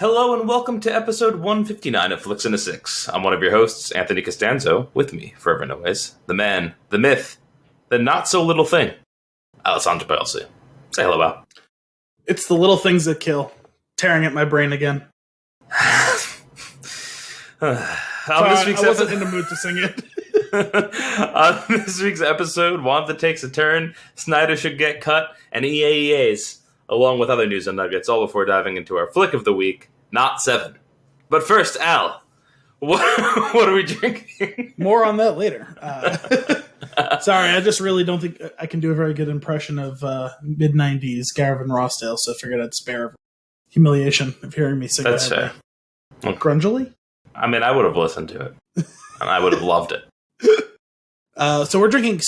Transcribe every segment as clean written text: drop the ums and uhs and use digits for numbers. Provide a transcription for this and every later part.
Hello and welcome to episode 159 of Flix and a Six. I'm one of your hosts, Anthony Costanzo. With me, forever and always, the man, the myth, the not-so-little thing, Alessandro Pelsi. Say hello, Al. It's the little things that kill. Tearing at my brain again. I wasn't in the mood to sing it. On this week's episode, Wanda takes a turn, Snyder should get cut, and EAEAs, along with other news and nuggets, all before diving into our flick of the week, not 7. But first, Al, what are we drinking? More on that later. Sorry, I just really don't think I can do a very good impression of mid-90s Gavin Rossdale, so I figured I'd spare humiliation of hearing me sing That's that. fair. Grungily? I mean, I would have listened to it, and I would have loved it. So we're drinking...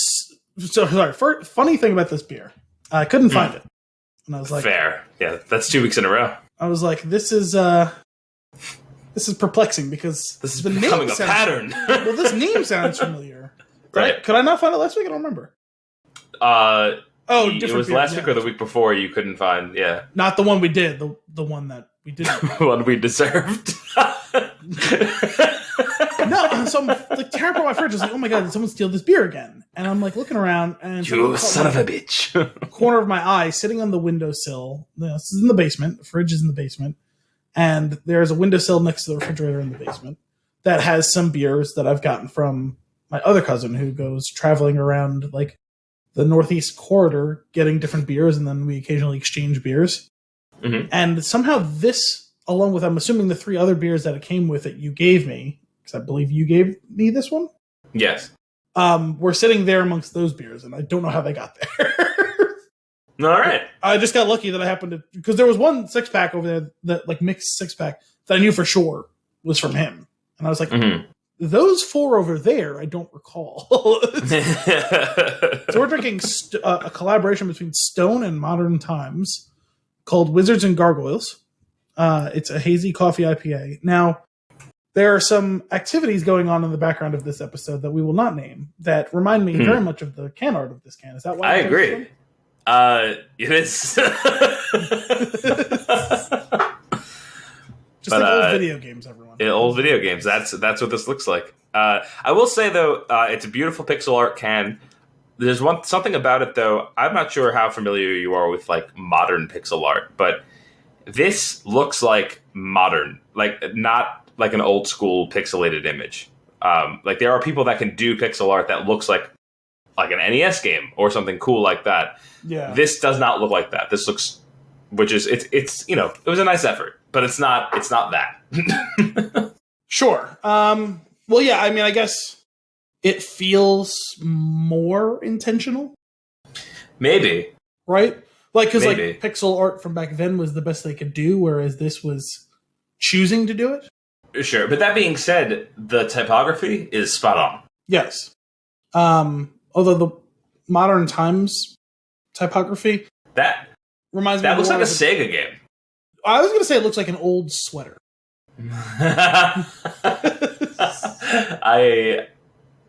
funny thing about this beer. I couldn't find it. And I was like... Fair. Yeah, that's 2 weeks in a row. I was like, this is perplexing because... This is becoming a pattern. Well, this name sounds familiar. Right. Could I not find it last week? I don't remember. It was beer, last week or the week before you couldn't find, yeah. Not the one we did, the one that we didn't. The one we deserved. No, so I'm like tearing apart my fridge. I was like, oh my god, did someone steal this beer again? And I'm like looking around and you son of a bitch. Corner of my eye, sitting on the windowsill. This is in the basement. The fridge is in the basement. And there's a windowsill next to the refrigerator in the basement that has some beers that I've gotten from my other cousin who goes traveling around like the Northeast corridor getting different beers, and then we occasionally exchange beers. Mm-hmm. And somehow this, along with, I'm assuming, the 3 other beers that it came with that you gave me, because I believe you gave me this one? Yes. We're sitting there amongst those beers, and I don't know how they got there. All right. I just got lucky that I happened to... Because there was one 6-pack over there, that like mixed 6-pack, that I knew for sure was from him. And I was like, those 4 over there, I don't recall. So we're drinking a collaboration between Stone and Modern Times called Wizards and Gargoyles. It's a hazy coffee IPA. Now, there are some activities going on in the background of this episode that we will not name that remind me very much of the can art of this can. Is that why? I agree. It is. Just like old video games, everyone. Old video games. That's what this looks like. I will say, though, it's a beautiful pixel art can. There's something about it, though. I'm not sure how familiar you are with like modern pixel art, but this looks like modern, like not like an old school pixelated image. Like there are people that can do pixel art that looks like an NES game or something cool like that. Yeah. This does not look like that. This looks, it's it was a nice effort, but it's not that. Sure. Well, yeah, I mean, I guess it feels more intentional. Maybe. Right? Like, because like pixel art from back then was the best they could do, whereas this was choosing to do it. Sure, but that being said, the typography is spot on. Yes. Although the Modern Times typography that reminds me. That looks like a Sega game. I was going to say it looks like an old sweater.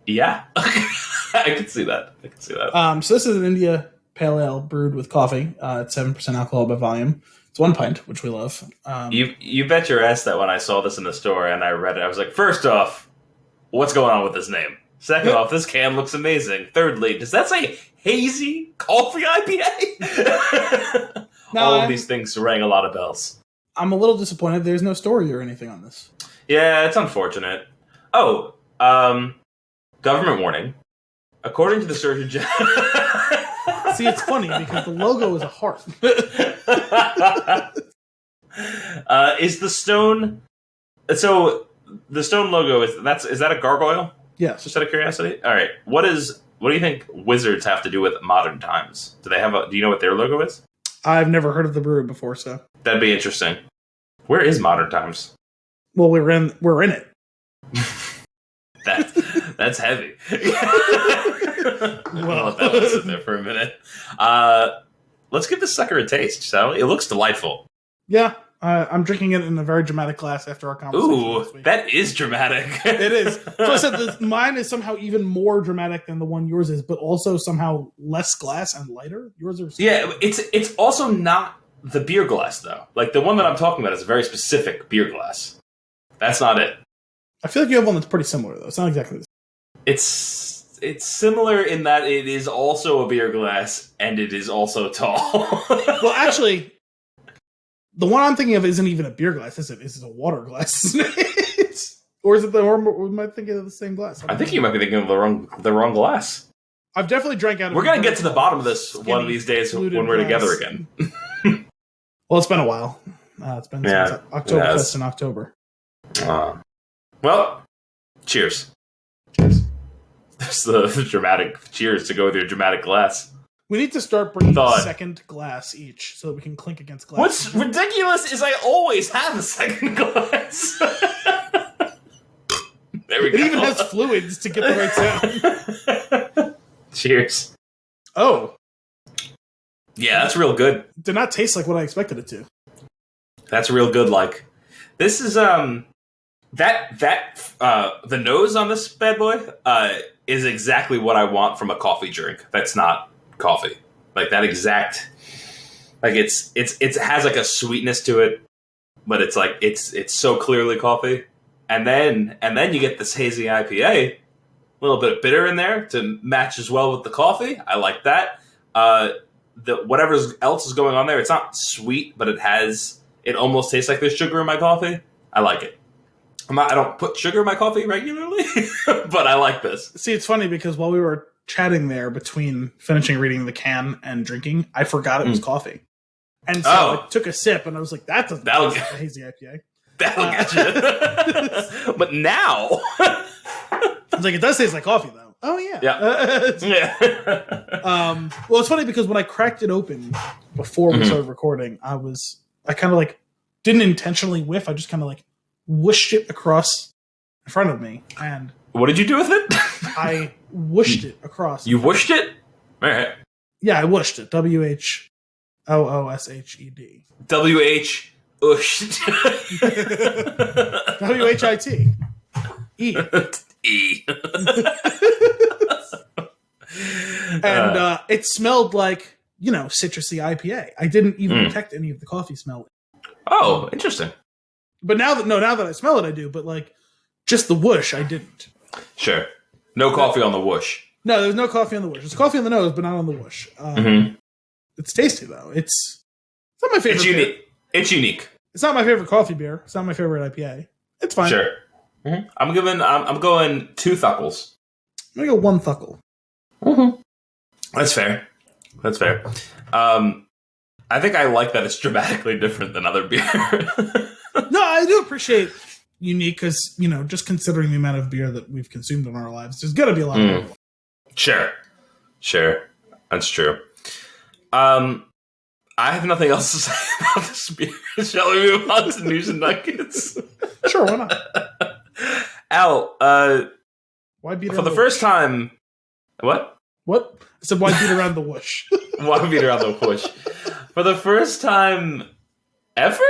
Yeah, I can see that. So this is an India Pale Ale brewed with coffee. It's 7% alcohol by volume. It's 1 pint, which we love. You bet your ass that when I saw this in the store and I read it, I was like, first off, what's going on with this name? Second off, this can looks amazing. Thirdly, does that say hazy coffee IPA? All of these things rang a lot of bells. I'm a little disappointed there's no story or anything on this. Yeah, it's unfortunate. Oh, government warning. According to the Surgeon General... See, it's funny because the logo is a heart. Is the stone... So, the stone logo, is that a gargoyle? Yes. Just out of curiosity? All right. What do you think Wizards have to do with Modern Times? Do you know what their logo is? I've never heard of the brewery before, so... That'd be interesting. Where is Modern Times? Well, we're in it. That's heavy. Well, let that one sit there for a minute. Let's give this sucker a taste, shall we? It looks delightful. Yeah, I'm drinking it in a very dramatic glass after our conversation. Ooh, that is dramatic. It is. So I said mine is somehow even more dramatic than the one yours is, but also somehow less glass and lighter. Yours are... Yeah, it's also not the beer glass, though. Like, the one that I'm talking about is a very specific beer glass. That's not it. I feel like you have one that's pretty similar, though. It's not exactly the same. It's similar in that it is also a beer glass, and it is also tall. Well, actually, the one I'm thinking of isn't even a beer glass, is it? It's a water glass, isn't it? Or is it or am I thinking of the same glass? I think you might be thinking of the wrong glass. I've definitely drank out of. We're going to get to the bottom of this one of these days when we're together again. Well, it's been a while. It's been since Oktoberfest in October. Well, cheers. Cheers. There's the dramatic cheers to go with your dramatic glass. We need to start bringing a second glass each so that we can clink against glass. What's ridiculous is I always have a second glass. There we go. It even has fluids to get the right sound. Cheers. Oh. Yeah, that's real good. Did not taste like what I expected it to. That's real good. Like, this is the nose on this bad boy is exactly what I want from a coffee drink. That's not coffee. Like that exact. Like it has like a sweetness to it, but it's like it's so clearly coffee. And then you get this hazy IPA, a little bit of bitter in there to match as well with the coffee. I like that. Whatever else is going on there, it's not sweet, but it almost tastes like there's sugar in my coffee. I like it. I don't put sugar in my coffee regularly, but I like this. See, it's funny because while we were chatting there between finishing reading the can and drinking, I forgot it was coffee. And so I took a sip and I was like, that doesn't taste like a hazy IPA. That'll get you. But now... I was like, it does taste like coffee, though. Oh, yeah. Yeah. Well, it's funny because when I cracked it open before we started recording, I kind of like didn't intentionally whiff. I just kind of like whooshed it across in front of me. And what did you do with it? I whooshed it across. You whooshed it? All right. Yeah, I whooshed it. WHOOSHED. WH Ushed. WHIT. E. And it smelled like, citrusy IPA. I didn't even detect any of the coffee smell. Oh, interesting. But now that I smell it, I do. But like, just the whoosh, I didn't. Sure. No coffee on the whoosh. No, there's no coffee on the whoosh. There's coffee on the nose, but not on the whoosh. It's tasty though. It's not my favorite. It's unique. It's not my favorite coffee beer. It's not my favorite IPA. It's fine. Sure. Mm-hmm. I'm going 2 thuckles. I'm gonna go 1 thuckle. Mm-hmm. That's fair. I think I like that it's dramatically different than other beer. No, I do appreciate unique because, just considering the amount of beer that we've consumed in our lives, there's got to be a lot more. Sure. That's true. I have nothing else to say about this beer. Shall we move on to news and nuggets? Sure, why not? Al, why beat for the first time... What? What? I said, why beat around the whoosh? Why beat around the whoosh? For the first time ever?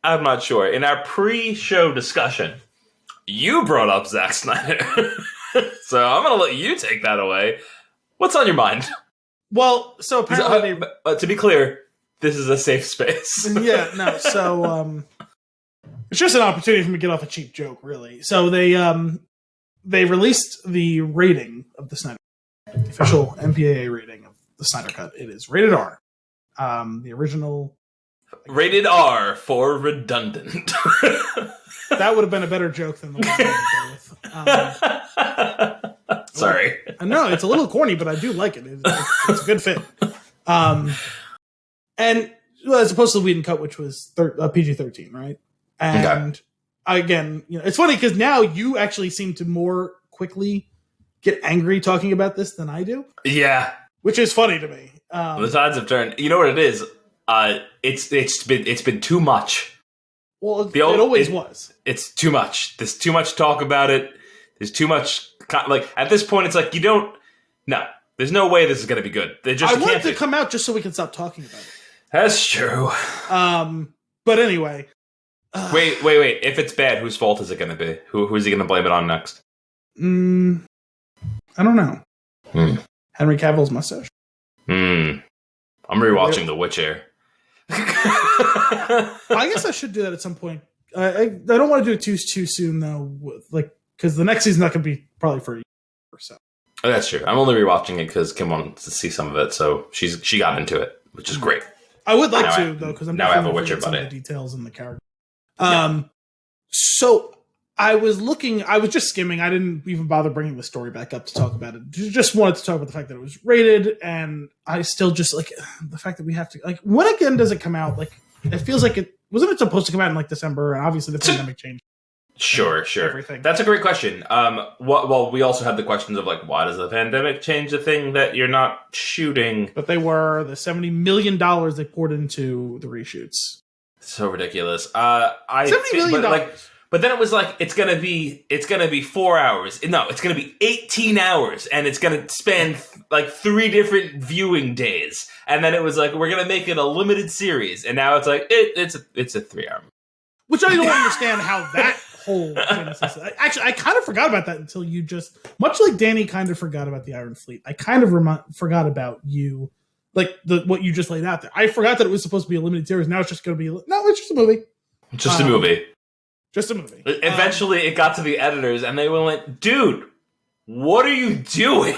I'm not sure. In our pre-show discussion, you brought up Zack Snyder. So I'm going to let you take that away. What's on your mind? Well, so apparently to be clear, this is a safe space. Yeah, no. So it's just an opportunity for me to get off a cheap joke, really. So they released the rating of the Snyder Cut, the official MPAA rating of the Snyder Cut. It is rated R. The original rated R for redundant. That would have been a better joke than the one I go with. Sorry. No, it's a little corny, but I do like it. It's a good fit. And as opposed to the Whedon Cut, which was PG-13, right? And again, it's funny because now you actually seem to more quickly get angry talking about this than I do. Yeah, which is funny to me. The tides have turned. You know what it is? It's been too much. Well, it always was. It's too much. There's too much talk about it. There's too much. Like at this point, it's like you don't. No, there's no way this is going to be good. I want it to come out just so we can stop talking about it. That's true. But anyway. Wait. If it's bad, whose fault is it going to be? Who is he going to blame it on next? I don't know. Henry Cavill's mustache. I'm rewatching The Witcher. I guess I should do that at some point. I don't want to do it too soon though. Like, because the next season's not going to be probably for a year or so. Oh, that's true. I'm only rewatching it because Kim wanted to see some of it, so she got into it, which is great. I would like to though, because I'm now I have a definitely Witcher some buddy. of the details in the character. So I was just skimming. I didn't even bother bringing the story back up to talk about it. Just wanted to talk about the fact that it was rated, and I still just like the fact that we have to like. When again does it come out? Like, it feels like it wasn't supposed to come out in like December, and obviously the pandemic changed. Sure. Everything. That's a great question. Well, we also had the questions of like, why does the pandemic change the thing that you're not shooting? But they were the $70 million they poured into the reshoots. So ridiculous. $70 million. But then it was like it's gonna be 4 hours. No, it's gonna be 18 hours, and it's gonna span like 3 different viewing days. And then it was like we're gonna make it a limited series, and now it's like it's a 3 hour. Which I don't understand how that whole genesis. Actually, I kind of forgot about that until you just, much like Danny kind of forgot about the Iron Fleet. I kind of forgot about you, like what you just laid out there. I forgot that it was supposed to be a limited series. Now it's just going to be it's just a movie. Just a movie. Just a movie. Eventually, it got to the editors, and they were like, "Dude, what are you doing?"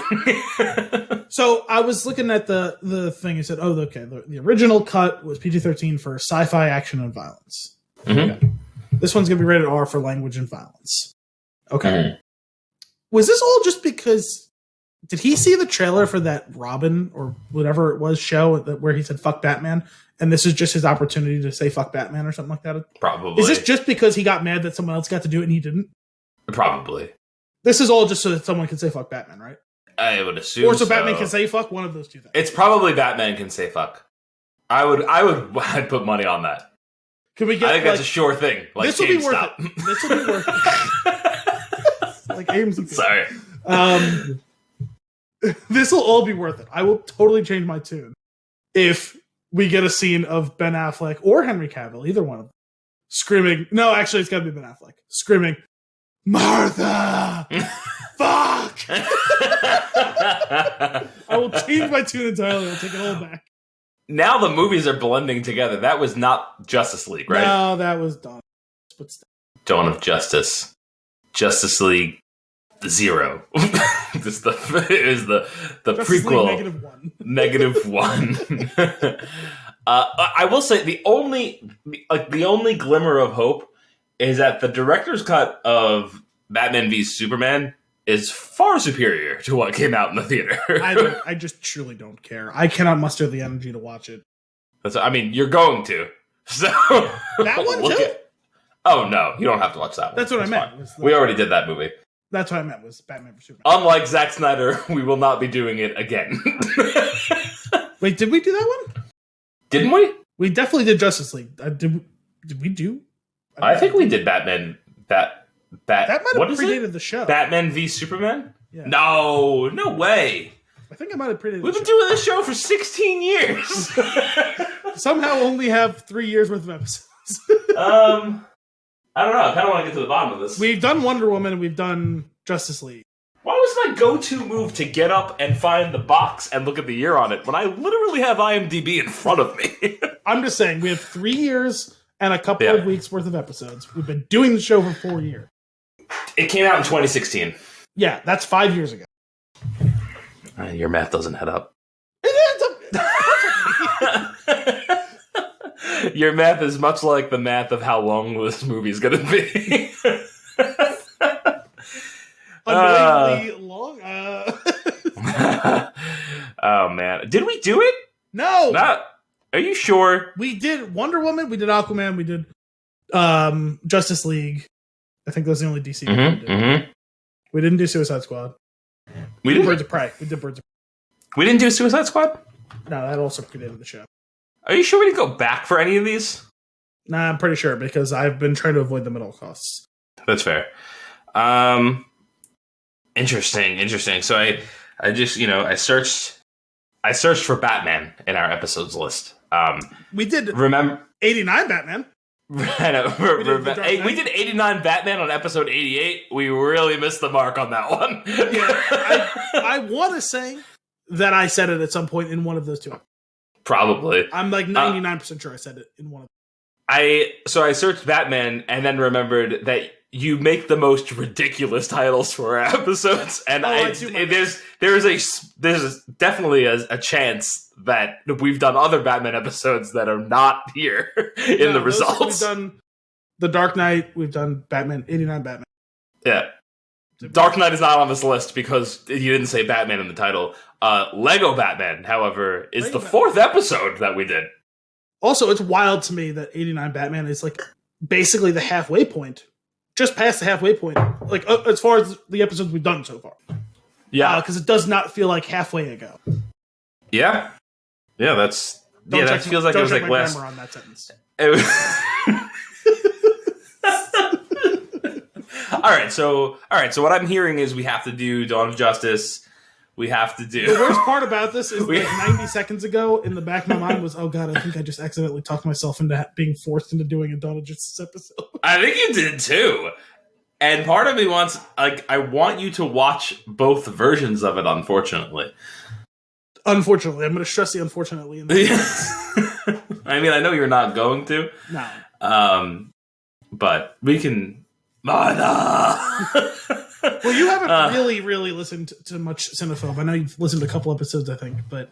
So I was looking at the thing. It said, "Oh, okay. The original cut was PG-13 for sci-fi, action, and violence." Mm-hmm. Okay. This one's gonna be rated R for language and violence. Okay. Mm-hmm. Was this all just because? Did he see the trailer for that Robin or whatever it was show where he said "fuck Batman"? And this is just his opportunity to say "fuck Batman" or something like that. Probably. Is this just because he got mad that someone else got to do it and he didn't? Probably. This is all just so that someone can say "fuck Batman," right? I would assume, or so Batman can say "fuck." One of those two things. It's probably Batman can say "fuck." I'd put money on that. Can we get? I think that's a sure thing. Like this will be worth GameStop. it. This will be worth it. Like AMC. Sorry. This will all be worth it. I will totally change my tune if we get a scene of Ben Affleck or Henry Cavill, either one of them, screaming. No, actually, it's got to be Ben Affleck screaming, "Martha, fuck!" I will change my tune entirely. I'll take it all back. Now the movies are blending together. That was not Justice League, right? No, that was Dawn. Dawn of Justice. Justice League 0. It is the Justice prequel. League -1. I will say the only glimmer of hope is that the director's cut of Batman v Superman is far superior to what came out in the theater. I just truly don't care. I cannot muster the energy to watch it. You're going to. So that one too? Oh no, you don't have to watch that one. That's what I meant. We already did that movie. That's what I meant was Batman v Superman. Unlike Zack Snyder, we will not be doing it again. Wait, did we do that one? Didn't we? We definitely did Justice League. Did we do? I think we did Batman. That might have predated the show. Batman v Superman? Yeah. No way. I think I might have predated We've been doing this show for 16 years. Somehow only have 3 years worth of episodes. I don't know. I kind of want to get to the bottom of this. We've done Wonder Woman and we've done Justice League. Why was my go-to move to get up and find the box and look at the year on it when I literally have IMDb in front of me? I'm just saying, we have 3 years and a couple of weeks worth of episodes. We've been doing the show for 4 years. It came out in 2016. Yeah, that's 5 years ago. Your math doesn't add up. Your math is much like the math of how long this movie is going to be. Unbelievably long. Oh, man. Did we do it? No. Not. Are you sure? We did Wonder Woman, we did Aquaman, we did Justice League. I think those are the only DC we did. Mm-hmm. We didn't do Suicide Squad. We did Birds of Prey. We did Birds of Prey. We didn't do Suicide Squad? No, that also predated the show. Are you sure we didn't go back for any of these? Nah, I'm pretty sure because I've been trying to avoid them at all costs. That's fair. Interesting. So I just, I searched for Batman in our episodes list. We did remember 89 Batman. I know. We did 89 Batman on episode 88. We really missed the mark on that one. Yeah, I want to say that I said it at some point in one of those two. Probably. I'm like 99% sure I said it in one of I searched Batman and then remembered that you make the most ridiculous titles for our episodes, and there's definitely a chance that we've done other Batman episodes that are not here in the results. We've done The Dark Knight. We've done Batman 89 Batman. Yeah, Dark Knight is not on this list because you didn't say Batman in the title. Lego Batman, however, is the fourth episode that we did. Also, it's wild to me that 89 Batman is like basically the halfway point, just past the halfway point, like as far as the episodes we've done so far. Yeah, because it does not feel like halfway ago. Yeah, that feels like it was like last. On that sentence. All right. So what I'm hearing is we have to do Dawn of Justice. We have to do. The worst part about this is like 90 seconds ago, in the back of my mind was, oh god, I think I just accidentally talked myself into being forced into doing a Dawn of Justice episode. I think you did too. And part of me wants, like, I want you to watch both versions of it, unfortunately. Unfortunately. I'm going to stress the unfortunately in that. I mean, I know you're not going to. No. But we can. Well, you haven't really listened to much Cinephobe. I know you've listened to a couple episodes, I think, but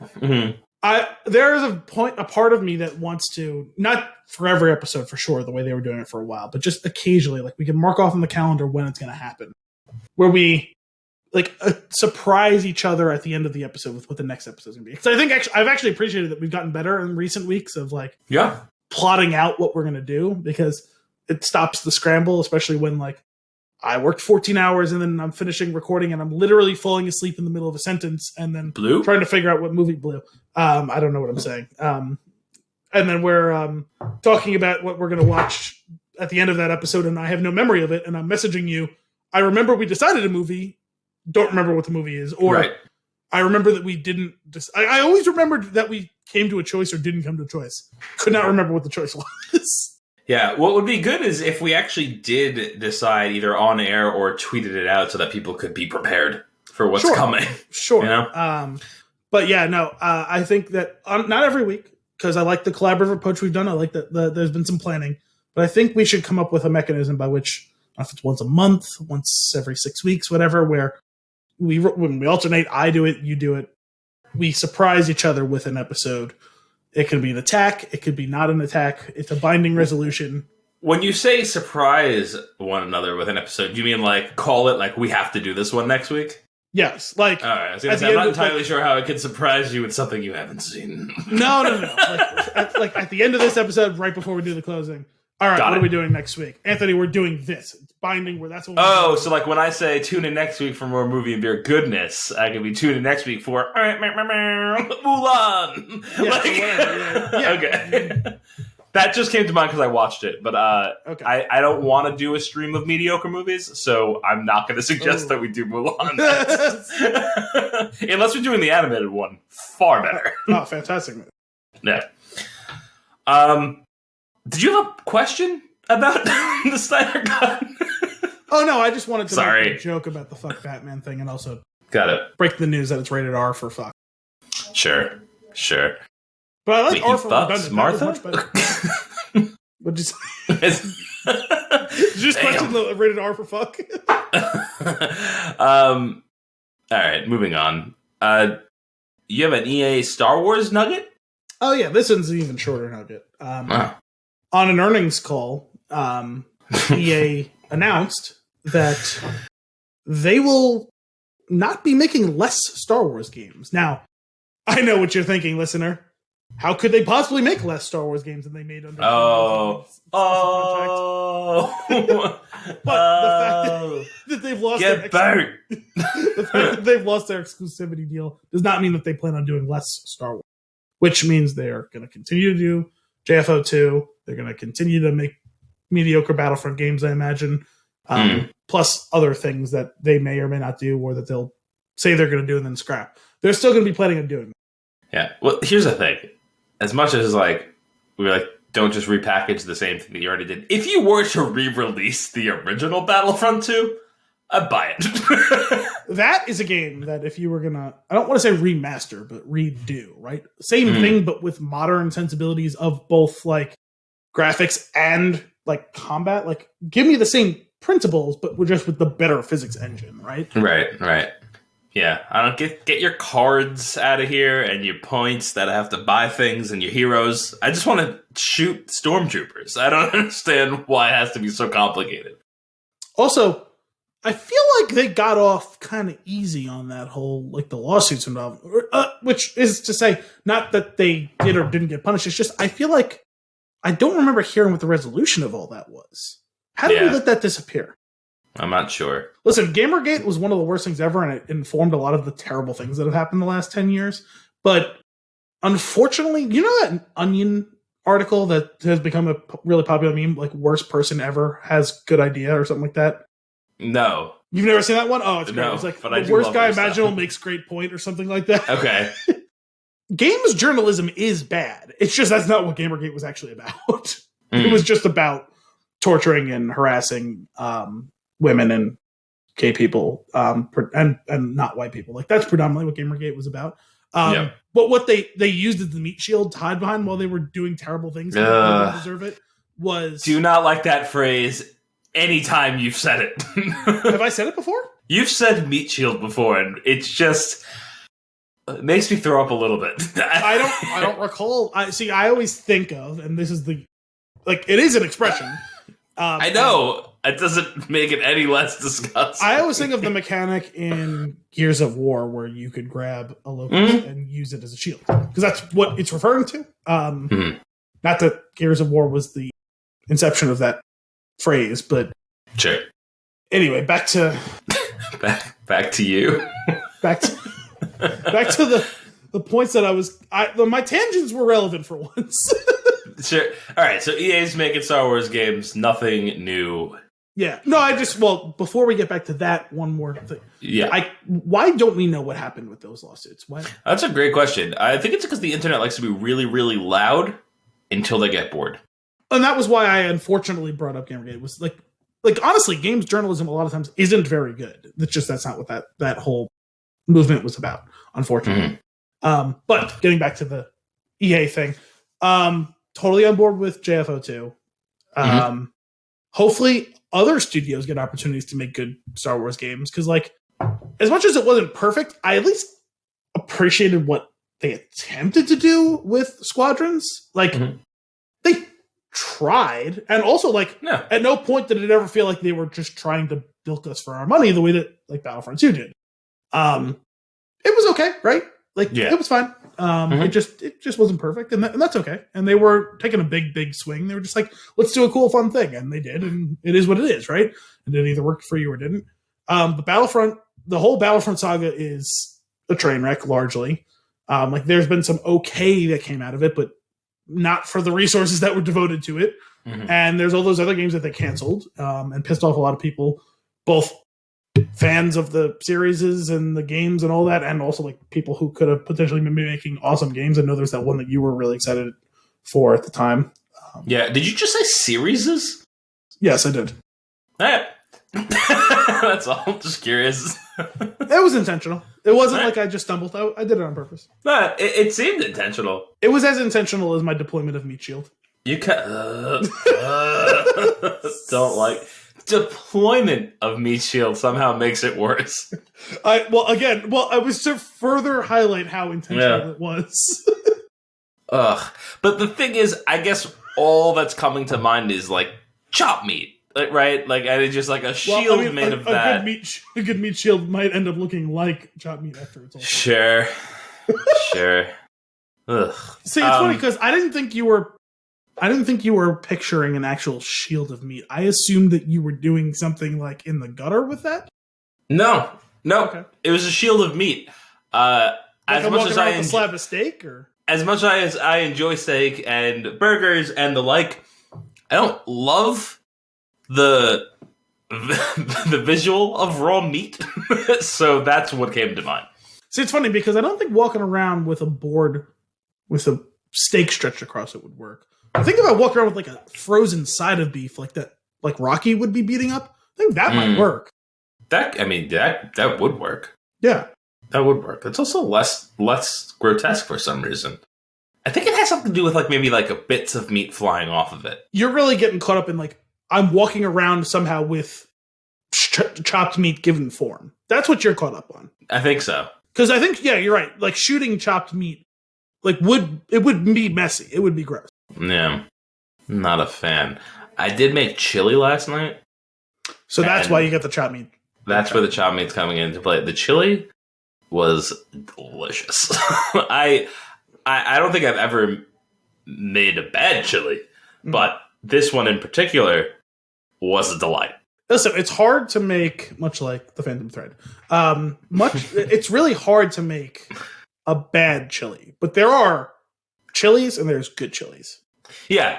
there is a part of me that wants to, not for every episode for sure, the way they were doing it for a while, but just occasionally, like we can mark off on the calendar when it's going to happen, where we like surprise each other at the end of the episode with what the next episode is going to be. Because I think I've actually appreciated that we've gotten better in recent weeks of like plotting out what we're going to do, because it stops the scramble, especially when like I worked 14 hours and then I'm finishing recording and I'm literally falling asleep in the middle of a sentence and then trying to figure out what movie Blue. I don't know what I'm saying. And then we're talking about what we're going to watch at the end of that episode and I have no memory of it and I'm messaging you. I remember we decided a movie, don't remember what the movie is. Or I remember that we didn't. I always remembered that we came to a choice or didn't come to a choice. Could not remember what the choice was. Yeah, what would be good is if we actually did decide either on air or tweeted it out so that people could be prepared for what's coming. Sure. You know? But yeah, no, I think that not every week, because I like the collaborative approach we've done. I like that there's been some planning, but I think we should come up with a mechanism by which, if it's once a month, once every 6 weeks, whatever, where when we alternate, I do it, you do it. We surprise each other with an episode. It could be an attack. It could be not an attack. It's a binding resolution. When you say surprise one another with an episode, do you mean like call it like we have to do this one next week? Yes. Like, all right, I was gonna say, I'm not entirely sure how it could surprise you with something you haven't seen. No. Like at the end of this episode, right before we do the closing. All right, what are we doing next week? Anthony, we're doing this. It's binding. That's what we're doing. So like when I say tune in next week for more movie and beer goodness, I could be tuning in next week for Mulan. Yeah. Okay. That just came to mind because I watched it, but okay. I don't want to do a stream of mediocre movies, so I'm not going to suggest that we do Mulan next. Unless we're doing the animated one. Far better. Oh, fantastic. Yeah. Did you have a question about the Snyder Cut? Oh, no, I just wanted to make a joke about the fuck Batman thing and also got it. Break the news that it's rated R for fuck. Sure. But I like R for redundant. Martha? What'd you say? Did you just question the rated R for fuck? All right, moving on. You have an EA Star Wars nugget? Oh, yeah, this one's an even shorter nugget. On an earnings call, EA announced that they will not be making less Star Wars games. Now, I know what you're thinking, listener. How could they possibly make less Star Wars games than they made under contract? But the fact that they've lost the fact that they've lost their exclusivity deal does not mean that they plan on doing less Star Wars, which means they are going to continue to do JFO 2. They're going to continue to make mediocre Battlefront games, I imagine, plus other things that they may or may not do, or that they'll say they're going to do and then scrap. They're still going to be planning on doing it. Yeah. Well, here's the thing. As much as we're don't just repackage the same thing that you already did. If you were to re-release the original Battlefront 2, I'd buy it. That is a game that if you were gonna, I don't want to say remaster, but redo, right? Same thing, but with modern sensibilities of both like graphics and like combat. Like, give me the same principles, but we're just with the better physics engine, right? Right. Yeah, I don't get your cards out of here and your points that I have to buy things and your heroes. I just want to shoot stormtroopers. I don't understand why it has to be so complicated. Also, I feel like they got off kind of easy on that whole, like, the lawsuits involved, which is to say, not that they did or didn't get punished. It's just, I feel like I don't remember hearing what the resolution of all that was. How did we let that disappear? I'm not sure. Listen, Gamergate was one of the worst things ever, and it informed a lot of the terrible things that have happened the last 10 years. But unfortunately, you know that Onion article that has become a really popular meme, like, worst person ever has good idea or something like that? No. You've never seen that one? Oh, it's great. No, It's like, but the worst guy imaginable makes great point or something like that. Okay. Games journalism is bad. It's just that's not what Gamergate was actually about. It was just about torturing and harassing women and gay people and not white people. Like, that's predominantly what Gamergate was about. But what they used as the meat shield to hide behind while they were doing terrible things and didn't deserve it was... Do not like that phrase anytime you've said it. Have I said it before? You've said meat shield before, and it's just... It makes me throw up a little bit. I don't recall. I always think of, and this is the... Like, it is an expression. I know. It doesn't make it any less disgusting. I always think of the mechanic in Gears of War where you could grab a locust and use it as a shield. Because that's what it's referring to. Not that Gears of War was the inception of that phrase, but... Sure. Anyway, back to... back to you. back to the points that I was... my tangents were relevant for once. Sure. All right, so EA's making Star Wars games, nothing new. Yeah. No, before we get back to that, one more thing. Yeah. Why don't we know what happened with those lawsuits? Why? That's a great question. I think it's because the internet likes to be really, really loud until they get bored. And that was why I unfortunately brought up Gamergate. It was like honestly, games journalism a lot of times isn't very good. That's not what that whole movement was about, unfortunately. But getting back to the EA thing, totally on board with JFO2. Hopefully other studios get opportunities to make good Star Wars games, because, like, as much as it wasn't perfect, I at least appreciated what they attempted to do with Squadrons. Like, they tried, and also, like, at no point did it ever feel like they were just trying to bilk us for our money the way that, like, Battlefront 2 did. It was okay, right? Like, it was fine. It just wasn't perfect, and that's okay. And they were taking a big swing. They were just like, let's do a cool, fun thing, and they did. And it is what it is, right? And it either worked for you or didn't. The whole Battlefront saga is a train wreck, largely. Like, there's been some okay that came out of it, but not for the resources that were devoted to it. And there's all those other games that they canceled and pissed off a lot of people, both fans of the series and the games and all that, and also, like, people who could have potentially been making awesome games. I know there's that one that you were really excited for at the time. Did you just say series? Yes, I did. That's all. Just curious. It was intentional. It wasn't like I just stumbled out. I did it on purpose. No, it seemed intentional. It was as intentional as my deployment of Meat Shield. You don't like... Deployment of Meat Shield somehow makes it worse. I was to further highlight how intentional it was. Ugh. But the thing is, I guess all that's coming to mind is, like, chop meat, right? Like, and it's just like a shield made of that. A good meat shield might end up looking like chop meat after it's all. Sure. Ugh. See, it's funny because I didn't think you were picturing an actual shield of meat. I assumed that you were doing something like in the gutter with that. No. Okay. It was a shield of meat. As much as I slab of steak, or as much as I enjoy steak and burgers and the like, I don't love the visual of raw meat. So that's what came to mind. See, it's funny because I don't think walking around with a board with a steak stretched across it would work. I think if I walk around with, like, a frozen side of beef like that, like Rocky would be beating up, I think that might work. that would work. Yeah. That would work. It's also less grotesque for some reason. I think it has something to do with like maybe like a bits of meat flying off of it. You're really getting caught up in like, I'm walking around somehow with chopped meat given form. That's what you're caught up on. I think so. Because I think, yeah, you're right. Like shooting chopped meat, like would be messy. It would be gross. Yeah. Not a fan. I did make chili last night. So that's why you get the chopped meat. That's where the chopped meat's coming into play. The chili was delicious. I don't think I've ever made a bad chili, but this one in particular was a delight. Listen, it's hard to make, much like the Phantom Thread. It's really hard to make a bad chili, but there are chilies and there's good chilies. Yeah,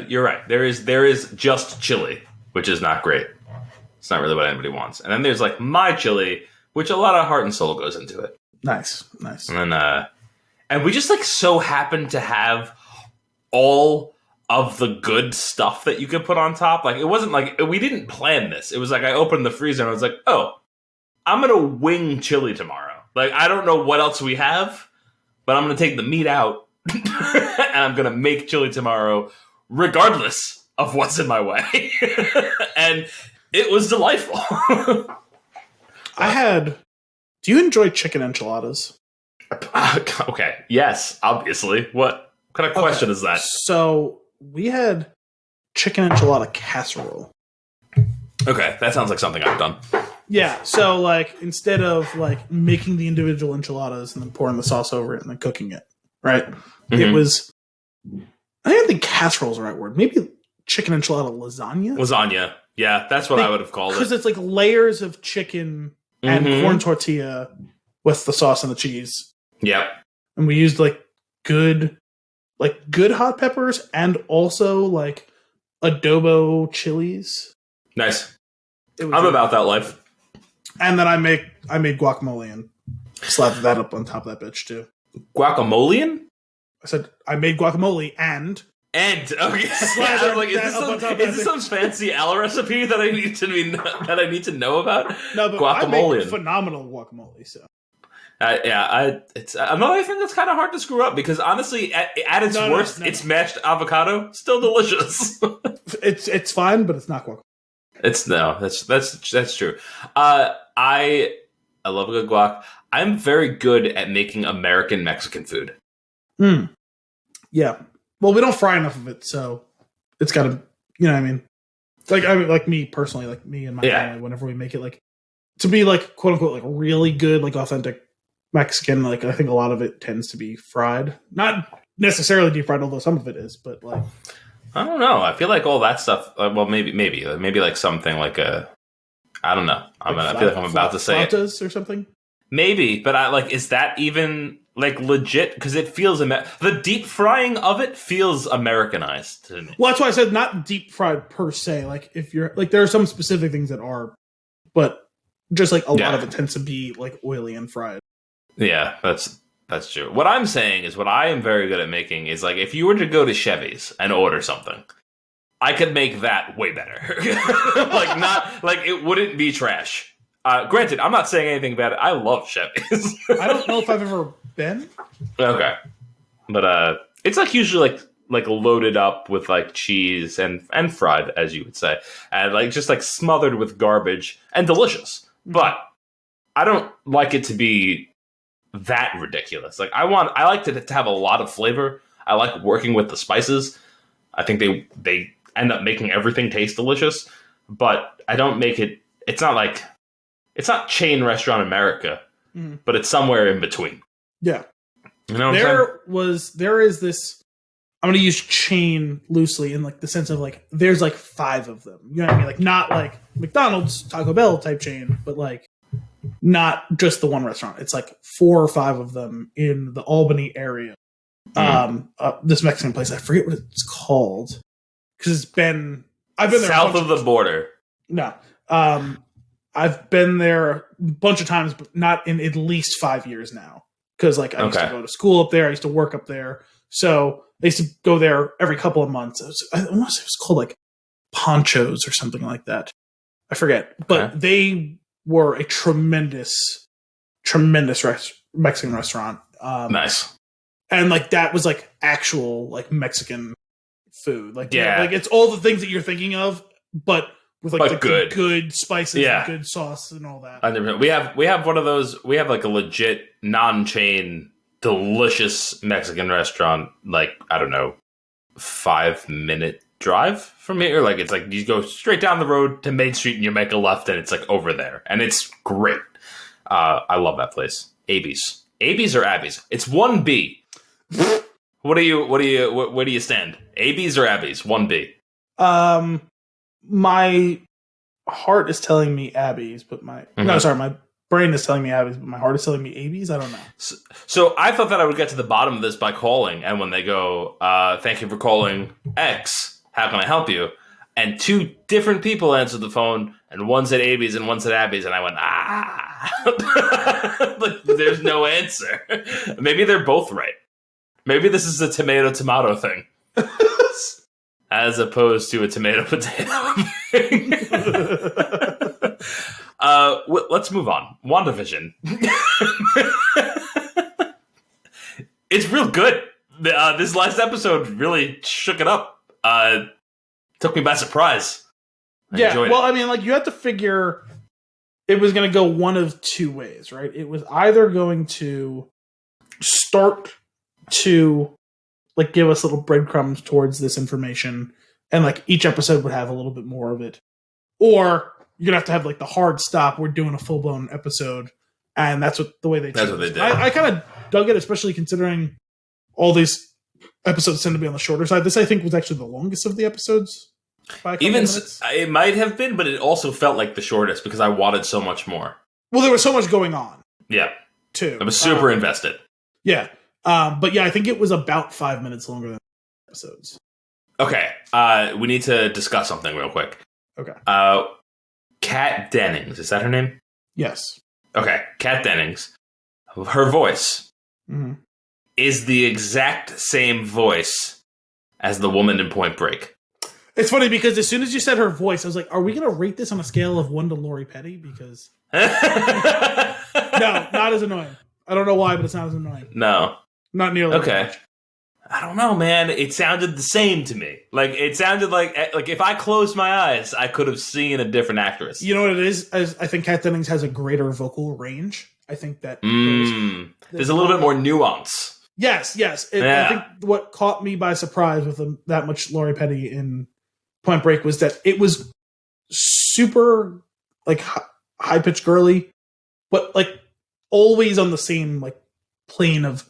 you're right. There is just chili, which is not great. It's not really what anybody wants. And then there's like my chili, which a lot of heart and soul goes into it. Nice. And then, and we just like so happen to have all of the good stuff that you could put on top. Like it wasn't like we didn't plan this. It was like I opened the freezer and I was like, oh, I'm gonna wing chili tomorrow. Like I don't know what else we have, but I'm gonna take the meat out and I'm gonna make chili tomorrow, regardless of what's in my way. And it was delightful. Do you enjoy chicken enchiladas? Okay. Yes, obviously. What kind of question is that? So we had chicken enchilada casserole. Okay, that sounds like something I've done. Yeah, so like instead of like making the individual enchiladas and then pouring the sauce over it and then cooking it, right? Mm-hmm. It was, I don't think casserole is the right word. Maybe chicken enchilada lasagna? Lasagna. Yeah, that's what I would have called it. Because it's like layers of chicken and corn tortilla with the sauce and the cheese. Yep. And we used like good hot peppers and also like adobo chilies. Nice. I'm about that life. And then I made guacamole and slapped that up on top of that bitch too. Guacamole? I said I made guacamole and okay. I was like, is this some fancy Al recipe that I need to know about? No, but guacamole. I make phenomenal guacamole. So. It's another thing that's kind of hard to screw up because honestly, at its worst, it's mashed avocado, still delicious. it's fine, but it's not guacamole. That's true. I love a good guac. I'm very good at making American Mexican food. Yeah. Well, we don't fry enough of it, so it's got to, you know what I mean? Like me personally, like me and my family, whenever we make it, like to be like quote unquote like really good, like authentic Mexican, like I think a lot of it tends to be fried, not necessarily deep fried, although some of it is. But like, I don't know. I feel like all that stuff. Well, maybe like something like a. I don't know. I feel like I'm about to say it or something. Maybe, but is that even like legit? Because it feels the deep frying of it feels Americanized to me. Well, that's why I said not deep fried per se. Like if you're like there are some specific things that are, but just like a lot of it tends to be like oily and fried. Yeah, that's true. What I'm saying is what I am very good at making is like if you were to go to Chevy's and order something, I could make that way better. It wouldn't be trash. Granted, I'm not saying anything about it. I love Chevy's. I don't know if I've ever been. Okay. But it's like usually like loaded up with like cheese and fried, as you would say. And like just like smothered with garbage and delicious. Mm-hmm. But I don't like it to be that ridiculous. Like I like it to have a lot of flavor. I like working with the spices. I think they end up making everything taste delicious. But I don't make it. It's not chain restaurant America, but it's somewhere in between. Yeah. You know there is this, I'm going to use chain loosely in like the sense of like, there's like 5 of them. You know what I mean? Like not like McDonald's, Taco Bell type chain, but like not just the one restaurant. It's like 4 or 5 of them in the Albany area. This Mexican place, I forget what it's called. Because I've been there south of the border. No. I've been there a bunch of times, but not in at least 5 years now. Because like I used to go to school up there, I used to work up there, so I used to go there every couple of months. I want to say it was called like Ponchos or something like that. I forget, but they were a tremendous Mexican restaurant. Nice. And like that was like actual like Mexican food. Like Yeah. like it's all the things that you're thinking of, but with like the good spices and good sauce and all that. 100%. We have one of those. We have like a legit non-chain delicious Mexican restaurant. Like, I don't know, 5-minute drive from here. Like, it's like you go straight down the road to Main Street and you make a left and it's like over there, and it's great. I love that place. Abby's or Abby's? It's 1B. Where do you stand? Abby's or Abby's? 1B. My heart is telling me Abby's, but my brain is telling me Abby's, but my heart is telling me Abby's. I don't know. So I thought that I would get to the bottom of this by calling, and when they go, "Thank you for calling X. How can I help you?" and 2 different people answered the phone, and one said Abby's and one said Abby's, and I went, like, there's no answer. Maybe they're both right. Maybe this is a tomato thing. As opposed to a tomato-potato thing. Let's move on. WandaVision. It's real good. This last episode really shook it up. Took me by surprise. I enjoyed it. I mean, like, you have to figure it was going to go one of 2 ways, right? It was either going to start to like give us little breadcrumbs towards this information, and like each episode would have a little bit more of it, or you're gonna have to have like the hard stop. We're doing a full blown episode, and that's what the way they. That's what they did. I kind of dug it, especially considering all these episodes tend to be on the shorter side. This, I think, was actually the longest of the episodes. Even it might have been, but it also felt like the shortest because I wanted so much more. Well, there was so much going on. Yeah, too. I was super invested. Yeah. But yeah, I think it was about 5 minutes longer than episodes. Okay. We need to discuss something real quick. Okay. Kat Dennings. Is that her name? Yes. Okay. Kat Dennings. Her voice is the exact same voice as the woman in Point Break. It's funny because as soon as you said her voice, I was like, are we going to rate this on a scale of 1 to Lori Petty? Because no, not as annoying. I don't know why, but it's not as annoying. No. Not nearly. Okay. I don't know, man. It sounded the same to me. Like, it sounded like if I closed my eyes, I could have seen a different actress. You know what it is? I think Kat Dennings has a greater vocal range. I think that there's a little bit more nuance. Yes. I think what caught me by surprise with that much Lori Petty in Point Break was that it was super like high pitched girly, but like always on the same like plane of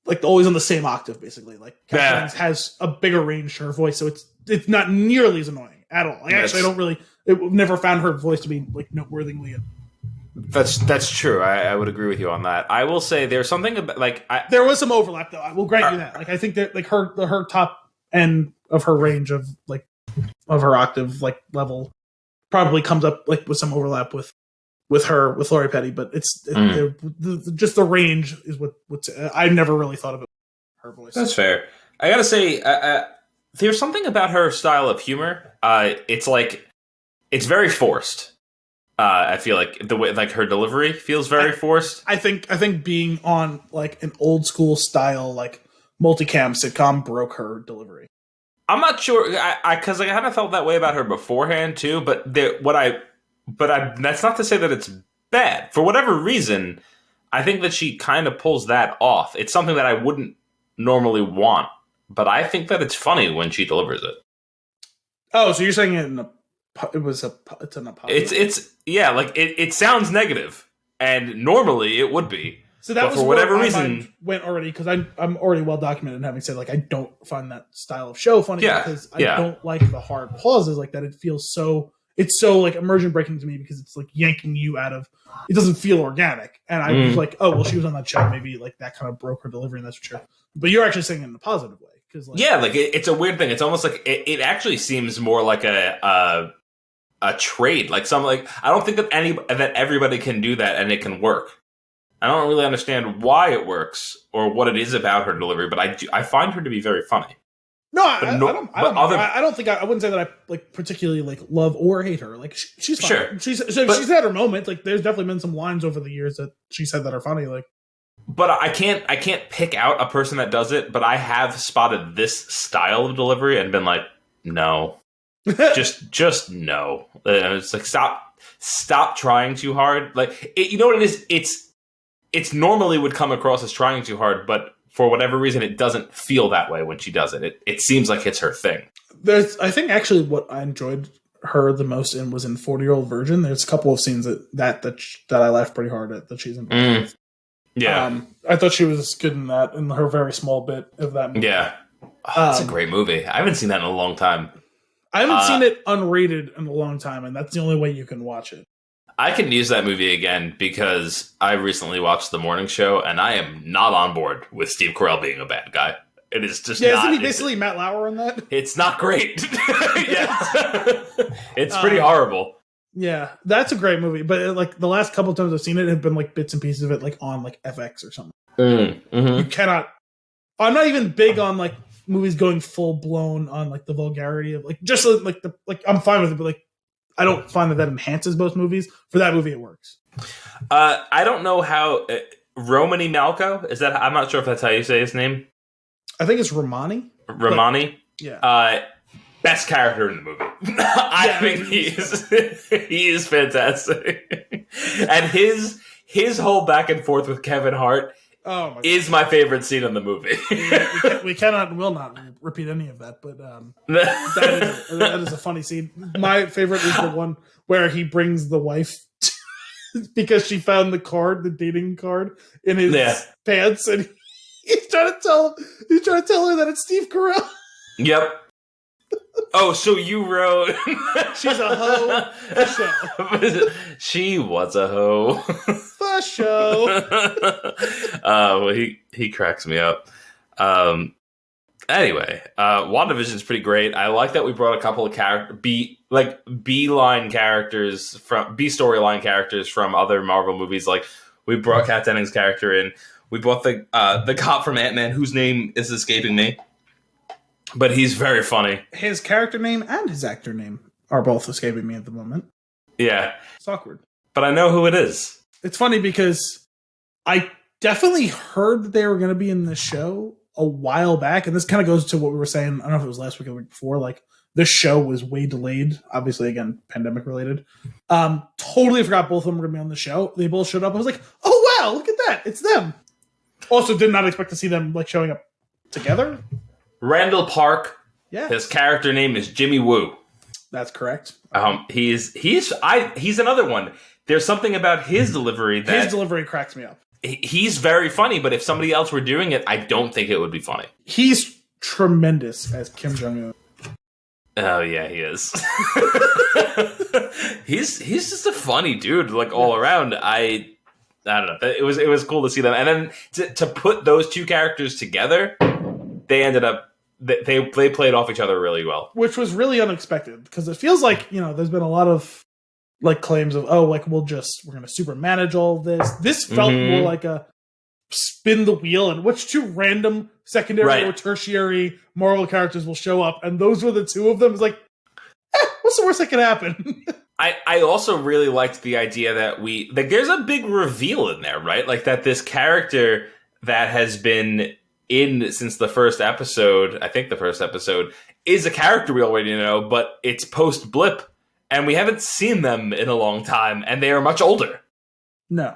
like always on the same octave, basically. Like Kat Dennings has a bigger range to her voice, so it's not nearly as annoying at all. Like, actually, I've never found her voice to be like noteworthily. That's true. I would agree with you on that. I will say there's something about like there was some overlap though. I will grant you that. Like I think that like her top end of her range of like of her octave like level probably comes up like with some overlap with Lori Petty, but just the range is what's I never really thought about her voice. That's fair. I gotta say, there's something about her style of humor. It's like it's very forced. I feel like the way like her delivery feels very forced. I think being on like an old school style like multicam sitcom broke her delivery. I'm not sure because I kind of felt that way about her beforehand too. But that's not to say that it's bad. For whatever reason, I think that she kind of pulls that off. It's something that I wouldn't normally want, but I think that it's funny when she delivers it. Oh, so you're saying it's an apology? It's yeah, like it sounds negative, and normally it would be. So that was for whatever reason went already because I'm already well documented in having said like I don't find that style of show funny because I don't like the hard pauses like that. It feels so. It's so like immersion breaking to me because it's like yanking you out of. It doesn't feel organic, and I was like, oh well, she was on that show. Maybe like that kind of broke her delivery, and that's for sure. But you're actually saying it in a positive way because like, it's a weird thing. It's almost like it actually seems more like a trade. Like some like I don't think that everybody can do that and it can work. I don't really understand why it works or what it is about her delivery, but I find her to be very funny. No, I don't think I wouldn't say that I like particularly like love or hate her. Like she's fine. Sure. She's had her moment. Like there's definitely been some lines over the years that she said that are funny. Like, but I can't pick out a person that does it. But I have spotted this style of delivery and been like, no, just no. It's like stop trying too hard. Like you know what it is? It's normally would come across as trying too hard, but for whatever reason, it doesn't feel that way when she does it. It seems like it's her thing. I think actually what I enjoyed her the most in was in 40-Year-Old Virgin. There's a couple of scenes that I laughed pretty hard at that she's involved with. Yeah. I thought she was good in that, in her very small bit of that movie. Yeah. Oh, it's a great movie. I haven't seen that in a long time. I haven't seen it unrated in a long time, and that's the only way you can watch it. I can use that movie again because I recently watched The Morning Show, and I am not on board with Steve Carell being a bad guy. It is just isn't he basically Matt Lauer in that? It's not great. It's pretty horrible. Yeah, that's a great movie. But like the last couple of times I've seen it have been like bits and pieces of it like on like FX or something. You cannot. I'm not even big on like movies going full blown on like the vulgarity of like just like the like I'm fine with it, but like I don't find that enhances most movies. For that movie, it works. I don't know how Romany Malco is that. I'm not sure if that's how you say his name. I think it's Romani. Romani. Yeah. Best character in the movie. I think he is fantastic, and his whole back and forth with Kevin Hart is my favorite scene in the movie. we cannot and will not repeat any of that, but that is a funny scene. My favorite is the one where he brings the wife because she found the dating card in his pants, and he's trying to tell her that it's Steve Carell. Yep. Oh, so you wrote she's a hoe for show. She was a hoe for show. Well, he cracks me up. Anyway, WandaVision is pretty great. I like that we brought a couple of B-line characters from B-storyline characters from other Marvel movies. Like we brought Kat Dennings' character in. We brought the cop from Ant-Man, whose name is escaping me. But he's very funny. His character name and his actor name are both escaping me at the moment. Yeah. It's awkward. But I know who it is. It's funny because I definitely heard that they were going to be in the show a while back. And this kind of goes to what we were saying. I don't know if it was last week or the week before. Like, this show was way delayed. Obviously, again, pandemic related. Totally forgot both of them were going to be on the show. They both showed up. I was like, oh, wow, look at that. It's them. Also, did not expect to see them like showing up together. Randall Park. Yeah. His character name is Jimmy Woo. That's correct. He's another one. There's something about his delivery that his delivery cracks me up. He's very funny, but if somebody else were doing it, I don't think it would be funny. He's tremendous as Kim Jong-un. Oh yeah, he is. he's just a funny dude, like all around. I don't know. It was cool to see them, and then to put those two characters together, they ended up. They played off each other really well, which was really unexpected because it feels like there's been a lot of like claims of we're gonna super manage all of this. This felt more like a spin the wheel and which two random secondary or tertiary Marvel characters will show up, and those were the two of them. It's like, what's the worst that could happen? I also really liked the idea that there's a big reveal in there, right? Like that this character that has been in since the first episode, I think the first episode, is a character we already know, but it's post blip, and we haven't seen them in a long time, and they are much older. No.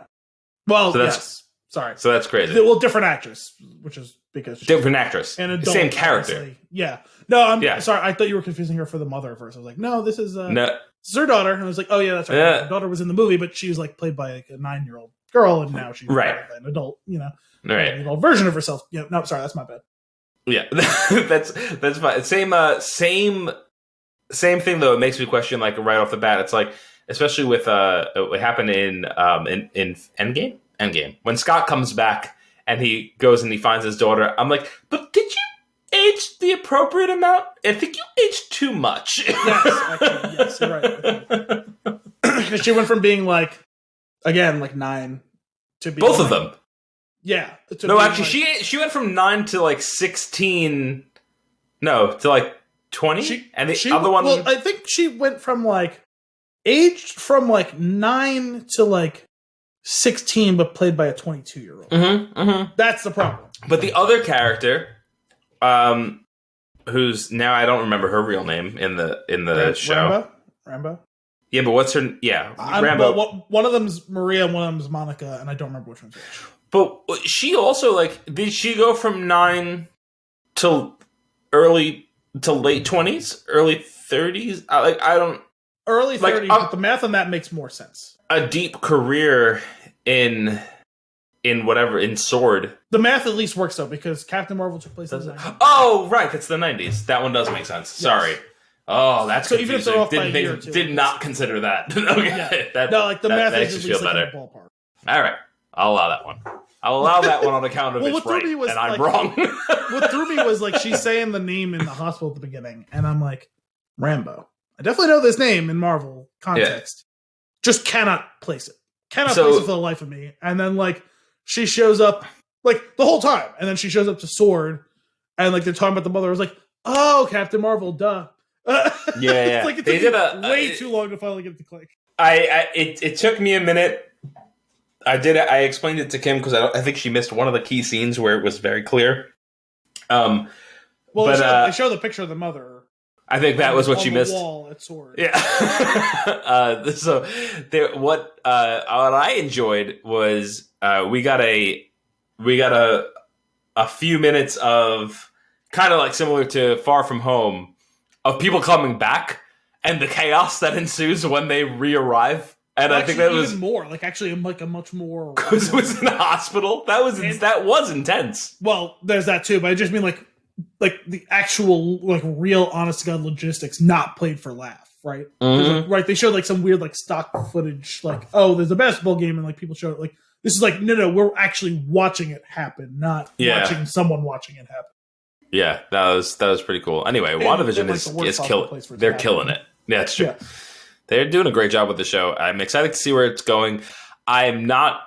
Well, yes. Sorry. So that's crazy. Different actress, which is because different actress, and adult, same character. Obviously. Yeah. No, I'm sorry. I thought you were confusing her for the mother at first. I was like, no, this is this is her daughter. And I was like, oh yeah, that's right. Her daughter was in the movie, but she was like played by like a 9-year-old girl, and now she's an adult. Right. An adult version of herself. Yeah. No, sorry, that's my bad. Yeah, that's fine. Same thing though. It makes me question like right off the bat. It's like especially with what happened in Endgame. When Scott comes back and he goes and he finds his daughter, I'm like, but did you age the appropriate amount? I think you aged too much. Yes, you're right. Because she went from being like 9 to being both of them. Yeah. No, actually, she went from 9 to like 16 No, to like 20, and the other one. Well, I think she went from like aged from like 9 to like 16, but played by a 22-year-old. That's the problem. But the other character, who's now I don't remember her real name in the show. Rambo. Yeah, but what's her? Yeah, Rambo. Well, one of them's Maria, and one of them's Monica, and I don't remember which one's which. But she also like did she go from 9 to late 20s, early 30s? I don't early 30s. But the math on that makes more sense. A deep career in whatever in Sword. The math at least works though because Captain Marvel took place in the 90s. Oh, right, that's the 90s. That one does make sense. Yes. Sorry. Oh, that's so confusing. Even if they're off by a year or two, did not consider that. Okay, yeah. No, like the math makes is you feel better. Like in the ballpark. All right, I'll allow that one. I'll allow that one on account of it's right, and I'm wrong. What threw me was like she's saying the name in the hospital at the beginning, and I'm like, Rambo. I definitely know this name in Marvel context. Yeah. Just cannot place it. Cannot place it for the life of me. And then like she shows up like the whole time, and then she shows up to Sword, and like they're talking about the mother. I was like, oh, Captain Marvel, duh. Yeah. It's like it took way too long to finally get it to click. It took me a minute. I explained it to Kim because I think she missed one of the key scenes where it was very clear. Well, they show the picture of the mother. I think that was what she missed. Wall at Sword. Yeah. What I enjoyed was we got a few minutes of kind of like similar to Far From Home of people coming back and the chaos that ensues when they re-arrive. And well, I think that was even more like actually like a much more because it was in a hospital. That was intense. Well, there's that too, but I just mean like the actual like real honest to god logistics not played for laugh, right? Mm-hmm. Right, they showed like some weird like stock footage like, oh, there's a basketball game and like people show it like this is like no, we're actually watching it happen, not watching someone watching it happen. Yeah, that was pretty cool. Anyway, WandaVision is killing. They're killing it. Yeah, it's true. Yeah. They're doing a great job with the show. I'm excited to see where it's going. I'm not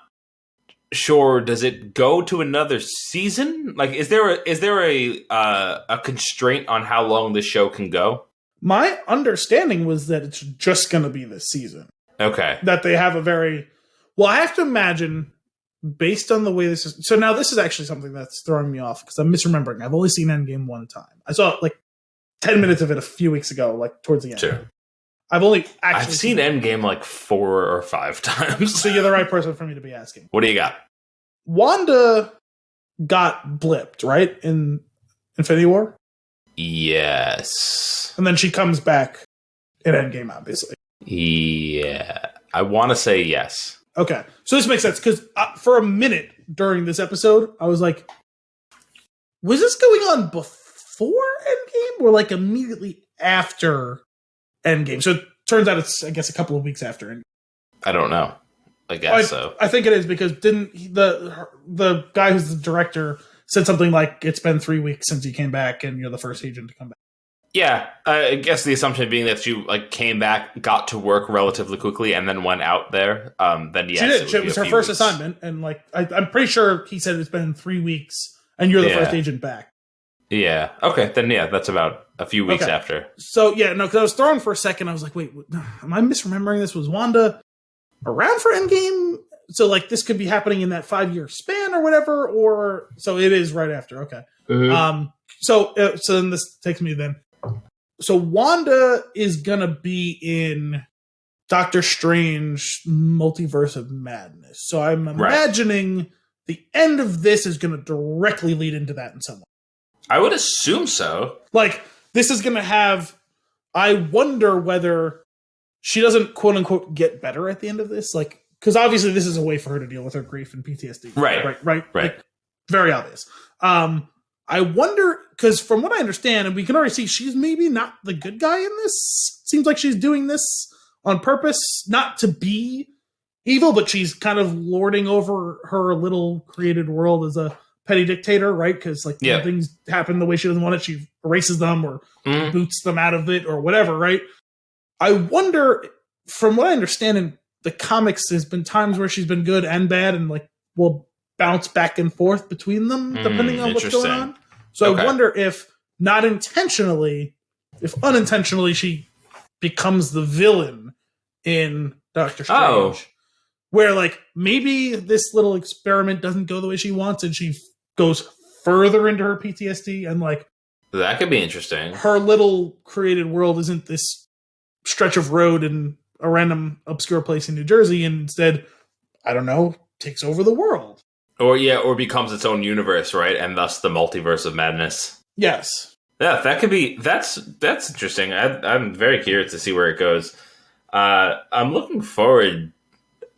sure. Does it go to another season? Like, is there a constraint on how long the show can go? My understanding was that it's just going to be this season. Okay. That they have a very well. I have to imagine. Based on the way this is... So now this is actually something that's throwing me off because I'm misremembering. I've only seen Endgame one time. I saw like 10 minutes of it a few weeks ago, like towards the end. Sure. I've seen Endgame like 4 or 5 times. So you're the right person for me to be asking. What do you got? Wanda got blipped, right? In Infinity War? Yes. And then she comes back in Endgame, obviously. Yeah. I want to say yes. Okay, so this makes sense because for a minute during this episode, I was like, was this going on before Endgame or like immediately after Endgame? So it turns out it's, I guess, a couple of weeks after Endgame. I don't know. I guess so. I think it is because didn't the guy who's the director said something like, it's been 3 weeks since he came back and you're the first agent to come back. Yeah, I guess the assumption being that she like came back, got to work relatively quickly, and then went out there. Then yes, she did. It was her first assignment, and like I'm pretty sure he said it's been 3 weeks, and you're the first agent back. Yeah. Okay. Then yeah, that's about a few weeks after. So yeah, no, because I was thrown for a second. I was like, wait, am I misremembering this? Was Wanda around for Endgame? So like this could be happening in that 5-year span or whatever, or so it is right after. Okay. Mm-hmm. So then this takes me then. So Wanda is gonna be in Doctor Strange Multiverse of Madness. So I'm imagining the end of this is gonna directly lead into that in some way. I would assume so. Like this is gonna have. I wonder whether she doesn't quote unquote get better at the end of this, like because obviously this is a way for her to deal with her grief and PTSD. Right. Like, very obvious. I wonder, because from what I understand, and we can already see she's maybe not the good guy in this. Seems like she's doing this on purpose, not to be evil, but she's kind of lording over her little created world as a petty dictator, right? Because like when things happen the way she doesn't want it, she erases them or boots them out of it or whatever, right? I wonder, from what I understand in the comics, there's been times where she's been good and bad and like will bounce back and forth between them depending on what's going on. So I wonder if not intentionally, if unintentionally, she becomes the villain in Doctor Strange. Oh. Where, like, maybe this little experiment doesn't go the way she wants and she goes further into her PTSD and, like... That could be interesting. Her little created world isn't this stretch of road in a random obscure place in New Jersey, and instead, I don't know, takes over the world. Or becomes its own universe, right? And thus the multiverse of madness. Yes. Yeah, that could be... That's interesting. I'm very curious to see where it goes. I'm looking forward...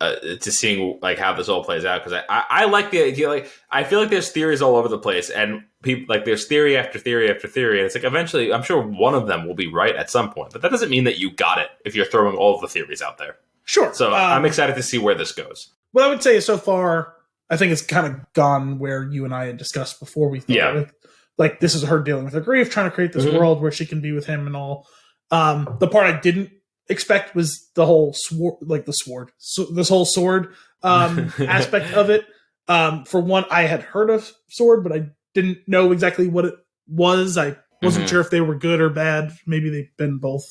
to seeing like how this all plays out, because I like the idea. Like, I feel like there's theories all over the place, and people like there's theory after theory after theory, and it's like eventually I'm sure one of them will be right at some point, but that doesn't mean that you got it if you're throwing all of the theories out there. Sure. So I'm excited to see where this goes. What I would say is so far, I think it's kind of gone where you and I had discussed before. We thought, like this is her dealing with her grief, trying to create this world where she can be with him and all. The part I didn't expect was the whole this whole sword aspect of it. For one, I had heard of sword, but I didn't know exactly what it was. I wasn't sure if they were good or bad. Maybe they've been both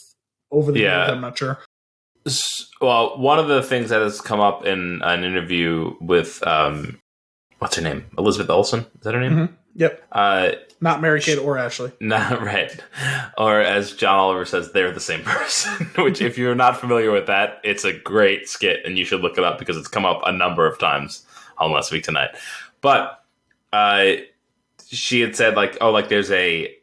over the years. I'm not sure. Well, one of the things that has come up in an interview with what's her name, Elizabeth Olsen, is that her name? Yep. Not Mary-Kate or Ashley. Not right. Or as John Oliver says, they're the same person. Which, if you're not familiar with that, it's a great skit, and you should look it up because it's come up a number of times on Last Week Tonight. But she had said like, oh, like there's a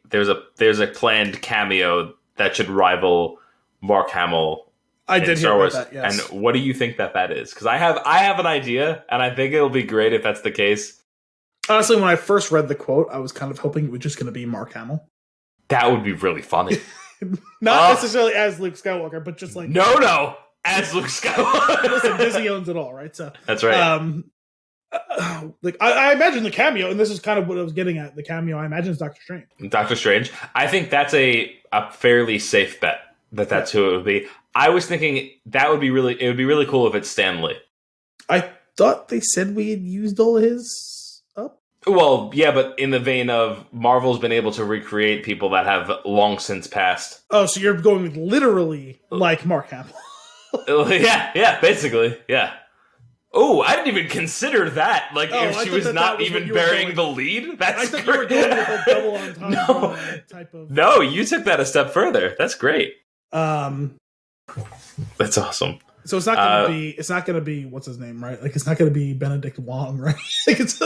planned cameo that should rival Mark Hamill. I did hear about that. Yes. And what do you think that is? Because I have an idea, and I think it'll be great if that's the case. Honestly, when I first read the quote, I was kind of hoping it was just going to be Mark Hamill. That would be really funny. Not necessarily as Luke Skywalker, but just like... No, as Luke Skywalker. Listen, Disney owns it all, right? So that's right. Like I imagine the cameo, and this is kind of what I was getting at. The cameo, I imagine, is Doctor Strange. Doctor Strange. I think that's a fairly safe bet that's who it would be. I was thinking it would be really cool if it's Stan Lee. I thought they said we had used all his up. Well, yeah, but in the vein of Marvel's been able to recreate people that have long since passed. Oh, so you're going with literally like Mark Hamill. yeah, basically, yeah. Oh, I didn't even consider that. Like, if she was not even bearing the lead? That's great. You were going with a double entendre type of... No, you took that a step further. That's great. That's awesome. So it's not going to be... It's not going to be... What's his name, right? Like, it's not going to be Benedict Wong, right? Like, it's...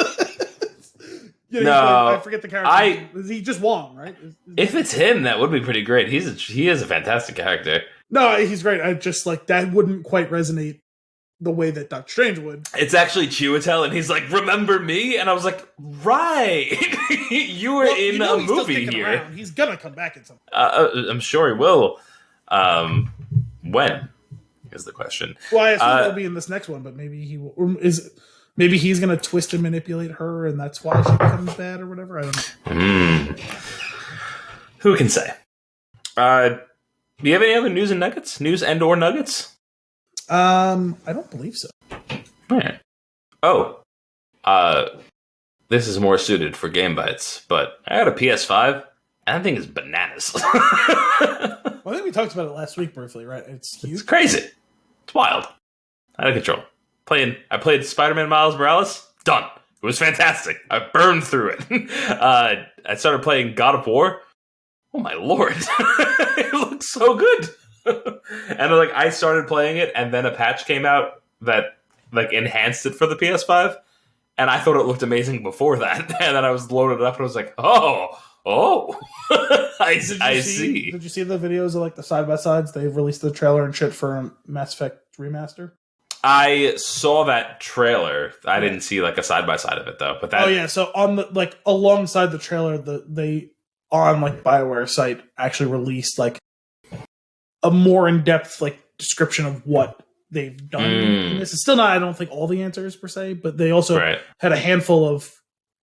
No, I forget the character. Is he just Wong, right? If it's him, that would be pretty great. He is a fantastic character. No, he's great. I just, like, that wouldn't quite resonate the way that Doctor Strange would. It's actually Chiwetel, and he's like, remember me? And I was like, right. You were in a movie here. Around. He's gonna come back in something. I'm sure he will. When is the question. Well, I assume he'll be in this next one, but maybe he will. Maybe he's gonna twist and manipulate her, and that's why she becomes bad or whatever. I don't know. Who can say? Do you have any other news and nuggets? News and or nuggets? I don't believe so. Right. Oh, this is more suited for Game Bites, but I got a PS5, and that thing is bananas. Well, I think we talked about it last week briefly, right? It's huge. It's crazy. It's wild. Out of control. I played Spider-Man Miles Morales. Done. It was fantastic. I burned through it. I started playing God of War. Oh my lord. It looks so good. And like I started playing it, and then a patch came out that like enhanced it for the PS5, and I thought it looked amazing before that. And then I was loaded up, and I was like, oh, I see. Did you see the videos of like the side by sides? They released the trailer and shit for Mass Effect Remaster. I saw that trailer. I didn't see like a side by side of it though. But that... Oh yeah, so on the like alongside the trailer, they on like BioWare's site actually released like a more in-depth like description of what they've done. And this is still not, I don't think, all the answers per se, but they also had a handful of,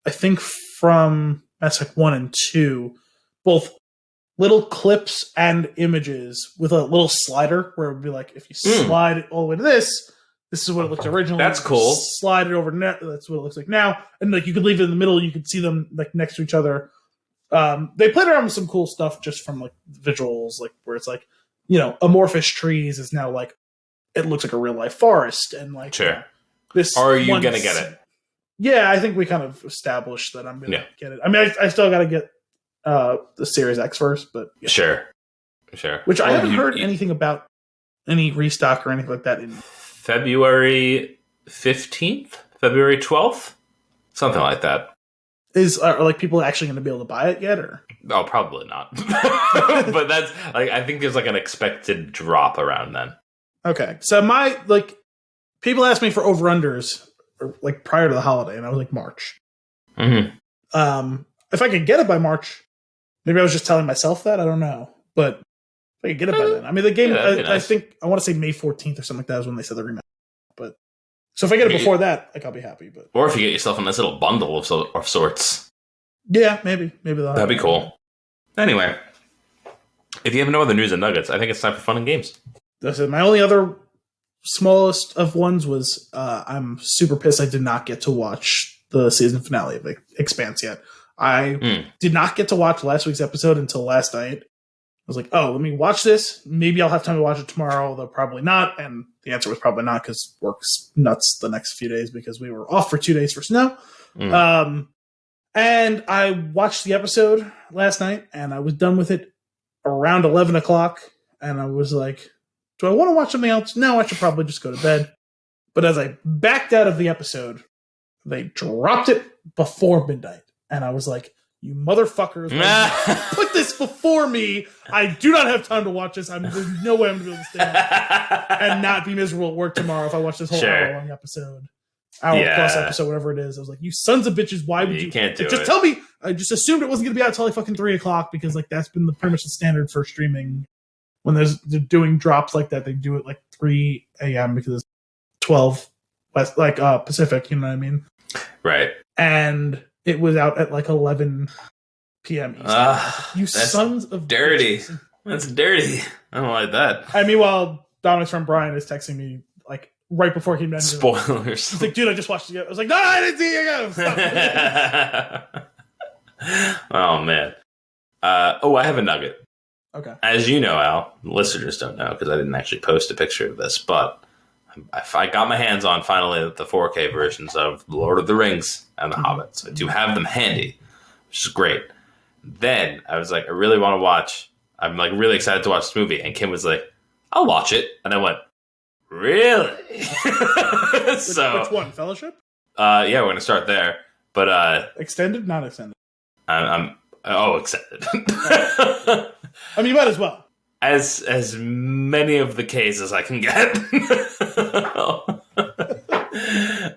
I think, from Mass Effect 1 and 2, both little clips and images with a little slider where it would be like, if you slide it all the way to this is what it looked originally. That's cool. Slide it over, that's what it looks like now. And like you could leave it in the middle, you could see them like next to each other. They played around with some cool stuff just from like visuals, like where it's like, you know, amorphous trees is now like it looks like a real life forest, and like Sure. this. Are you gonna get it? Yeah, I think we kind of established that I'm gonna get it. I mean, I still got to get the Series X first, but yeah. Sure. Which I haven't heard anything about any restock or anything like that in February 15th, February 12th, something like that. Are like people actually going to be able to buy it yet, or? Oh, probably not. But that's like, I think there's like an expected drop around then. Okay, so my like people ask me for over-unders like prior to the holiday, and I was like March. Mm-hmm. If I could get it by March, maybe I was just telling myself that, I don't know, but if I could get it by then. I mean, the game, nice. I think I want to say May 14th or something like that is when they said the remake. But so if I get it before that, like I'll be happy. But or if you get yourself a nice little bundle of sorts. Yeah, maybe that'd be cool. Anyway, if you have no other news and nuggets, I think it's time for fun and games. That's it. My only other smallest of ones was I'm super pissed I did not get to watch the season finale of Expanse yet. I did not get to watch last week's episode until last night. I was like, oh, let me watch this. Maybe I'll have time to watch it tomorrow, although probably not. And the answer was probably not because work's nuts the next few days because we were off for 2 days for snow. And I watched the episode last night, and I was done with it around 11 o'clock. And I was like, do I want to watch something else? No, I should probably just go to bed. But as I backed out of the episode, they dropped it before midnight. And I was like, you motherfuckers, put this before me. I do not have time to watch this. There's no way I'm going to be able to stay up and not be miserable at work tomorrow if I watch this whole hour-long episode. Hour-plus episode, whatever it is. I was like, you sons of bitches, why would you? Can't do just it. Tell me. I just assumed it wasn't going to be out until like fucking 3 o'clock because like that's been pretty much the standard for streaming. When they're doing drops like that, they do it like 3 a.m. because it's 12 West, like Pacific, you know what I mean? Right. And it was out at like 11 p.m. Eastern. You sons of dirty. Bitches. That's dirty. I don't like that. I mean, while Dominic's friend Brian is texting me like right before he mentioned spoilers. He's like, dude, I just watched it. I was like, no, I didn't see it. Stop. Oh man. I have a nugget. Okay. As you know, Al, listeners don't know because I didn't actually post a picture of this, but I got my hands on finally the 4K versions of Lord of the Rings and The Hobbit. So I do have them handy, which is great. Then I was like, I really want to watch. I'm like really excited to watch this movie. And Kim was like, I'll watch it. And I went, really? So which one? Fellowship? Yeah, we're going to start there. But extended? Not extended. I'm extended. I mean, you might as well. As many of the Ks as I can get.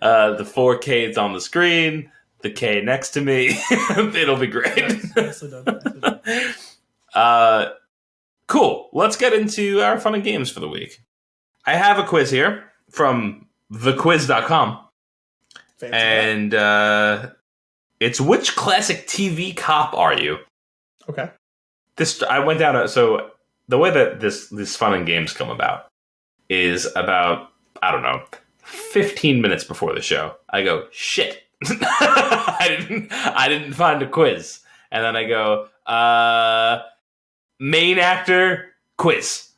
The 4K is on the screen. The K next to me. It'll be great. Nicely done. Cool. Let's get into our fun and games for the week. I have a quiz here from thequiz.com. And it's which classic TV cop are you? Okay. I went down so the way that this fun and games come about is about, I don't know, 15 minutes before the show. I go, shit. I didn't find a quiz. And then I go, main actor, quiz.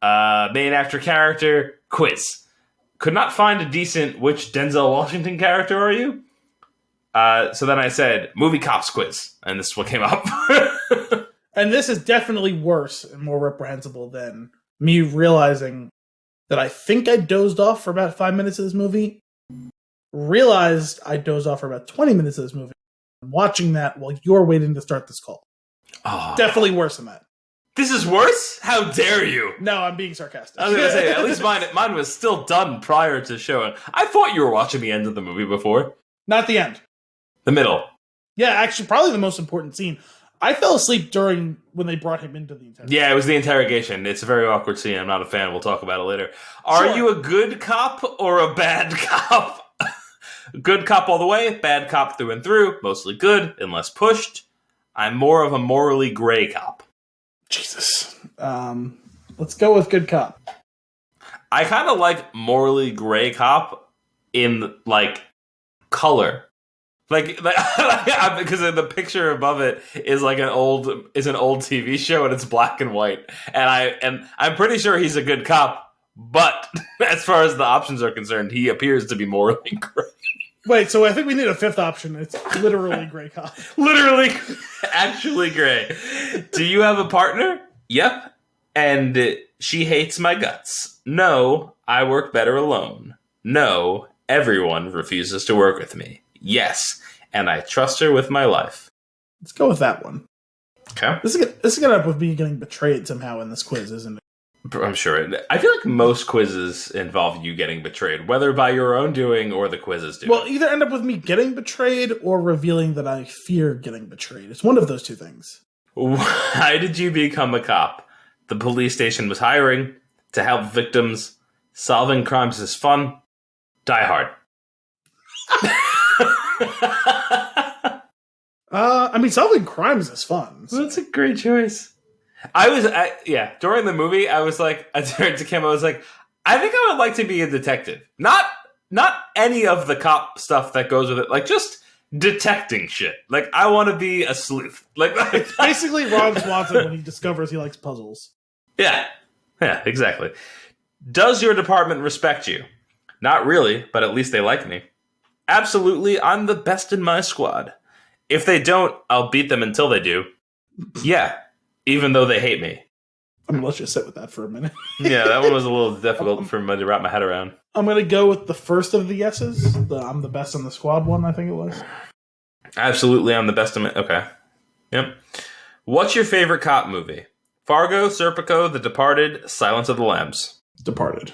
Main actor character, quiz. Could not find a decent which Denzel Washington character are you? So then I said, movie cops quiz. And this is what came up. And this is definitely worse and more reprehensible than me realizing that I think I dozed off for about 5 minutes of this movie. Realized I dozed off for about 20 minutes of this movie. I'm watching that while you're waiting to start this call. Oh. Definitely worse than that. This is worse? How dare you? No, I'm being sarcastic. I was going to say, at least mine was still done prior to showing. I thought you were watching the end of the movie before. Not the end. The middle. Yeah, actually, probably the most important scene. I fell asleep when they brought him into the interrogation. Yeah, it was the interrogation. It's a very awkward scene. I'm not a fan. We'll talk about it later. Are you a good cop or a bad cop? Good cop all the way, bad cop through and through, mostly good, unless pushed. I'm more of a morally gray cop. Jesus. Let's go with good cop. I kind of like morally gray cop in, like, color. Because the picture above it is like an old TV show and it's black and white, and I'm pretty sure he's a good cop, but as far as the options are concerned, he appears to be morally gray. Wait, so I think we need a fifth option. It's literally gray cop. Literally, actually gray. Do you have a partner? Yep. And she hates my guts. No, I work better alone. No, everyone refuses to work with me. Yes, and I trust her with my life. Let's go with that one. Okay. This is gonna end up with me getting betrayed somehow in this quiz, isn't it? I'm sure. I feel like most quizzes involve you getting betrayed, whether by your own doing or the quizzes do. Well, either end up with me getting betrayed or revealing that I fear getting betrayed. It's one of those two things. Why did you become a cop? The police station was hiring to help victims. Solving crimes is fun. Die Hard. Solving crimes is fun. So. That's a great choice. During the movie, I turned to Kim, I was like, I think I would like to be a detective. Not any of the cop stuff that goes with it, like just detecting shit. Like, I want to be a sleuth. It's basically Ron Swanson when he discovers he likes puzzles. Yeah, exactly. Does your department respect you? Not really, but at least they like me. Absolutely, I'm the best in my squad. If they don't, I'll beat them until they do. Yeah, even though they hate me. I'm gonna let you sit with that for a minute. Yeah, that one was a little difficult for me to wrap my head around. I'm gonna go with the first of the yeses. I'm the best in the squad one, I think it was. Absolutely, I'm the best in my... Okay. Yep. What's your favorite cop movie? Fargo, Serpico, The Departed, Silence of the Lambs. Departed.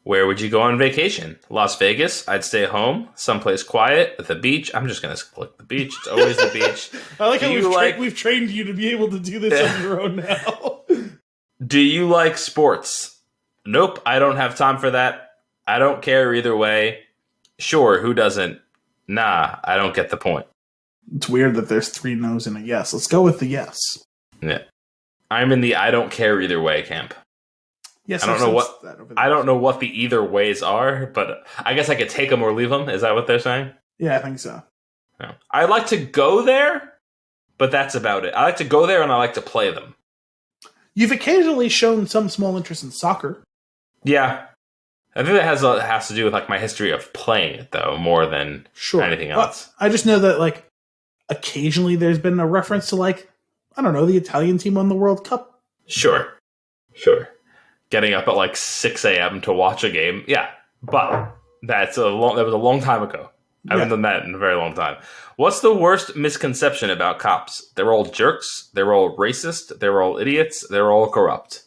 Where would you go on vacation? Las Vegas. I'd stay home. Someplace quiet. At the beach. I'm just going to click the beach. It's always the beach. I like how we've trained you to be able to do this on your own now. Do you like sports? Nope. I don't have time for that. I don't care either way. Sure, who doesn't? Nah, I don't get the point. It's weird that there's 3 no's and a yes. Let's go with the yes. Yeah. I'm in the I don't care either way camp. Yes, I don't know what the either ways are, but I guess I could take them or leave them. Is that what they're saying? Yeah, I think so. No. I like to go there, but that's about it. I like to go there and I like to play them. You've occasionally shown some small interest in soccer. Yeah. I think that has to do with like my history of playing it, though, more than anything else. I just know that like occasionally there's been a reference to like, I don't know, the Italian team won the World Cup. Sure. Getting up at like 6 a.m. to watch a game. Yeah. But that was a long time ago. I haven't done that in a very long time. What's the worst misconception about cops? They're all jerks. They're all racist. They're all idiots. They're all corrupt.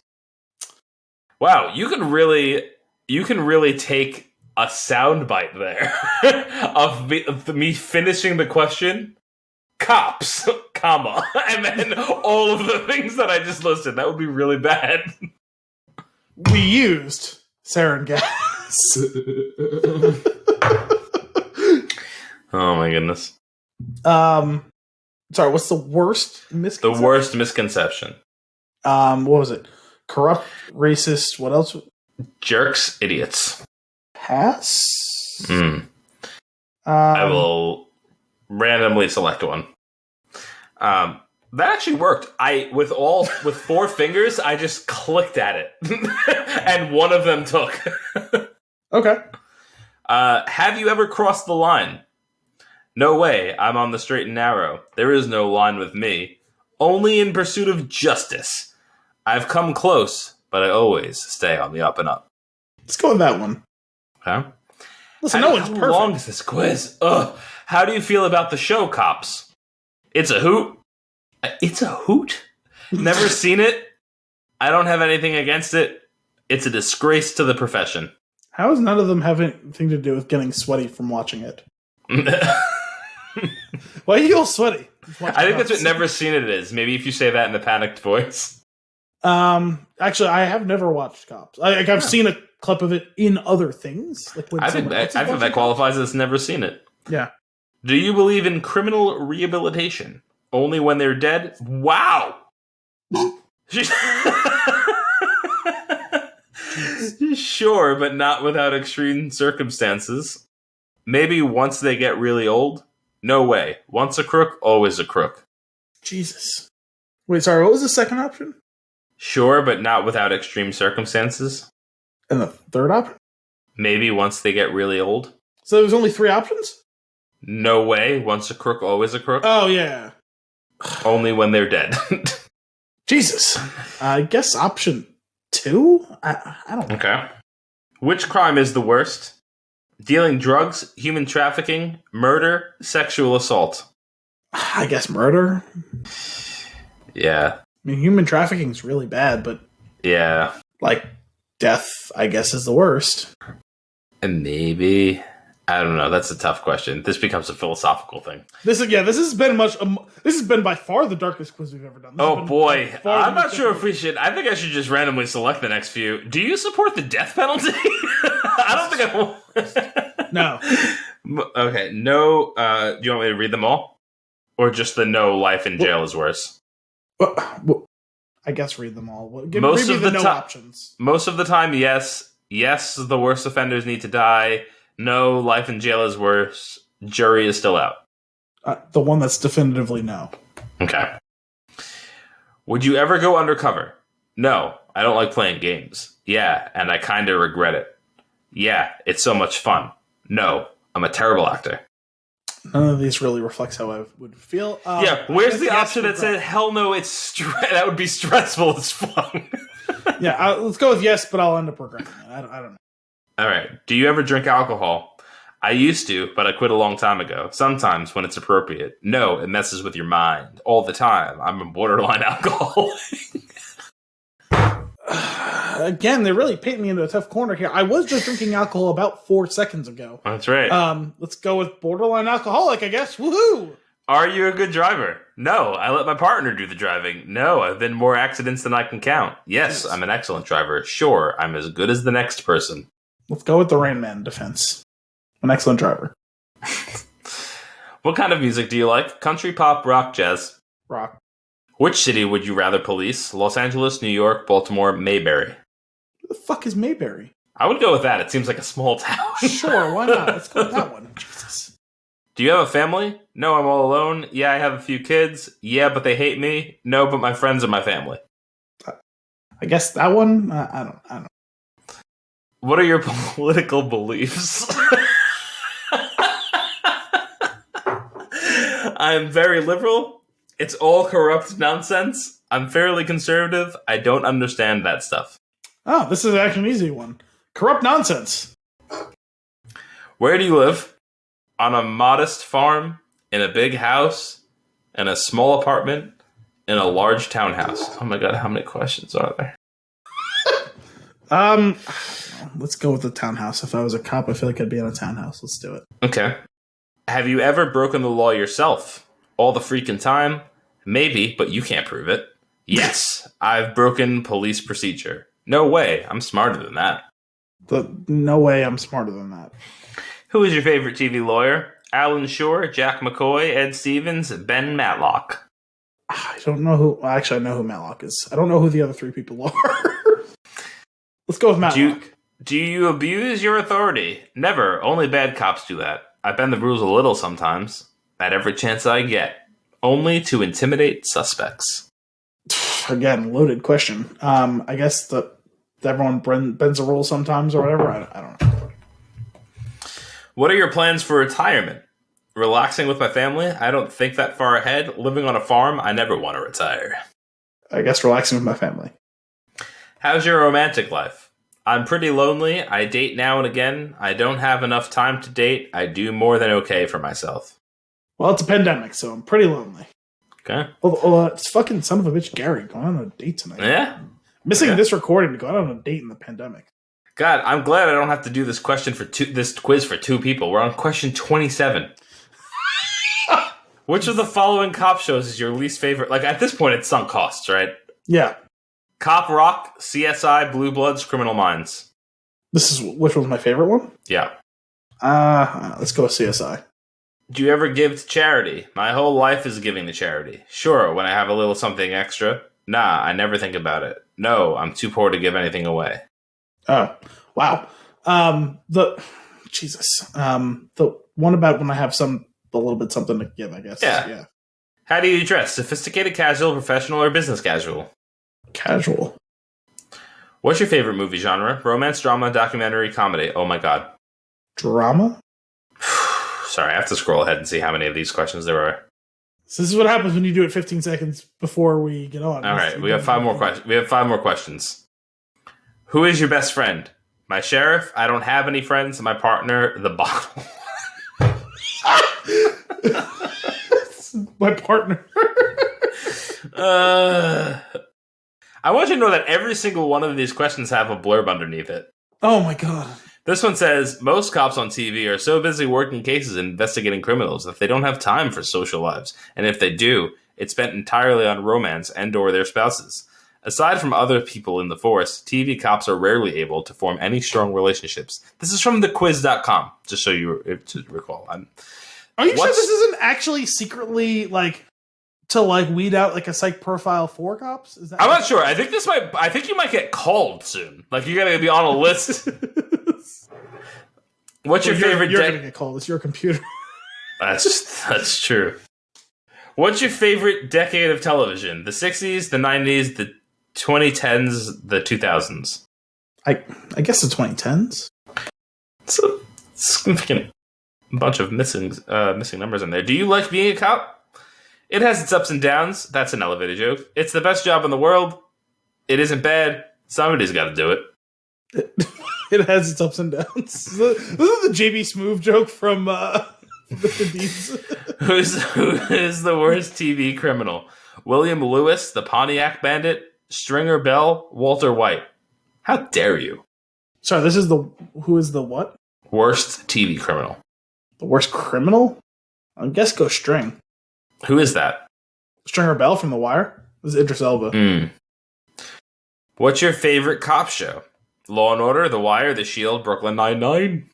Wow, you can really take a soundbite there of me finishing the question. Cops, comma, and then all of the things that I just listed. That would be really bad. We used sarin gas. Oh my goodness. Sorry, what's the worst misconception? The worst misconception. What was it? Corrupt, racist, what else? Jerks, idiots. Pass? I will randomly select one. That actually worked. With 4 fingers, I just clicked at it. And one of them took. Okay. Have you ever crossed the line? No way. I'm on the straight and narrow. There is no line with me. Only in pursuit of justice. I've come close, but I always stay on the up and up. Let's go with that one. Okay. Listen, no one's perfect. How long is this quiz? Ugh. How do you feel about the show, Cops? It's a hoot. It's a hoot? Never seen it. I don't have anything against it. It's a disgrace to the profession. How does none of them have anything to do with getting sweaty from watching it? Why are you all sweaty? I think that's what never seen it is. Maybe if you say that in a panicked voice. Actually, I have never watched Cops. I've seen a clip of it in other things. Like I think that qualifies as never seen it. Yeah. Do you believe in criminal rehabilitation? Only when they're dead? Wow! Sure, but not without extreme circumstances. Maybe once they get really old. No way. Once a crook, always a crook. Jesus. Wait, sorry, what was the second option? Sure, but not without extreme circumstances. And the third option? Maybe once they get really old. So there was only 3 options? No way. Once a crook, always a crook. Oh, yeah. Only when they're dead. Jesus. I guess option 2? I don't know. Okay. Which crime is the worst? Dealing drugs, human trafficking, murder, sexual assault. I guess murder. Yeah. I mean, human trafficking is really bad, but Yeah. like death, I guess, is the worst. And maybe... I don't know. That's a tough question. This becomes a philosophical thing. This has been this has been by far the darkest quiz we've ever done. Oh boy. I'm not sure if we should... I think I should just randomly select the next few. Do you support the death penalty? I don't think I... No. Okay. No. Do you want me to read them all? Or just the no, life in jail is worse? Well, I guess read them all. Read me the no options. Most of the time, yes. Yes, the worst offenders need to die. No, life in jail is worse. Jury is still out. The one that's definitively no. Okay. Would you ever go undercover? No, I don't like playing games. Yeah, and I kind of regret it. Yeah, it's so much fun. No, I'm a terrible actor. None of these really reflects how I would feel. Yeah, where's the option that said, hell no, that would be stressful as fun? Yeah, let's go with yes, but I'll end up regretting it. I don't know. All right. Do you ever drink alcohol? I used to, but I quit a long time ago. Sometimes when it's appropriate. No, it messes with your mind. All the time. I'm a borderline alcoholic. Again, they're really painting me into a tough corner here. I was just drinking alcohol about 4 seconds ago. That's right. Let's go with borderline alcoholic, I guess. Woohoo! Are you a good driver? No, I let my partner do the driving. No, I've been more accidents than I can count. Yes, I'm an excellent driver. Sure, I'm as good as the next person. Let's go with the Rain Man defense. An excellent driver. What kind of music do you like? Country, pop, rock, jazz? Rock. Which city would you rather police? Los Angeles, New York, Baltimore, Mayberry? Who the fuck is Mayberry? I would go with that. It seems like a small town. Sure, why not? Let's go with that one. Jesus. Do you have a family? No, I'm all alone. Yeah, I have a few kids. Yeah, but they hate me. No, but my friends are my family. I guess that one? I don't know. What are your political beliefs? I'm very liberal. It's all corrupt nonsense. I'm fairly conservative. I don't understand that stuff. Oh, this is actually an easy one. Corrupt nonsense. Where do you live? On a modest farm, in a big house, in a small apartment, in a large townhouse. Oh my god, how many questions are there? Let's go with the townhouse. If I was a cop, I feel like I'd be in a townhouse. Let's do it. Okay. Have you ever broken the law yourself? All the freaking time? Maybe, but you can't prove it. Yes, I've broken police procedure. No way, I'm smarter than that. No way I'm smarter than that. Who is your favorite TV lawyer? Alan Shore, Jack McCoy, Ed Stevens, Ben Matlock. I don't know who... Actually, I know who Matlock is. I don't know who the other 3 people are. Let's go with Matlock. Do you abuse your authority? Never. Only bad cops do that. I bend the rules a little sometimes. At every chance I get. Only to intimidate suspects. Again, loaded question. I guess that everyone bends the rules sometimes or whatever. I don't know. What are your plans for retirement? Relaxing with my family? I don't think that far ahead. Living on a farm? I never want to retire. I guess relaxing with my family. How's your romantic life? I'm pretty lonely. I date now and again. I don't have enough time to date. I do more than okay for myself. Well, it's a pandemic, so I'm pretty lonely. Okay. It's fucking son of a bitch Gary going on a date tonight. Yeah. Missing this recording to go out on a date in the pandemic. God, I'm glad I don't have to do this this quiz for 2 people. We're on question 27. Which of the following cop shows is your least favorite? Like, at this point, it's sunk costs, right? Yeah. Cop Rock, CSI, Blue Bloods, Criminal Minds. Which one's my favorite one? Yeah. Let's go with CSI. Do you ever give to charity? My whole life is giving to charity. Sure, when I have a little something extra. Nah, I never think about it. No, I'm too poor to give anything away. Oh, wow. Jesus. The one about when I have a little bit something to give, I guess. Yeah. How do you dress? Sophisticated, casual, professional, or business casual? Casual. What's your favorite movie genre? Romance, drama, documentary, comedy? Oh my god. Drama? Sorry, I have to scroll ahead and see how many of these questions there are. So this is what happens when you do it 15 seconds before we get on. All right, we have 5 more questions. We have 5 more questions. Who is your best friend? My sheriff? I don't have any friends. My partner? The bottle. My partner. I want you to know that every single one of these questions have a blurb underneath it. Oh my god. This one says, most cops on TV are so busy working cases and investigating criminals that they don't have time for social lives. And if they do, it's spent entirely on romance and or their spouses. Aside from other people in the force, TV cops are rarely able to form any strong relationships. This is from thequiz.com, just so you to recall. Are you sure this isn't actually secretly to weed out a psych profile for cops? Is that I'm not sure. I think you might get called soon. You gotta be on a list. What's your favorite? You're gonna get called. It's your computer. That's true. What's your favorite decade of television? The 60s, the 90s, the 2010s, the 2000s. I guess the 2010s. It's a significant bunch of missing numbers in there. Do you like being a cop? It has its ups and downs. That's an elevator joke. It's the best job in the world. It isn't bad. Somebody's got to do it. It has its ups and downs. This is the JB Smoove joke from the Deeds. Who is the worst TV criminal? William Lewis, the Pontiac Bandit, Stringer Bell, Walter White. How dare you? Sorry, who is the what? Worst TV criminal. The worst criminal? I guess go String. Who is that? Stringer Bell from The Wire. This is Idris Elba. What's your favorite cop show? Law and Order, The Wire, The Shield, Brooklyn Nine-Nine?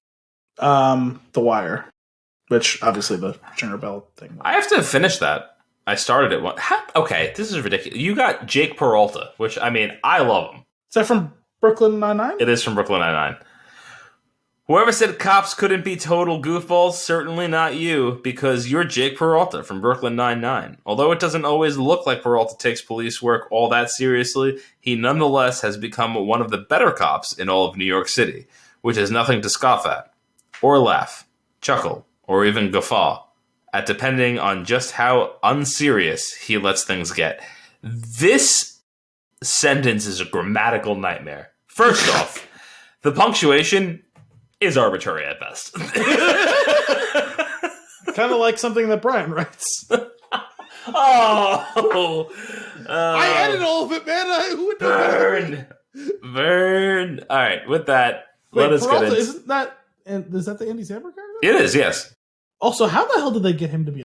The Wire. Which, obviously, the Stringer Bell thing. I have to finish that. I started it. Okay, this is ridiculous. You got Jake Peralta, which, I love him. Is that from Brooklyn Nine-Nine? It is from Brooklyn Nine-Nine. Whoever said cops couldn't be total goofballs, certainly not you, because you're Jake Peralta from Brooklyn Nine-Nine. Although it doesn't always look like Peralta takes police work all that seriously, he nonetheless has become one of the better cops in all of New York City, which is nothing to scoff at, or laugh, chuckle, or even guffaw, at depending on just how unserious he lets things get. This sentence is a grammatical nightmare. First off, the punctuation is arbitrary at best. Kind of like something that Brian writes. I added all of it, man. Who would know? Burn. All right, with that, let us Peralta, get into... is that the Andy Samberg character? It is, yes. Also, how the hell did they get him to be...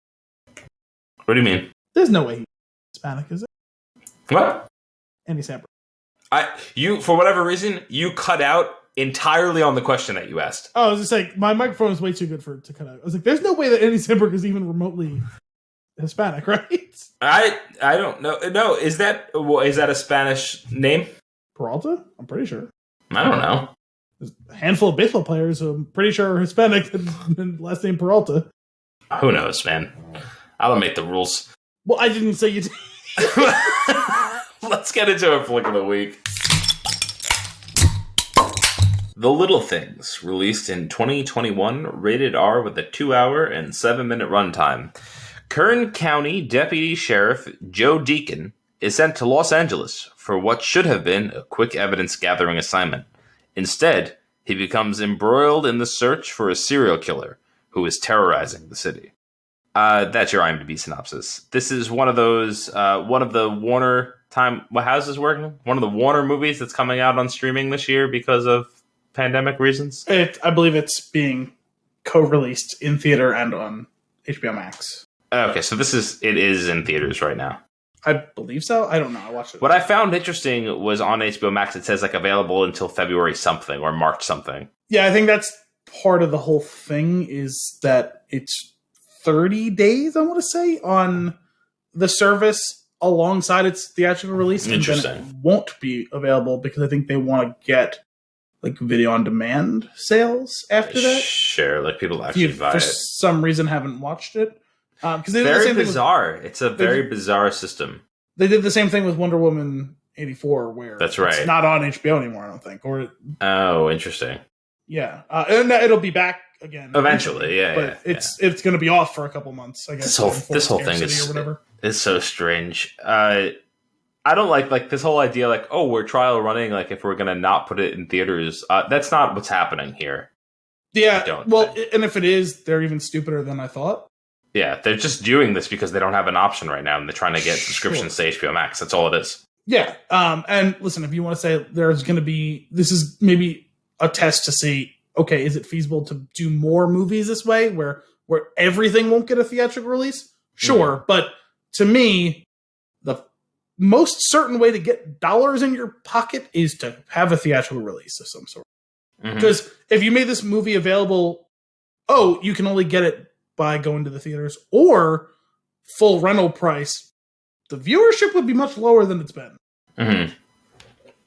What do you mean? There's no way he's Hispanic, is it? What? Andy Samberg. You, for whatever reason, you cut out entirely on the question that you asked. Oh, I was just like, my microphone is way too good to cut out. I was like, there's no way that Andy Samberg is even remotely Hispanic, right? I don't know. No, is that a Spanish name? Peralta? I'm pretty sure. I don't know. There's a handful of baseball players who I'm pretty sure are Hispanic and last name Peralta. Who knows, man? I don't make the rules. Well, I didn't say you did. Let's get into our flick of the week. The Little Things, released in 2021, rated R with a 2-hour and 7-minute runtime. Kern County Deputy Sheriff Joe Deacon is sent to Los Angeles for what should have been a quick evidence-gathering assignment. Instead, he becomes embroiled in the search for a serial killer who is terrorizing the city. That's your IMDb synopsis. This is one of those, one of the Warner time... How's this working? One of the Warner movies that's coming out on streaming this year because of pandemic reasons? I believe it's being co-released in theater and on HBO Max. Okay, so it is in theaters right now. I believe so. I don't know. I watched it. What I found interesting was on HBO Max, it says available until February something or March something. Yeah, I think that's part of the whole thing is that it's 30 days, I want to say, on the service alongside its theatrical release. Interesting. And then it won't be available because I think they want to get like video on demand sales after that. Sure, like people If actually you, buy for it. some reason, haven't watched it. Because they did the Very same bizarre. It's a very bizarre system. They did the same thing with Wonder Woman 84, where That's right. It's not on HBO anymore, I don't think. Oh, interesting. Yeah, and it'll be back again Eventually. Yeah, but yeah, it's going to be off for a couple months. I guess this whole thing is so strange. I don't like this whole idea. Like, oh, we're trial running. Like, if we're gonna not put it in theaters, that's not what's happening here. Yeah, well, and if it is, they're even stupider than I thought. Yeah, they're just doing this because they don't have an option right now, and they're trying to get subscriptions to HBO Max. That's all it is. Yeah, and listen, if you want to say there's going to be, this is maybe a test to see, okay, is it feasible to do more movies this way, where everything won't get a theatrical release? Sure, but to me, the most certain way to get dollars in your pocket is to have a theatrical release of some sort. Because if you made this movie available, you can only get it by going to the theaters, or full rental price, the viewership would be much lower than it's been.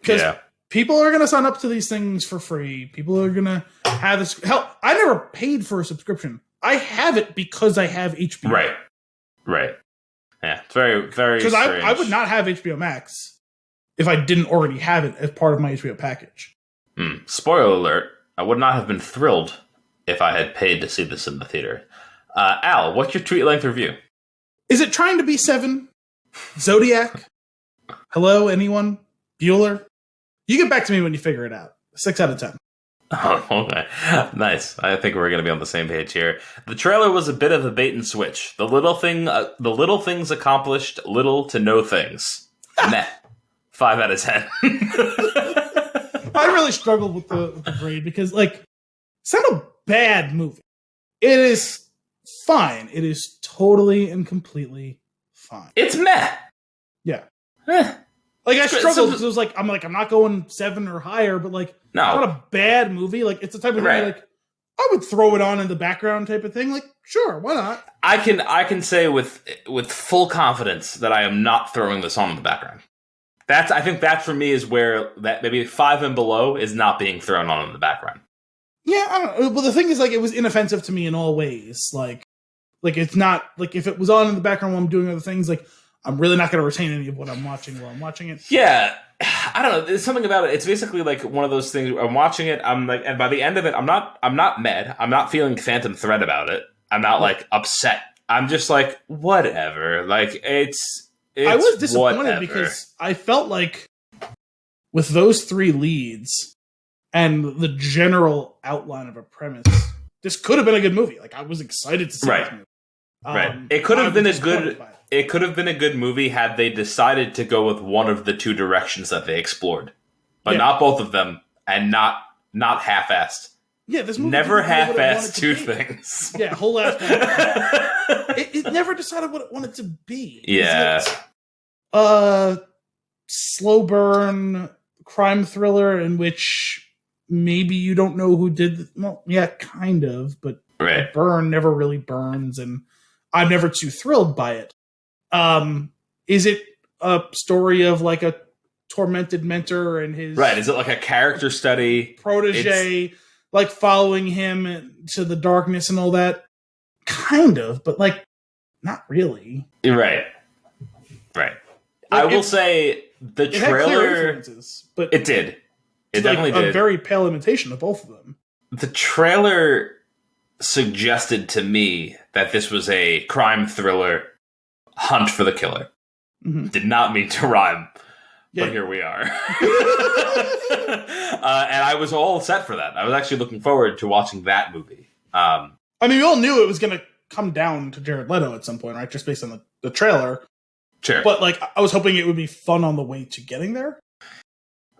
Because people are going to sign up to these things for free. People are going to have this. Hell, I never paid for a subscription. I have it because I have HBO. Right. Yeah, it's very, very Because I would not have HBO Max if I didn't already have it as part of my HBO package. Spoiler alert, I would not have been thrilled if I had paid to see this in the theater. Al, what's your tweet length review? Is it trying to be 7? Zodiac? Hello, anyone? Bueller? You get back to me when you figure it out. 6 out of 10. Oh, okay. Nice. I think we're going to be on the same page here. The trailer was a bit of a bait and switch. The little things accomplished little to no things. Meh. 5 out of 10. I really struggled with the grade because, like, it's not a bad movie. It is fine. It is totally and completely fine. It's meh. Yeah. Like, I struggled because it was like, I'm not going 7 or higher, but like, no. It's not a bad movie. Like, it's the type of movie like, I would throw it on in the background type of thing. Like, sure, why not? I can say with full confidence that I am not throwing this on in the background. I think that for me is where that maybe 5 and below is not being thrown on in the background. Yeah, I don't know. Well, the thing is, like, it was inoffensive to me in all ways. Like it's not like if it was on in the background while I'm doing other things, like, I'm really not going to retain any of what I'm watching while I'm watching it. Yeah. I don't know. There's something about it. It's basically like one of those things. I'm watching it. I'm like, and by the end of it, I'm not mad. I'm not feeling Phantom Thread about it. I'm not like upset. I'm just like, whatever. Like it's I was disappointed whatever. because I felt like with those 3 leads and the general outline of a premise, this could have been a good movie. Like, I was excited to see this movie. Right. It could have been a good. It could have been a good movie had they decided to go with one of the 2 directions that they explored, but not both of them, and not half-assed. Yeah, this movie never half-assed 2 things. Yeah, whole ass. it never decided what it wanted to be. Yeah. Slow burn crime thriller in which maybe you don't know who did. Well, yeah, kind of, but the burn never really burns, and I'm never too thrilled by it. Is it a story of like a tormented mentor and his Is it like a character study protege, like following him to the darkness and all that? Kind of, but like not really. Right. I will say the trailer had clear influences, but it did. It definitely did. A very pale imitation of both of them. The trailer suggested to me that this was a crime thriller hunt for the killer. Did not mean to rhyme, but here we are. And I was all set for that. I was actually looking forward to watching that movie. I mean, we all knew it was going to come down to Jared Leto at some point, right? Just based on the trailer. Sure. But like, I was hoping it would be fun on the way to getting there.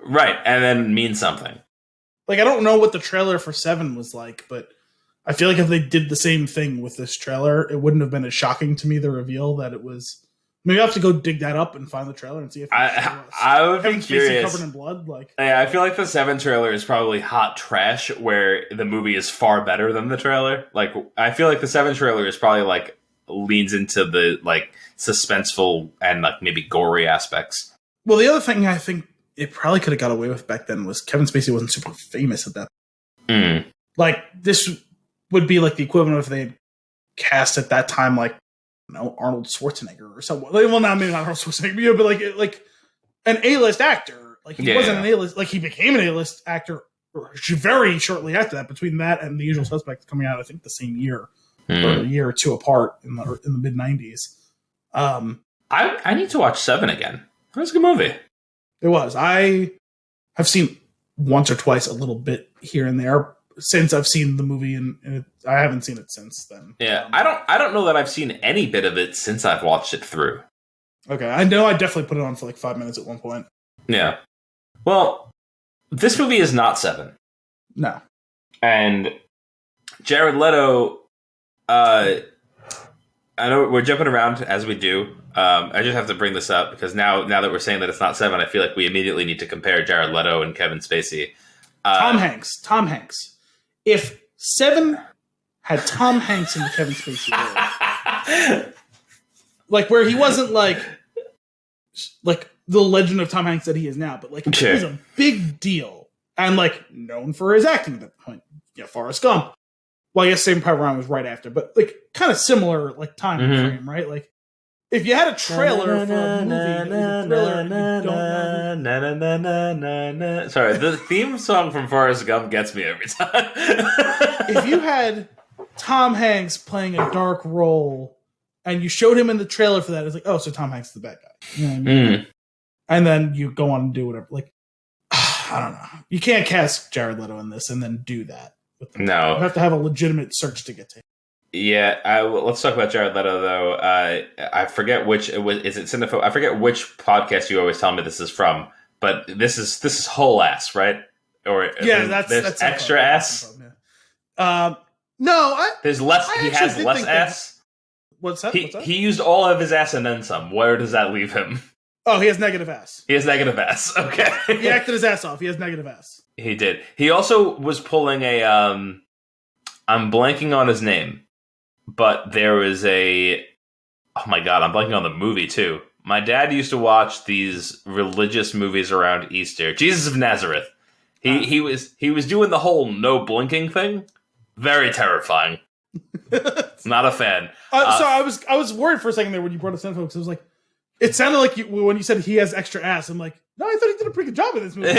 Right, and then mean something. Like, I don't know what the trailer for 7 was like, but I feel like if they did the same thing with this trailer, it wouldn't have been as shocking to me, the reveal that it was. Maybe I have to go dig that up and find the trailer and see if I would be curious. Covered in blood, like. Yeah, I feel like the 7 trailer is probably hot trash, where the movie is far better than the trailer. Like, I feel like the 7 trailer is probably like leans into the like suspenseful and like maybe gory aspects. Well, the other thing I think it probably could have got away with back then was Kevin Spacey wasn't super famous at that. Like, this would be like the equivalent if they had cast at that time, like, Arnold Schwarzenegger or someone. Like, well, not maybe not Arnold Schwarzenegger, but like an A-list actor. Like, he wasn't an A-list. Like, he became an A-list actor very shortly after that. Between that and The Usual Suspects coming out, I think the same year or a year or two apart in the mid '90s. I need to watch Seven again. That was a good movie. It was. I have seen once or twice a little bit here and there since I've seen the movie, and I haven't seen it since then. Yeah, I don't know that I've seen any bit of it since I've watched it through. Okay, I know I definitely put it on for like 5 minutes at one point. Yeah. Well, this movie is not Seven. No. And Jared Leto, I know we're jumping around as we do. I just have to bring this up because now that we're saying that it's not Seven, I feel like we immediately need to compare Jared Leto and Kevin Spacey. Tom Hanks. If Seven had Tom Hanks in the Kevin Spacey role, like where he wasn't like the legend of Tom Hanks that he is now, but like he was a big deal and like known for his acting at that point. Yeah, Forrest Gump. Well, yes, Saving Private Ryan was right after, but like kind of similar like time frame, right? Like if you had a trailer for a movie that was a thriller, and you don't know. Sorry, the theme song from Forrest Gump gets me every time. If you had Tom Hanks playing a dark role and you showed him in the trailer for that, it's like, oh, so Tom Hanks is the bad guy. You know what I mean? And then you go on and do whatever. Like, I don't know. You can't cast Jared Leto in this and then do that. No. You have to have a legitimate search to get to him. Yeah, let's talk about Jared Leto, though. I forget which it was. Is it Cinephobe? I forget which podcast you always tell me this is from, but this is whole ass, right? Or that's extra ass. No, there's less. He has less ass. What's that? He used all of his ass and then some. Where does that leave him? Oh, he has negative ass. He has negative ass. Okay. He acted his ass off. He has negative ass. He did. He also was pulling a. I'm blanking on his name. But there was oh my god, I'm blanking on the movie too. My dad used to watch these religious movies around Easter. Jesus of Nazareth. He was doing the whole no blinking thing. Very terrifying. Not a fan. So I was worried for a second there when you brought up Cinephobe because I was like, it sounded like when you said he has extra ass. I'm like, no, I thought he did a pretty good job in this movie.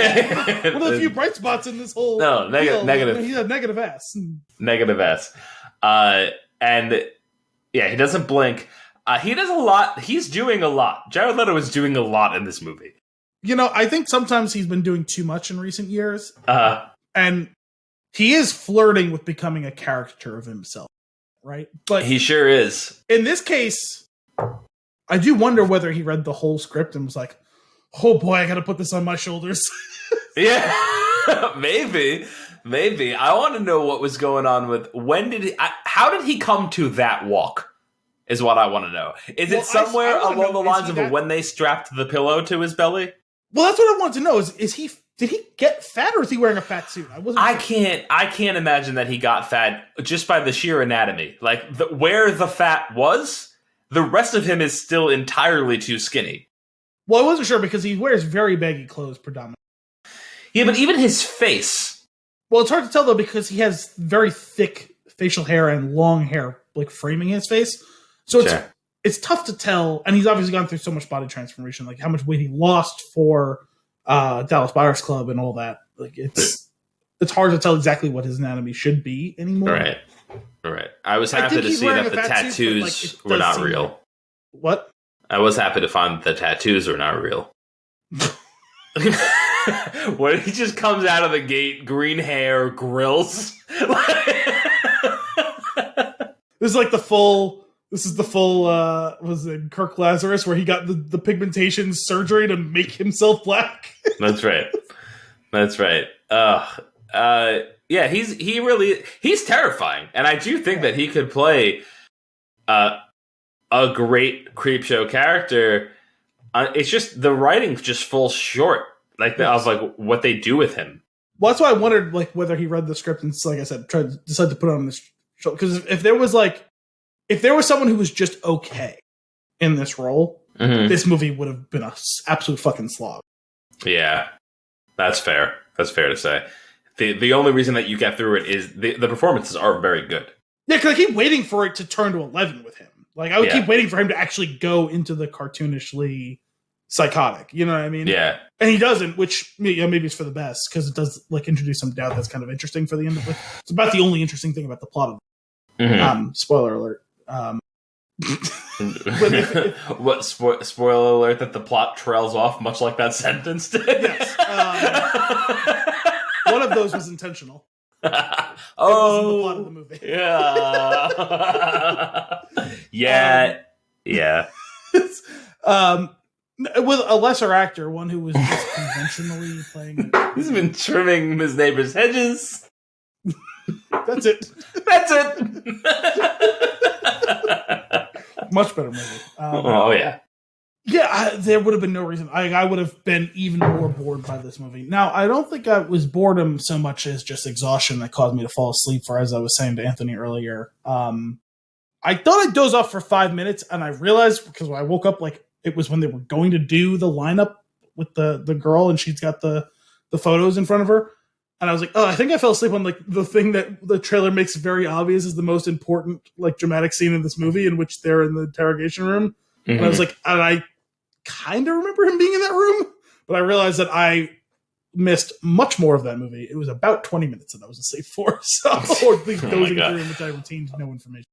One of the few bright spots in this whole negative. He had negative ass. Negative ass. And yeah, he doesn't blink. He does a lot. He's doing a lot. Jared Leto is doing a lot in this movie. You know, I think sometimes he's been doing too much in recent years. And he is flirting with becoming a caricature of himself, right? But he sure is. In this case, I do wonder whether he read the whole script and was like, oh boy, I gotta put this on my shoulders. Yeah, maybe. I want to know what was going on with how did he come to that walk is what I want to know. Is it somewhere along the lines of when they strapped the pillow to his belly? Well, that's what I want to know did he get fat or is he wearing a fat suit? I can't imagine that he got fat just by the sheer anatomy. Like where the fat was, the rest of him is still entirely too skinny. Well, I wasn't sure because he wears very baggy clothes predominantly. Yeah, but even his face. Well, it's hard to tell, though, because he has very thick facial hair and long hair, like, framing his face. So it's tough to tell. And he's obviously gone through so much body transformation, like how much weight he lost for Dallas Buyers Club and all that. Like, it's hard to tell exactly what his anatomy should be anymore. Right. I was happy to see that the tattoos were not real. What? I was happy to find that the tattoos were not real. When he just comes out of the gate, green hair, grills. This is the full was it Kirk Lazarus where he got the pigmentation surgery to make himself black. That's right. Yeah, he's terrifying. And I do think that he could play a great creepshow character. It's just the writing just falls short. Of what they do with him. Well, that's why I wondered whether he read the script and, like I said, tried to decide to put it on this show. Because if there was someone who was just okay in this role, this movie would have been an absolute fucking slog. Yeah, that's fair. That's fair to say. The only reason that you get through it is the performances are very good. Yeah, because I keep waiting for it to turn to 11 with him. Like, I would keep waiting for him to actually go into the cartoonishly psychotic. You know what I mean? Yeah. And he doesn't, which maybe it's for the best, because it does like introduce some doubt that's kind of interesting for the end of it. It's about the only interesting thing about the plot of it. Mm-hmm. Spoiler alert. What spoiler alert that the plot trails off much like that sentence did? Yes. One of those was intentional. Oh, the plot of the movie. Yeah. Yeah. With a lesser actor, one who was just conventionally playing. He's been trimming his neighbor's hedges. That's it. That's it. Much better movie. Oh yeah. Yeah, there would have been no reason. I would have been even more bored by this movie. Now, I don't think I was boredom so much as just exhaustion that caused me to fall asleep. For as I was saying to Anthony earlier, I thought I'd doze off for 5 minutes, and I realized because when I woke up, like it was when they were going to do the lineup with the girl, and she's got the photos in front of her, and I was like, oh, I think I fell asleep on like the thing that the trailer makes very obvious is the most important like dramatic scene in this movie, in which they're in the interrogation room. Mm-hmm. And I was like, and I kind of remember him being in that room, but I realized that I missed much more of that movie. It was about 20 minutes that I was asleep for, so or at least dozing through in which I retained no information.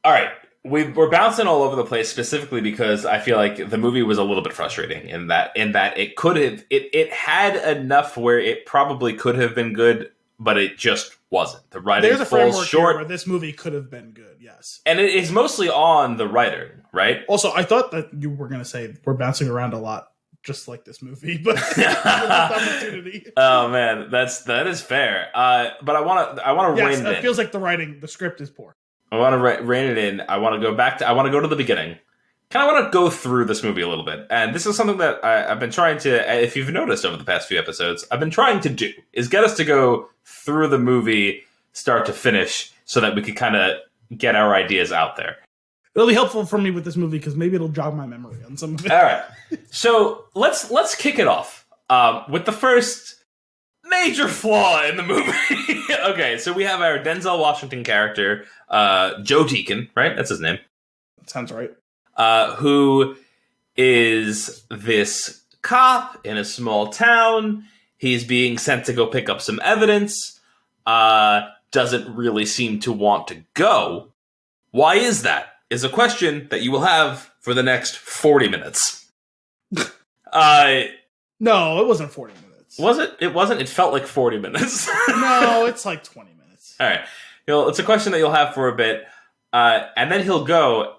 All right, we're bouncing all over the place, specifically because I feel like the movie was a little bit frustrating in that it could have it had enough where it probably could have been good, but it just wasn't. The writing falls short. Where this movie could have been good, yes, and it is mostly on the writer, right? Also, I thought that you were going to say we're bouncing around a lot, just like this movie, but opportunity. Oh man, that is fair. But I want to rein it in. It feels like the script is poor. I want to rein it in. I want to go back I want to go to the beginning. Kind of want to go through this movie a little bit. And this is something that I've been trying to, if you've noticed over the past few episodes, I've been trying to do, is get us to go through the movie start to finish so that we could kind of get our ideas out there. It'll be helpful for me with this movie because maybe it'll jog my memory on some of it. All right. So let's kick it off with the first major flaw in the movie. Okay, so we have our Denzel Washington character, Joe Deacon, right? That's his name. Sounds right. Who is this cop in a small town. He's being sent to go pick up some evidence. Doesn't really seem to want to go. Why is that? Is a question that you will have for the next 40 minutes. No, it wasn't 40 minutes. Was it? It wasn't? It felt like 40 minutes. No, it's like 20 minutes. All right. It's a question that you'll have for a bit. And then he'll go.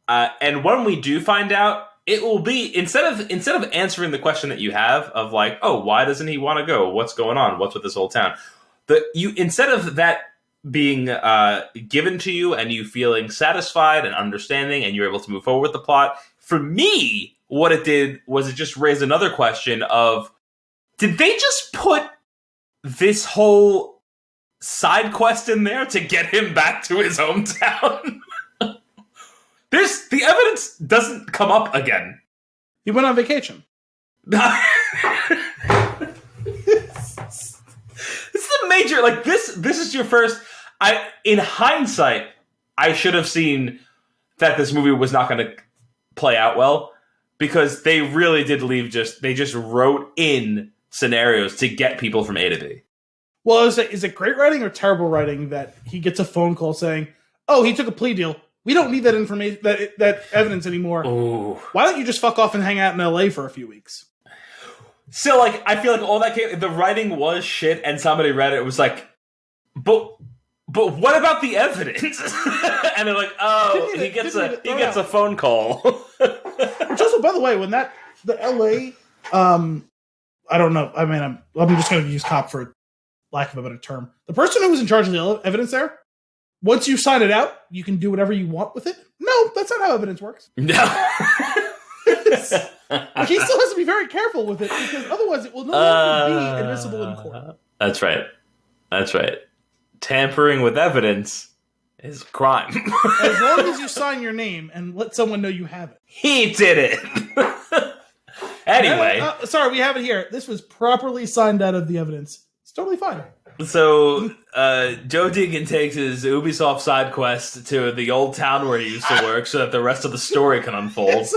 And when we do find out, it will be, instead of answering the question that you have of like, oh, why doesn't he want to go? What's going on? What's with this whole town? Instead of that being given to you and you feeling satisfied and understanding and you're able to move forward with the plot, for me, what it did was it just raised another question of, did they just put this whole side quest in there to get him back to his hometown? The evidence doesn't come up again. He went on vacation. This is a major, like, this is your first, in hindsight, I should have seen that this movie was not going to play out well, because they really did they just wrote in scenarios to get people from A to B. Well, is it great writing or terrible writing that he gets a phone call saying, oh, he took a plea deal. We don't need that information, that evidence anymore. Ooh. Why don't you just fuck off and hang out in LA for a few weeks? So, like, I feel like all that the writing was shit, and somebody read it, it was like, but what about the evidence? And they're like, oh, he gets a phone call. Which also, by the way, when the LA, I don't know. I mean, I'm just going to use cop for lack of a better term. The person who was in charge of the evidence there, once you sign it out, you can do whatever you want with it. No, that's not how evidence works. No. He still has to be very careful with it, because otherwise it will no longer be admissible in court. That's right. Tampering with evidence is a crime. As long as you sign your name and let someone know you have it. He did it. Anyway. Sorry, we have it here. This was properly signed out of the evidence. It's totally fine. So, Joe Deegan takes his Ubisoft side quest to the old town where he used to work so that the rest of the story can unfold.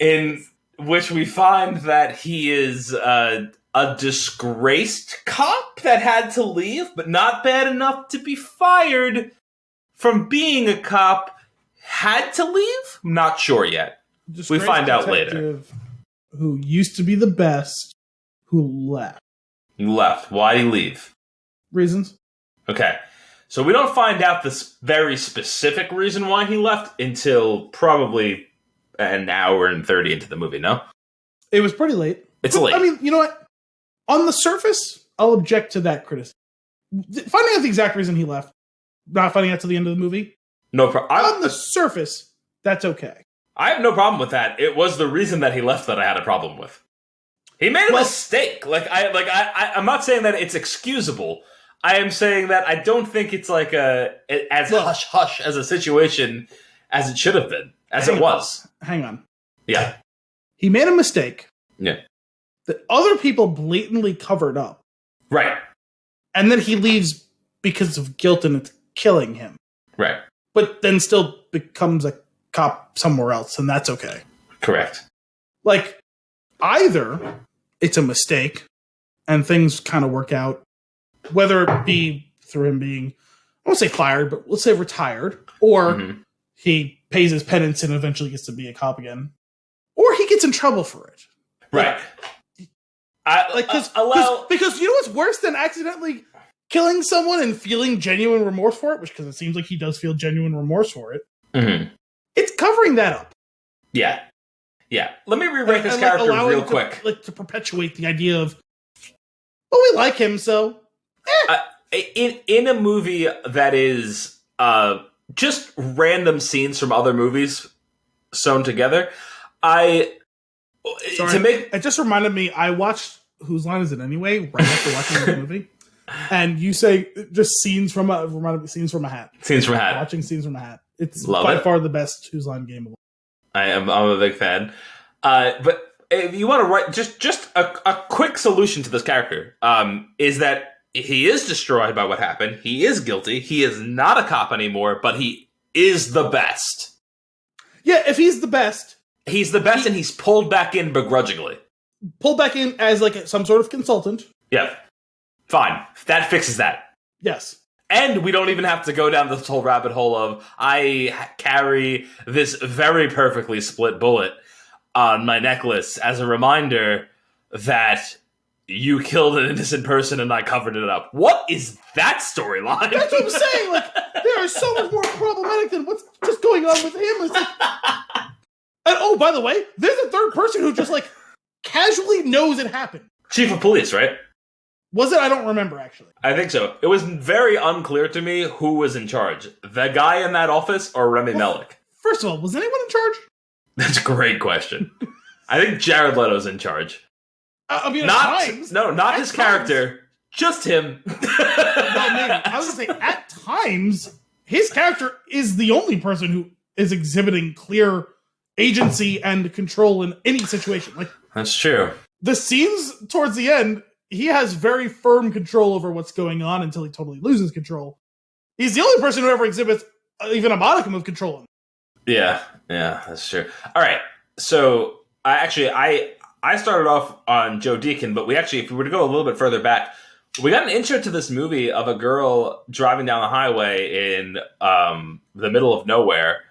In which we find that he is a disgraced cop that had to leave, but not bad enough to be fired from being a cop. Had to leave? Not sure yet. We find out later. Who used to be the best, who left. He left. Why'd he leave? Reasons. Okay. So we don't find out this very specific reason why he left until probably an hour and 30 into the movie, no? It was pretty late. It's late. I mean, you know what? On the surface, I'll object to that criticism. Finding out the exact reason he left, not finding out till the end of the movie. No problem. On the surface, that's okay. I have no problem with that. It was the reason that he left that I had a problem with. He made a mistake. I'm not saying that it's excusable. I am saying that I don't think it's like as hush-hush as a situation as it should have been, as it was. Hang on. Yeah. He made a mistake. Yeah. That other people blatantly covered up. Right. And then he leaves because of guilt and it's killing him. Right. But then still becomes a cop somewhere else, and that's okay. Correct. Like, either it's a mistake and things kind of work out, whether it be through him being, I won't say fired, but let's say retired, or he pays his penance and eventually gets to be a cop again, or he gets in trouble for it. Right. Because you know what's worse than accidentally killing someone and feeling genuine remorse for it, because it seems like he does feel genuine remorse for it. Mm-hmm. It's covering that up. Yeah. Yeah. Let me rewrite this character real quick. To perpetuate the idea of, we like him, so. In a movie that is just random scenes from other movies sewn together, it just reminded me, I watched Whose Line Is It Anyway? Right after watching the movie. And you say just scenes from a hat. Scenes from a hat. Watching Scenes from a Hat. It's Love by it. far the best Whose Line game of all. I'm a big fan. But if you want to write just a quick solution to this character, is that he is destroyed by what happened. He is guilty. He is not a cop anymore, but he is the best. Yeah, if he's the best. He's the best, and he's pulled back in begrudgingly. Pulled back in as some sort of consultant. Yeah. Fine. That fixes that. Yes. And we don't even have to go down this whole rabbit hole of, I carry this very perfectly split bullet on my necklace as a reminder that you killed an innocent person and I covered it up. What is that storyline? That's what I'm saying. They are so much more problematic than what's just going on with him. It's and by the way, there's a third person who just casually knows it happened. Chief of police, right? Was it? I don't remember, actually. I think so. It was very unclear to me who was in charge. The guy in that office or Rami Malek? First of all, was anyone in charge? That's a great question. I think Jared Leto's in charge. At times. No, not his character. Just him. Well, maybe. I was going to say, at times, his character is the only person who is exhibiting clear agency and control in any situation. That's true. The scenes towards the end, he has very firm control over what's going on until he totally loses control. He's the only person who ever exhibits even a modicum of control. Yeah, that's true. All right, so I started off on Joe Deacon, but if we were to go a little bit further back, we got an intro to this movie of a girl driving down the highway in the middle of nowhere,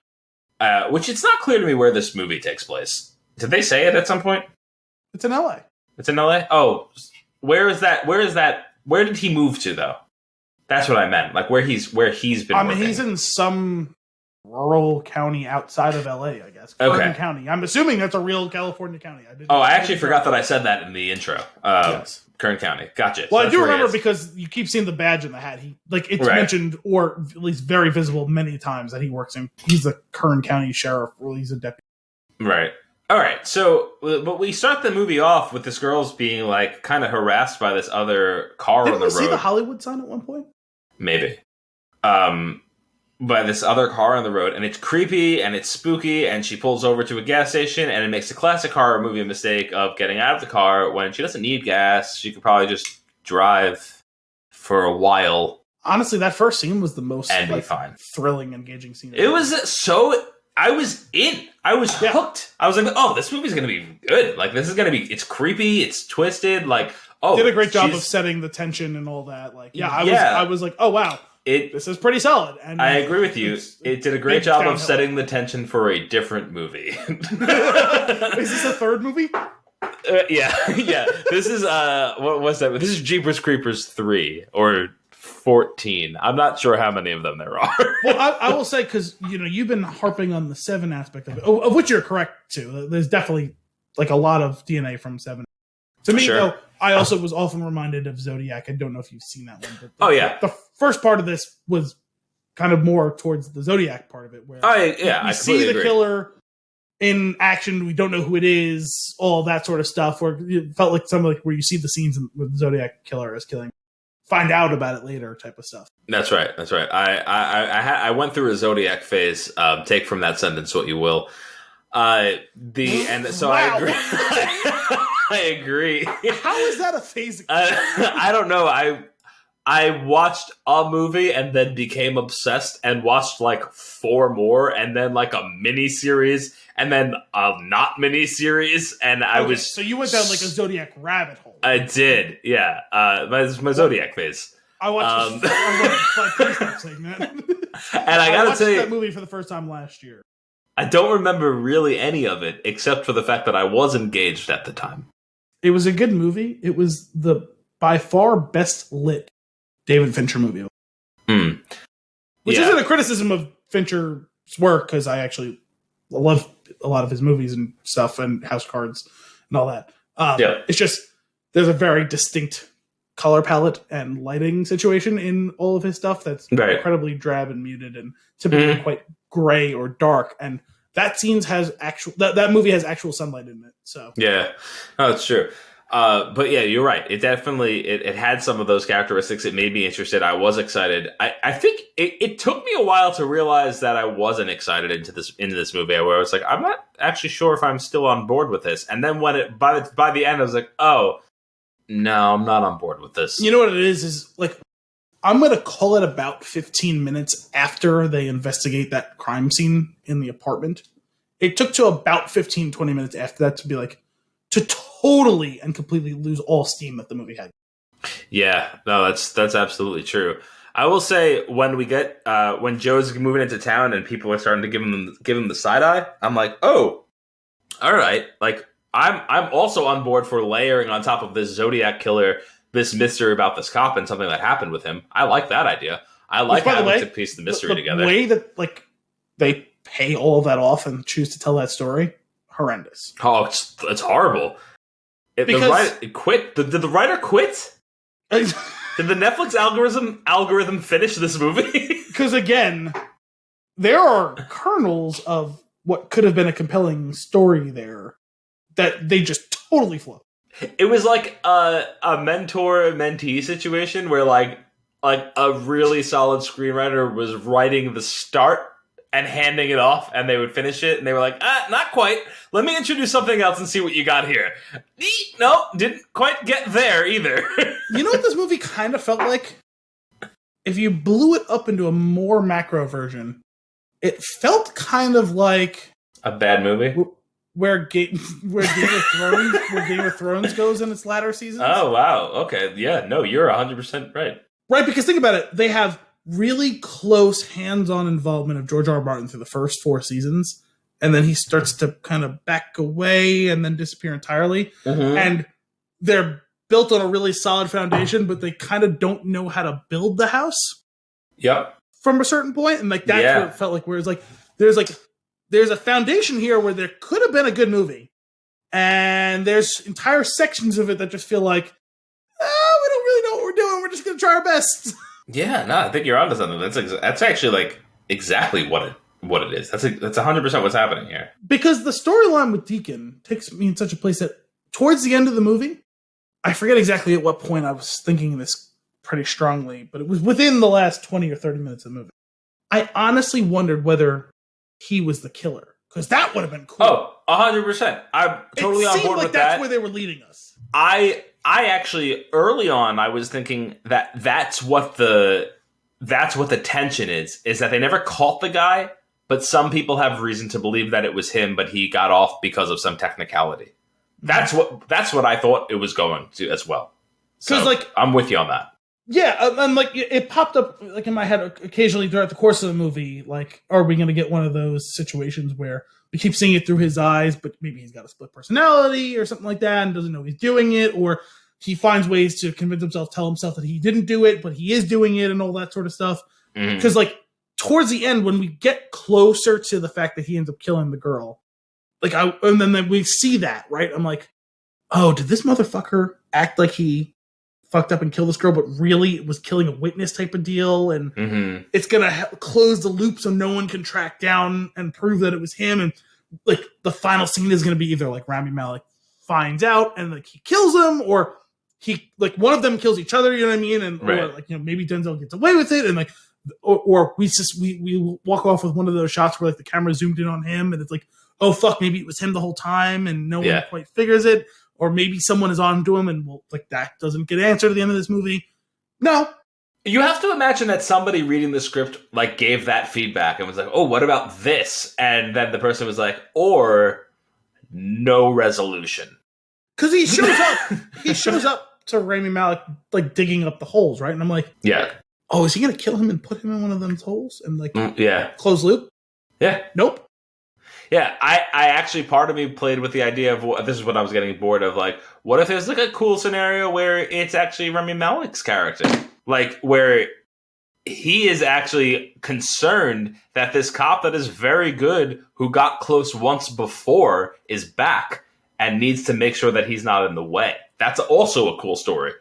which it's not clear to me where this movie takes place. Did they say it at some point? It's in LA. It's in LA? Oh, where is that? Where did he move to, though? That's what I meant. Where he's been working. He's in some rural county outside of LA, I guess. Okay. Kern County. I'm assuming that's a real California county. I actually forgot that I said that in the intro. Yes. Kern County. Gotcha. Well, I do remember because you keep seeing the badge in the hat. It's mentioned, or at least very visible many times, that he's the Kern County sheriff, or he's a deputy. Right. All right. So, but we start the movie off with this girl's being kind of harassed by this other car on the road. Didn't we see the Hollywood sign at one point? Maybe. by this other car on the road, and it's creepy and it's spooky, and she pulls over to a gas station, and it makes a classic horror movie mistake of getting out of the car when she doesn't need gas. She could probably just drive for a while. Honestly, that first scene was the most and be fine. Thrilling, engaging scene. It was so... I was in. I was hooked. I was like, oh, this movie's going to be good. Like, this is going to be... It's creepy. It's twisted. Like, oh... Did a great job of setting the tension and all that. Like, I was like, oh, wow. This is pretty solid. And I agree with you. It did a great job of setting the tension for a different movie. Is this a third movie? Yeah. This is what was that? This is Jeepers Creepers 3 or 14. I'm not sure how many of them there are. Well, I will say, because you've been harping on the 7 aspect of it, of which you're correct too. There's definitely like a lot of DNA from 7. To me, though, I also was often reminded of Zodiac. I don't know if you've seen that one. But the first part of this was kind of more towards the Zodiac part of it, where I see the agree. killer in action. We don't know who it is, all that sort of stuff. Where it felt like where you see the scenes with the Zodiac killer is killing, find out about it later type of stuff. That's right. I went through a Zodiac phase. Take from that sentence what you will. I agree. I agree. How is that a phase? I don't know. I watched a movie and then became obsessed and watched like 4 more and then like a mini series and then a not mini series and So you went down like a Zodiac rabbit hole. I did, yeah. My Zodiac phase. I watched this segment. And I gotta tell you, that movie for the first time last year. I don't remember really any of it except for the fact that I was engaged at the time. It was a good movie. It was the by far best lit David Fincher movie. Which isn't a criticism of Fincher's work, because I actually love a lot of his movies and stuff and House Cards and all that. It's just there's a very distinct color palette and lighting situation in all of his stuff that's incredibly drab and muted and typically quite gray or dark, and that that movie has actual sunlight in it. So that's true. But yeah, you're right. It definitely it had some of those characteristics. It made me interested. I was excited. I think it took me a while to realize that I wasn't excited into this movie, where I was like, I'm not actually sure if I'm still on board with this. And then when by the end, I was like, oh no, I'm not on board with this. You know what it is like, I'm going to call it about 15 minutes after they investigate that crime scene in the apartment. It took to about 15, 20 minutes after that to be like, to totally and completely lose all steam that the movie had. Yeah, no, that's absolutely true. I will say when we get when Joe's moving into town and people are starting to give him the side eye, I'm like, oh, all right. Like I'm also on board for layering on top of this Zodiac killer this mystery about this cop and something that happened with him. I like that idea. I like having to piece the mystery together. The way that like they pay all of that off and choose to tell that story, horrendous. Oh, it's horrible. The writer quit. Did the writer quit? Did the Netflix algorithm finish this movie? Because again, there are kernels of what could have been a compelling story there that they just totally flubbed. It was like a mentor-mentee situation where like a really solid screenwriter was writing the start and handing it off, and they would finish it, and they were like, not quite. Let me introduce something else and see what you got here. No, didn't quite get there either. You know what this movie kind of felt like? If you blew it up into a more macro version, it felt kind of like a bad movie. Where Game of Thrones goes in its latter seasons. Oh, wow. Okay. Yeah, no, you're 100% right. Right, because think about it. They have really close hands-on involvement of George R. R. Martin through the first 4 seasons, and then he starts to kind of back away and then disappear entirely. Mm-hmm. And they're built on a really solid foundation, but they kind of don't know how to build the house. Yep. From a certain point, and like that's what it felt like. Where it's like there's a foundation here where there could have been a good movie, and there's entire sections of it that just feel like, we don't really know what we're doing. We're just going to try our best. Yeah, no, I think you're onto something. That's actually like exactly what it is. That's 100% what's happening here. Because the storyline with Deacon takes me in such a place that towards the end of the movie, I forget exactly at what point I was thinking this pretty strongly, but it was within the last 20 or 30 minutes of the movie. I honestly wondered whether he was the killer, because that would have been cool. Oh, 100%. I'm totally on board with that. That's where they were leading us. I actually early on I was thinking that that's what the tension is that they never caught the guy, but some people have reason to believe that it was him, but he got off because of some technicality. That's what I thought it was going to as well. So like, I'm with you on that. Yeah, and like it popped up like in my head occasionally throughout the course of the movie. Like, are we going to get one of those situations where we keep seeing it through his eyes, but maybe he's got a split personality or something like that and doesn't know he's doing it, or he finds ways to convince himself, tell himself that he didn't do it, but he is doing it, and all that sort of stuff. Because like towards the end, when we get closer to the fact that he ends up killing the girl, like and then we see that, right? I'm like, oh, did this motherfucker act like he fucked up and killed this girl, but really it was killing a witness type of deal, and it's gonna close the loop so no one can track down and prove that it was him, and like the final scene is gonna be either like Rami Malek finds out and like he kills him, or he like one of them kills each other, you know what I mean, and or like, you know, maybe Denzel gets away with it, and like or we walk off with one of those shots where like the camera zoomed in on him and it's like, oh fuck, maybe it was him the whole time and no one quite figures it. Or maybe someone is on to him and like that doesn't get answered at the end of this movie. No. You have to imagine that somebody reading the script like gave that feedback and was like, oh, what about this? And then the person was like, or no resolution. Because he shows up to Rami Malek like digging up the holes, right? And I'm like, yeah. Oh, is he going to kill him and put him in one of those holes and like close loop? Yeah. Nope. Yeah, I actually, part of me played with the idea of, this is what I was getting bored of, like, what if there's like a cool scenario where it's actually Rami Malek's character? Like, where he is actually concerned that this cop that is very good, who got close once before, is back and needs to make sure that he's not in the way. That's also a cool story.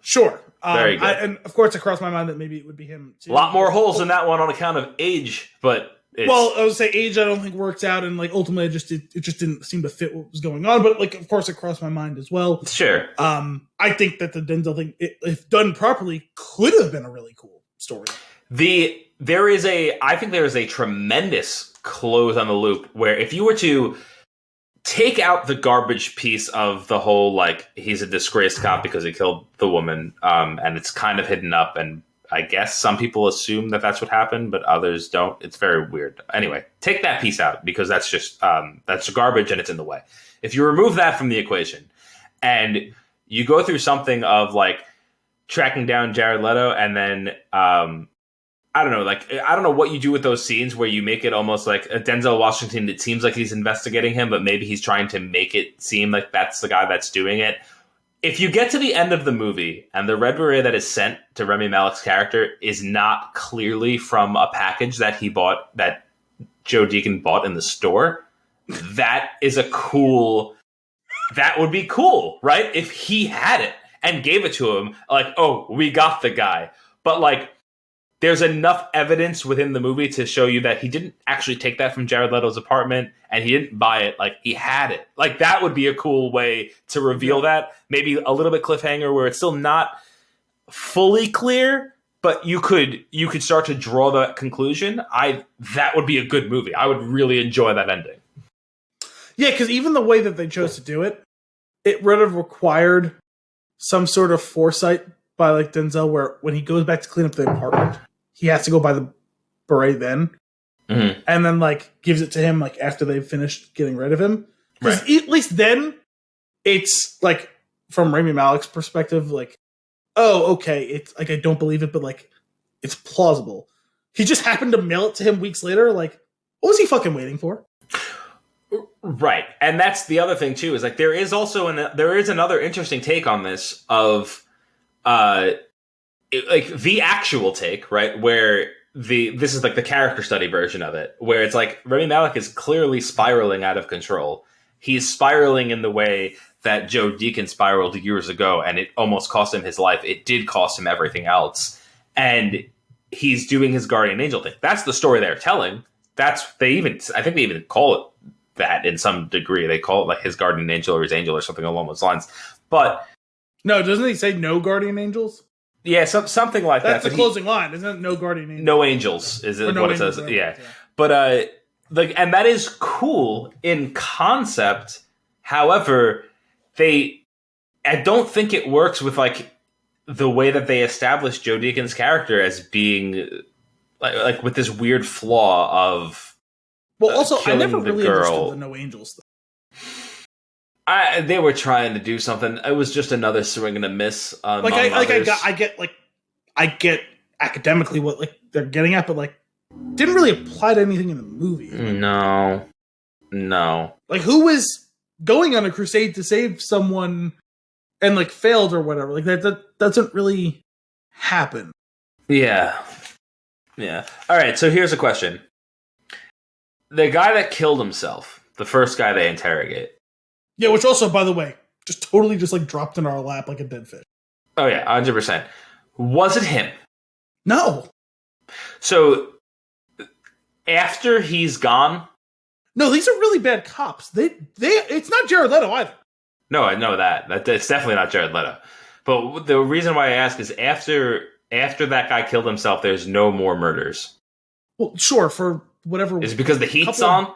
Sure. Very good. And of course it crossed my mind that maybe it would be him too. A lot more holes in that one on account of age, but... Well, I would say age I don't think works out, and like ultimately it just didn't seem to fit what was going on. But like, of course, it crossed my mind as well. Sure. I think that the Denzel thing, if done properly, could have been a really cool story. I think there is a tremendous close on the loop where if you were to take out the garbage piece of the whole like he's a disgraced cop because he killed the woman, and it's kind of hidden up and. I guess some people assume that that's what happened, but others don't. It's very weird. Anyway, take that piece out because that's just that's garbage and it's in the way. If you remove that from the equation and you go through something of like tracking down Jared Leto and then I don't know what you do with those scenes where you make it almost like a Denzel Washington. It seems like he's investigating him, but maybe he's trying to make it seem like that's the guy that's doing it. If you get to the end of the movie and the red beret that is sent to Rami Malek's character is not clearly from a package that he bought, that Joe Deacon bought in the store, that would be cool, right? If he had it and gave it to him, like, oh, we got the guy. But like, there's enough evidence within the movie to show you that he didn't actually take that from Jared Leto's apartment and he didn't buy it. Like, he had it. Like, that would be a cool way to reveal that. Maybe a little bit cliffhanger where it's still not fully clear, but you could start to draw that conclusion. That would be a good movie. I would really enjoy that ending. Yeah, because even the way that they chose to do it, it would have required some sort of foresight by like Denzel, where when he goes back to clean up the apartment, he has to go buy the beret then, and then like gives it to him like after they've finished getting rid of him. Because at least then, it's like from Rami Malek's perspective, like, oh, okay, it's like I don't believe it, but like it's plausible. He just happened to mail it to him weeks later. Like, what was he fucking waiting for? Right, and that's the other thing too. Is like there is another interesting take on this of. Like the actual take, right? Where this is like the character study version of it, where it's like Rami Malek is clearly spiraling out of control. He's spiraling in the way that Joe Deacon spiraled years ago, and it almost cost him his life. It did cost him everything else, and he's doing his guardian angel thing. That's the story they're telling. I think they even call it that in some degree. They call it like his guardian angel or his angel or something along those lines. But no, doesn't he say no guardian angels? Yeah, something like That's that. the closing line, isn't it? No guardian angels. No angels is Or no what angels, it says. right? Yeah. But and that is cool in concept. However, I don't think it works with like the way that they establish Joe Deacon's character as being like with this weird flaw of also I never the really girl. understood the no angels thing. They were trying to do something. It was just another swing and a miss. I get academically what like they're getting at, but like didn't really apply to anything in the movie. No. Like who was going on a crusade to save someone and like failed or whatever? Like that doesn't really happen. Yeah. All right. So here's a question: the guy that killed himself, the first guy they interrogate. Yeah, which also, by the way, just totally just like dropped in our lap like a dead fish. Oh yeah, 100%. Was it him? No. So after he's gone, no, these are really bad cops. It's not Jared Leto either. No, I know that. It's definitely not Jared Leto. But the reason why I ask is after that guy killed himself, there's no more murders. Well, sure, for whatever. Is it because the heat's on?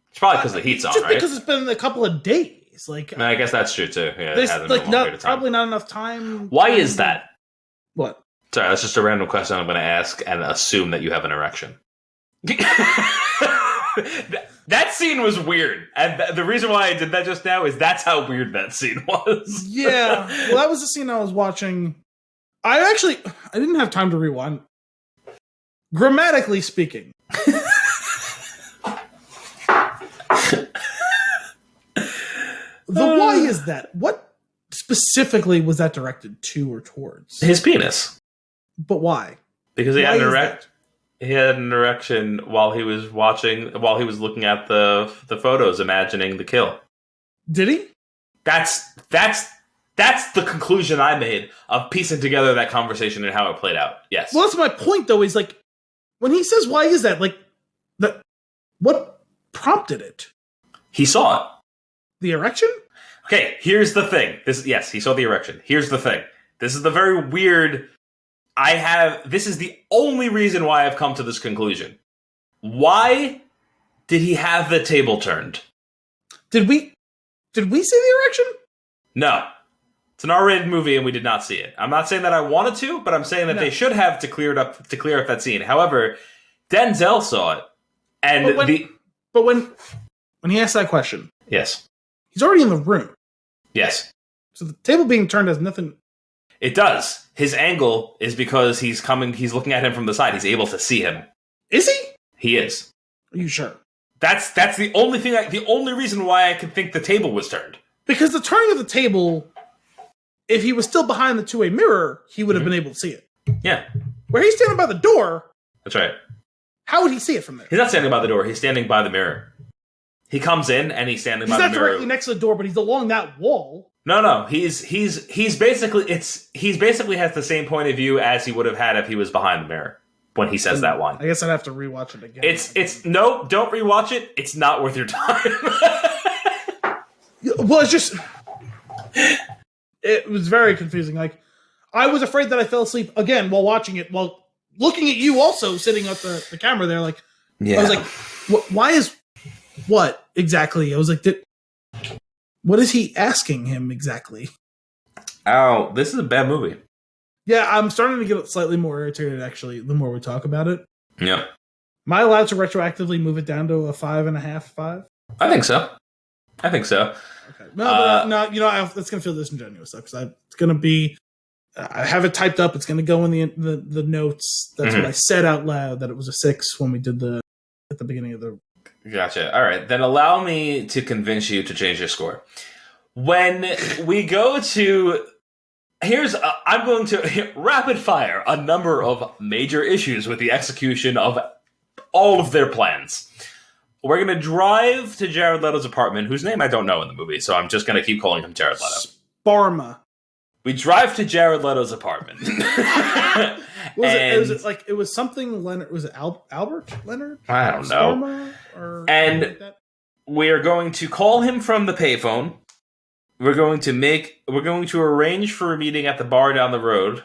It's probably because the heat's on, just right? Because it's been a couple of days. Like, I guess that's true too. Yeah, there's like probably not enough time. Why is that? What? Sorry, that's just a random question I'm going to ask and assume that you have an erection. That scene was weird, and the reason why I did that just now is that's how weird that scene was. Yeah, well, that was the scene I was watching. I didn't have time to rewind. Grammatically speaking. Why is that? What specifically was that directed to or towards? His penis. But why? Because he had an erection while he was looking at the photos, imagining the kill. Did he? That's the conclusion I made of piecing together that conversation and how it played out. Yes. Well, that's my point, though, is like, when he says, why is that? Like, what prompted it? He saw it. The erection? Okay, here's the thing. Yes, he saw the erection. Here's the thing. This is the very weird... This is the only reason why I've come to this conclusion. Why did he have the table turned? Did we see the erection? No. It's an R-rated movie and we did not see it. I'm not saying that I wanted to, but I'm saying that they should have to clear up that scene. However, Denzel saw it. And But when he asked that question... Yes. He's already in the room. Yes. So the table being turned has nothing... It does. His angle is because he's looking at him from the side. He's able to see him. Is he? He is. Are you sure? That's the only thing. The only reason why I could think the table was turned. Because the turning of the table, if he was still behind the two-way mirror, he would have been able to see it. Yeah. Where he's standing by the door... That's right. How would he see it from there? He's not standing by the door. He's standing by the mirror. He comes in and he's standing by the mirror. He's not directly next to the door, but he's along that wall. No. He's basically has the same point of view as he would have had if he was behind the mirror when he says that line. I guess I'd have to rewatch it again. No, don't rewatch it. It's not worth your time. Well, it was very confusing. Like, I was afraid that I fell asleep again while watching it, while looking at you also sitting at the camera there. Like, yeah. I was like, why is what exactly? I was like, what is he asking him exactly? Oh, this is a bad movie. Yeah, I'm starting to get slightly more irritated, actually, the more we talk about it. Yep. Am I allowed to retroactively move it down to a 5.5, 5? I think so. Okay. No, it's going to feel disingenuous, though, because it's going to be... I have it typed up. It's going to go in the notes. That's what I said out loud, that it was a 6 when we did at the beginning of the... Gotcha. All right. Then allow me to convince you to change your score. When we go to... I'm going to rapid fire a number of major issues with the execution of all of their plans. We're going to drive to Jared Leto's apartment, whose name I don't know in the movie, so I'm just going to keep calling him Jared Leto. Sparma. We drive to Jared Leto's apartment. It was something Leonard. Was it Albert Leonard? I don't know. And like that? We're going to call him from the payphone. We're going to arrange for a meeting at the bar down the road.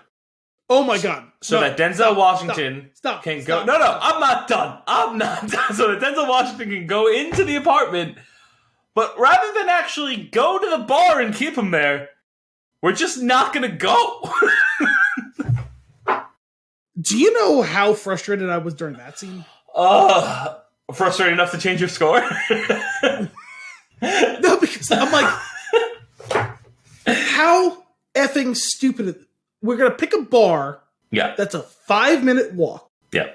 Oh my god! So that Denzel Washington can go. No, I'm not done. I'm not done. So that Denzel Washington can go into the apartment, but rather than actually go to the bar and keep him there, we're just not going to go. Do you know how frustrated I was during that scene? Frustrated enough to change your score? No, because I'm like, how effing stupid. We're going to pick a bar. Yeah. That's a 5-minute walk. Yeah.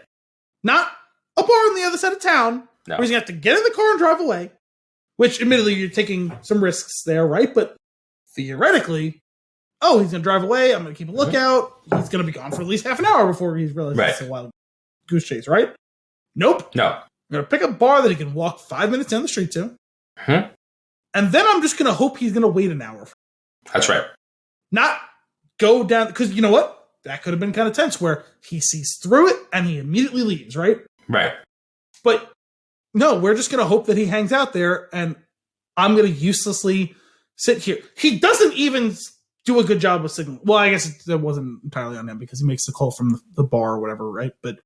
Not a bar on the other side of town. No. Where he's going to have to get in the car and drive away. Which, admittedly, you're taking some risks there, right? But theoretically, he's going to drive away. I'm going to keep a lookout. He's going to be gone for at least half an hour before he realizes it's a wild goose chase, right? Nope. No. I'm going to pick a bar that he can walk 5 minutes down the street to. Hmm. And then I'm just going to hope he's going to wait an hour. That's right. Not go down, because you know what? That could have been kind of tense where he sees through it and he immediately leaves, right? Right. But no, we're just going to hope that he hangs out there and I'm going to uselessly sit here. He doesn't even do a good job with signaling. Well, I guess that wasn't entirely on him because he makes the call from the bar or whatever, right? But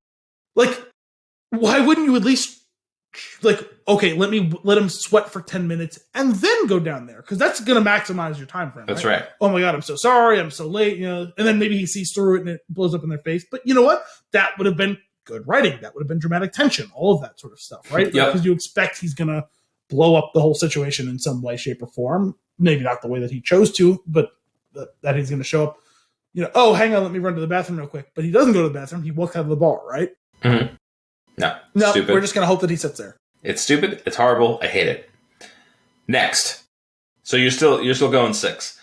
like, why wouldn't you at least okay, let him sweat for 10 minutes and then go down there, because that's going to maximize your time frame. That's right. Oh my god, I'm so sorry, I'm so late, and then maybe he sees through it and it blows up in their face. But you know what? That would have been good writing. That would have been dramatic tension, all of that sort of stuff, right? Yep. Because you expect he's going to blow up the whole situation in some way, shape, or form. Maybe not the way that he chose to, but that he's going to show up. Oh, hang on, let me run to the bathroom real quick. But he doesn't go to the bathroom. He walks out of the bar, right? Mm-hmm. No, stupid. We're just going to hope that he sits there. It's stupid. It's horrible. I hate it. Next. So you're still going 6.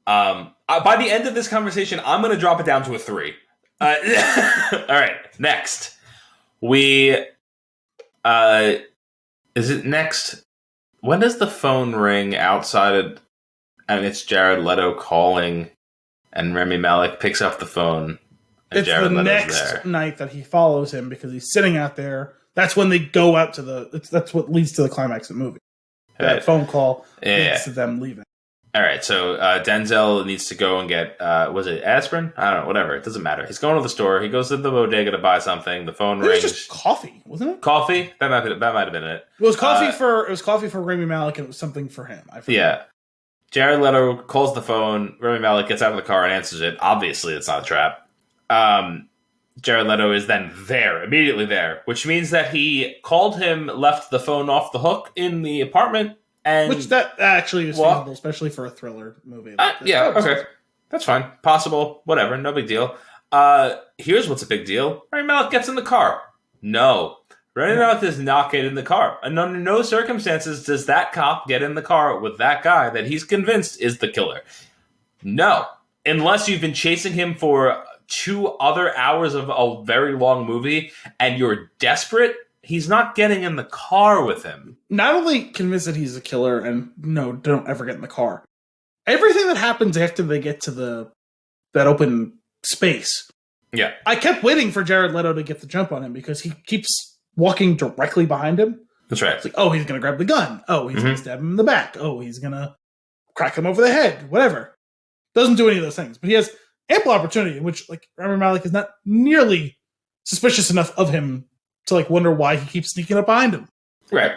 By the end of this conversation, I'm going to drop it down to a 3. All right. Next. Is it next? When does the phone ring outside and it's Jared Leto calling and Rami Malek picks up the phone and it's Jared the Leto's next there. night that he follows him because he's sitting out there. That's when they go out to that's what leads to the climax of the movie. Right. That phone call leads to them leaving. All right, so Denzel needs to go and get, was it aspirin? I don't know, whatever. It doesn't matter. He's going to the store. He goes to the bodega to buy something. The phone rings. It was just coffee, wasn't it? Coffee? That might have been it. It was coffee for Rami Malek, and it was something for him. I forget. Yeah. Jared Leto calls the phone. Rami Malek gets out of the car and answers it. Obviously, it's not a trap. Jared Leto is then immediately there, which means that he called him, left the phone off the hook in the apartment, and which that actually is feasible, especially for a thriller movie. Yeah, okay, that's fine, possible, whatever, no big deal. Here's what's a big deal: Rami Malek gets in the car. No, Rami Malek does not get in the car, and under no circumstances does that cop get in the car with that guy that he's convinced is the killer. No, unless you've been chasing him for 2 other hours of a very long movie and you're desperate, he's not getting in the car with him. Not only convinced that he's a killer, and no, don't ever get in the car. Everything that happens after they get to that open space. Yeah. I kept waiting for Jared Leto to get the jump on him because he keeps walking directly behind him. That's right. It's like, oh, he's going to grab the gun. Oh, he's going to stab him in the back. Oh, he's going to crack him over the head. Whatever. Doesn't do any of those things. But he has ample opportunity in which, like, Rami Malek is not nearly suspicious enough of him to, like, wonder why he keeps sneaking up behind him. Right.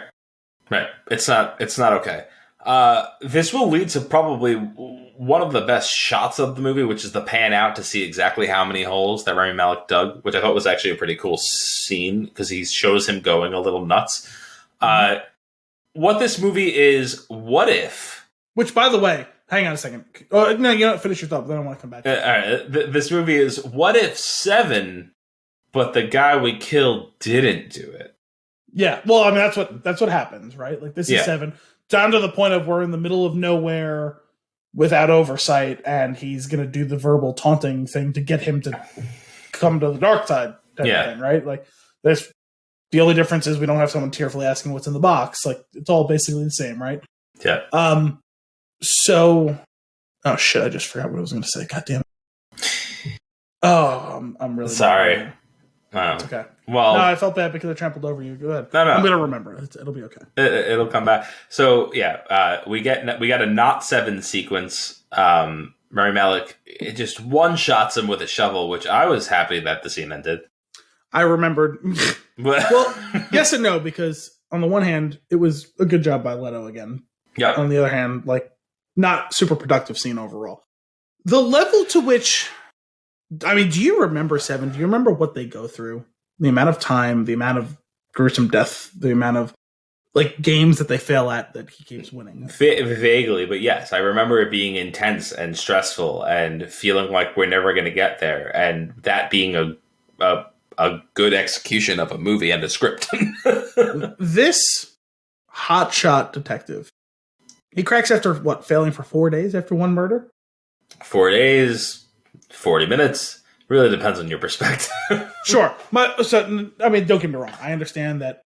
It's not okay. This will lead to probably one of the best shots of the movie, which is the pan out to see exactly how many holes that Rami Malek dug, which I thought was actually a pretty cool scene because he shows him going a little nuts. What this movie is, what if... Which, by the way... Hang on a second. Oh, no, you don't finish your thought, but then I want to come back to it. All right. This movie is, what if 7, but the guy we killed didn't do it? Yeah. Well, I mean, that's what happens, right? Like, this is 7. Down to the point of we're in the middle of nowhere without oversight, and he's going to do the verbal taunting thing to get him to come to the dark side type of thing, right? Like, the only difference is we don't have someone tearfully asking what's in the box. Like, it's all basically the same, right? Yeah. So, oh shit! I just forgot what I was going to say. God damn it! Oh, I'm really sorry. It's okay. Well, no, I felt bad because I trampled over you. Go ahead. No. I'm going to remember. It'll be okay. It'll come back. So yeah, we got a not 7 sequence Rami Malek, it just one-shots him with a shovel, which I was happy that the scene ended. I remembered. Well, yes and no, because on the one hand, it was a good job by Leto again. Yeah. On the other hand, like, not super productive scene overall. The level to which, I mean, do you remember Seven? Do you remember what they go through? The amount of time, the amount of gruesome death, the amount of like games that they fail at that he keeps winning. Vaguely, but yes, I remember it being intense and stressful and feeling like we're never going to get there, and that being a good execution of a movie and a script. This hotshot detective, he cracks after what? Failing for 4 days after one murder? 4 days, 40 minutes. Really depends on your perspective. Sure. I mean, don't get me wrong. I understand that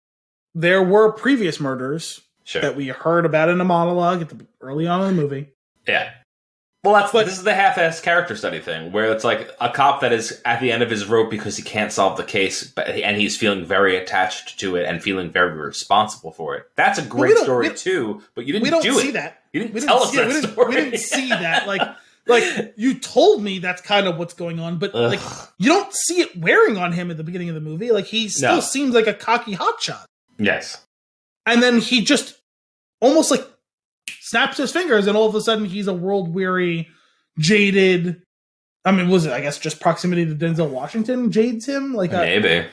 there were previous murders that we heard about in a monologue early on in the movie. Yeah. Well, this is the half-assed character study thing, where it's like a cop that is at the end of his rope because he can't solve the case, and he's feeling very attached to it and feeling very responsible for it. That's a great story too, but you didn't do it. We don't see that. You didn't tell us that story. We didn't see that. Like you told me that's kind of what's going on, but like you don't see it wearing on him at the beginning of the movie. Like he still seems like a cocky hotshot. Yes. And then he just almost like snaps his fingers and all of a sudden he's a world-weary, jaded... I mean, was it, I guess, just proximity to Denzel Washington jades him? Like maybe.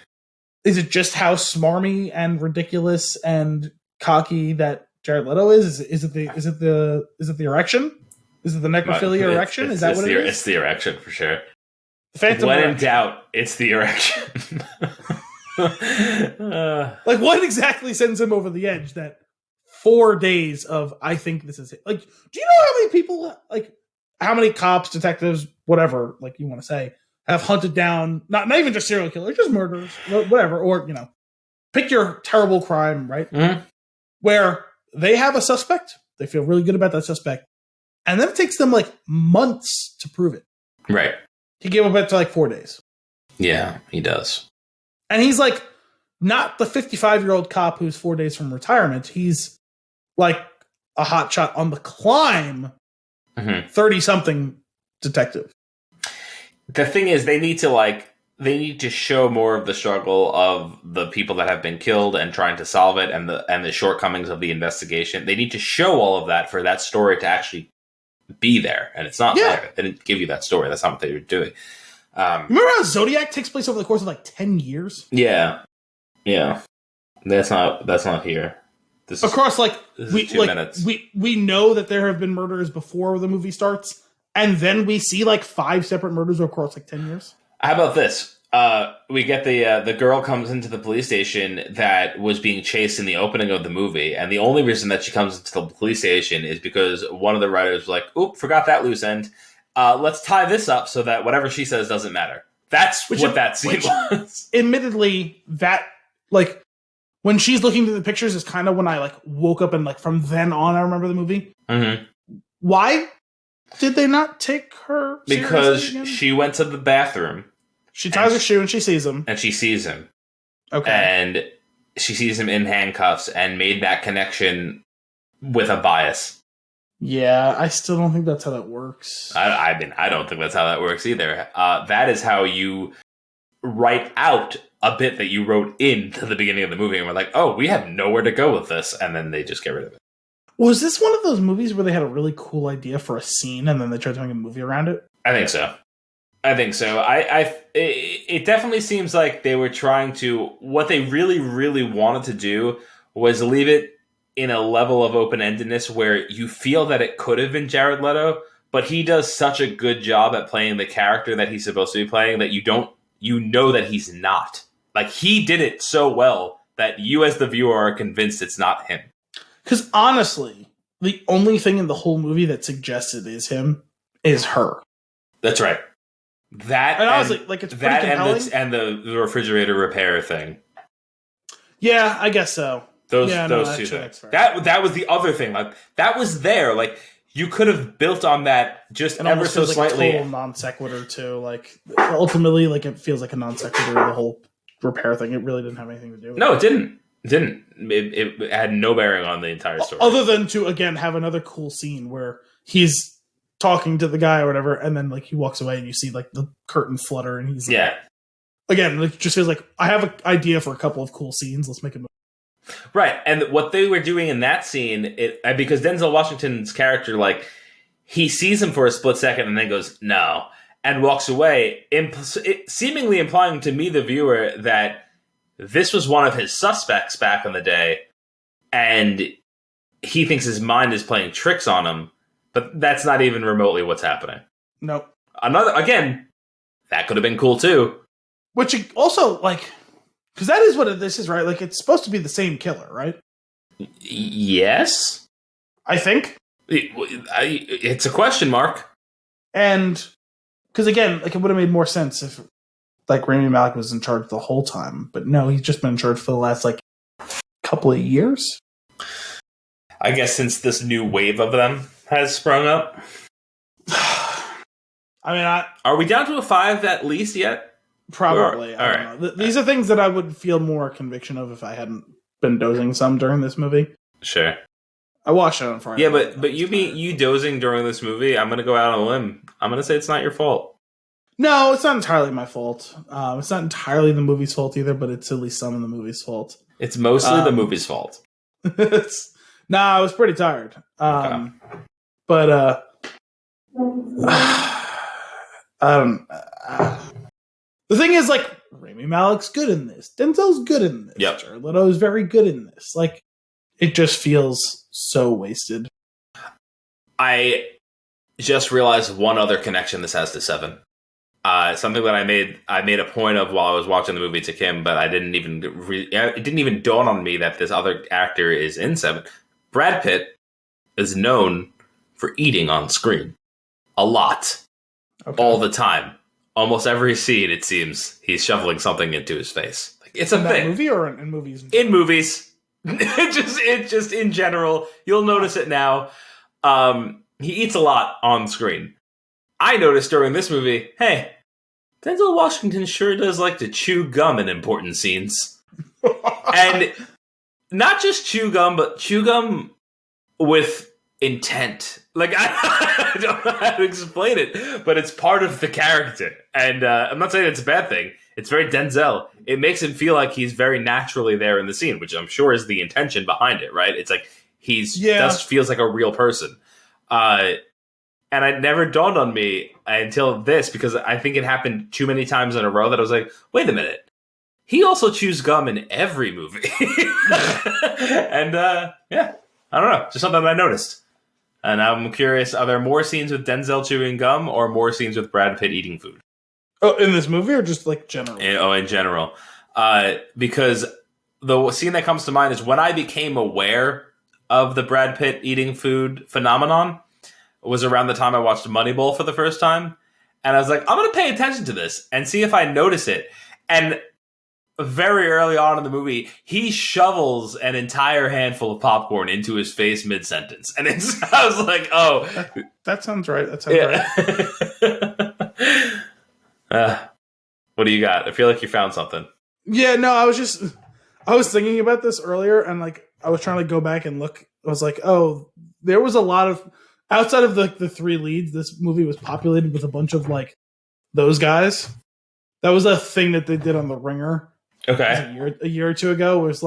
Is it just how smarmy and ridiculous and cocky that Jared Leto is? Is it the erection? Is it the necrophilia erection? Is that what it is? It's the erection, for sure. The Phantom when erection. In doubt, it's the erection. Like, what exactly sends him over the edge that 4 days of, I think this is it? Like, do you know how many people, like, how many cops, detectives, whatever, like you want to say, have hunted down, not even just serial killers, just murderers, whatever, or, you know, pick your terrible crime, right? Mm-hmm. Where they have a suspect, they feel really good about that suspect, and then it takes them, like, months to prove it. Right. He gave up to, like, 4 days. Yeah, he does. And he's, like, not the 55-year-old cop who's 4 days from retirement. He's, like, a hotshot on the climb, 30-something detective. The thing is, they need to show more of the struggle of the people that have been killed and trying to solve it, and the shortcomings of the investigation. They need to show all of that for that story to actually be there, and it's not there. They didn't give you that story. That's not what they were doing. Remember how Zodiac takes place over the course of like 10 years? Yeah. That's not here. This is 2 minutes. We know that there have been murders before the movie starts, and then we see like 5 separate murders across like 10 years. How about this? We get the girl comes into the police station that was being chased in the opening of the movie, and the only reason that she comes into the police station is because one of the writers was like, "Oop, forgot that loose end. Let's tie this up so that whatever she says doesn't matter." That's what that scene was. Admittedly, that like when she's looking through the pictures is kind of when I like woke up and like from then on I remember the movie. Mm-hmm. Why did they not take her? Because she went to the bathroom. She ties her shoe and she sees him. And she sees him. Okay. And she sees him in handcuffs and made that connection with a bias. Yeah, I still don't think that's how that works. I mean, I don't think that's how that works either. That is how you write out a bit that you wrote into the beginning of the movie, and we're like, oh, we have nowhere to go with this, and then they just get rid of it. Was this one of those movies where they had a really cool idea for a scene, and then they tried to make a movie around it? I think so. It definitely seems like they were trying to, what they really, really wanted to do was leave it in a level of open-endedness where you feel that it could have been Jared Leto, but he does such a good job at playing the character that he's supposed to be playing that you know that he's not. Like, he did it so well that you as the viewer are convinced it's not him. Because honestly, the only thing in the whole movie that suggests it is him is her. That's right. That, and honestly, like, it's pretty compelling. And the refrigerator repair thing. Yeah, I guess so. Those two things. That was the other thing. Like, that was there. Like, you could have built on that just ever so slightly. Like a total non sequitur too. Like, ultimately, like, it feels like a non sequitur. The whole repair thing. It really didn't have anything to do with it. No, it didn't. It had no bearing on the entire story. Other than to again have another cool scene where he's talking to the guy or whatever, and then like he walks away and you see like the curtain flutter and he's like, again, it just feels like I have an idea for a couple of cool scenes. Let's make a movie. Right, and what they were doing in that scene, because Denzel Washington's character, like, he sees him for a split second and then goes, no, and walks away, seemingly implying to me, the viewer, that this was one of his suspects back in the day, and he thinks his mind is playing tricks on him, but that's not even remotely what's happening. Nope. Again, that could have been cool too. Which also, like, because that is what this is, right? Like, it's supposed to be the same killer, right? Yes? I think. It's a question mark. And, because again, like, it would have made more sense if, like, Rami Malek was in charge the whole time. But no, he's just been in charge for the last, like, couple of years. I guess since this new wave of them has sprung up. I mean, are we down to a 5 at least yet? Probably. I don't know. These are things that I would feel more conviction of if I hadn't been dozing some during this movie. Sure. I watched it on Friday. Yeah, but you dozing during this movie, I'm going to go out on a limb. I'm going to say it's not your fault. No, it's not entirely my fault. It's not entirely the movie's fault either, but it's at least some of the movie's fault. It's mostly the movie's fault. I was pretty tired. Okay. But the thing is, like, Rami Malek's good in this. Denzel's good in this. Yep. Jared Leto's very good in this. Like, it just feels so wasted. I just realized one other connection this has to 7. Something that I made a point of while I was watching the movie to Kim, but it didn't even dawn on me that this other actor is in 7. Brad Pitt is known for eating on screen. A lot. Okay. All the time. Almost every scene, it seems, he's shoveling something into his face. Like, it's a thing. Movie or in movies? In movies. It just in general. You'll notice it now. He eats a lot on screen. I noticed during this movie, hey, Denzel Washington sure does like to chew gum in important scenes. And not just chew gum, but chew gum with intent. Like, I don't know how to explain it, but it's part of the character. And I'm not saying it's a bad thing. It's very Denzel. It makes him feel like he's very naturally there in the scene, which I'm sure is the intention behind it, right? It's like just feels like a real person. And it never dawned on me until this, because I think it happened too many times in a row that I was like, wait a minute. He also chews gum in every movie. And I don't know. Just something I noticed. And I'm curious, are there more scenes with Denzel chewing gum or more scenes with Brad Pitt eating food? Oh, in this movie or just like generally? In general. Because the scene that comes to mind is when I became aware of the Brad Pitt eating food phenomenon was around the time I watched Moneyball for the first time. And I was like, I'm going to pay attention to this and see if I notice it. And very early on in the movie, he shovels an entire handful of popcorn into his face mid-sentence. And I was like, oh. That sounds right. That sounds right. What do you got? I feel like you found something. Yeah, no, I was thinking about this earlier, and like I was trying to go back and look. I was like, oh, there was a lot of, outside of the 3 leads, this movie was populated with a bunch of like those guys. That was a thing that they did on The Ringer. Okay. A year or two ago, where it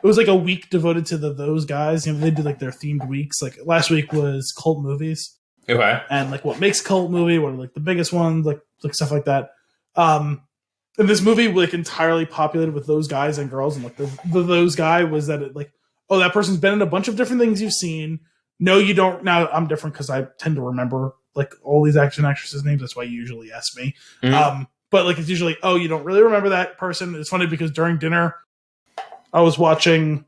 was like a week devoted to those guys. You know, they did like their themed weeks. Like last week was cult movies. Okay. And like what makes a cult movie, what are like the biggest ones, like stuff like that. And this movie like entirely populated with those guys and girls, and like those guy was that it like, oh, that person's been in a bunch of different things you've seen. No, you don't. Now I'm different because I tend to remember like all these action actresses' names. That's why you usually ask me. Mm-hmm. But like it's usually, oh, you don't really remember that person. It's funny because during dinner, I was watching.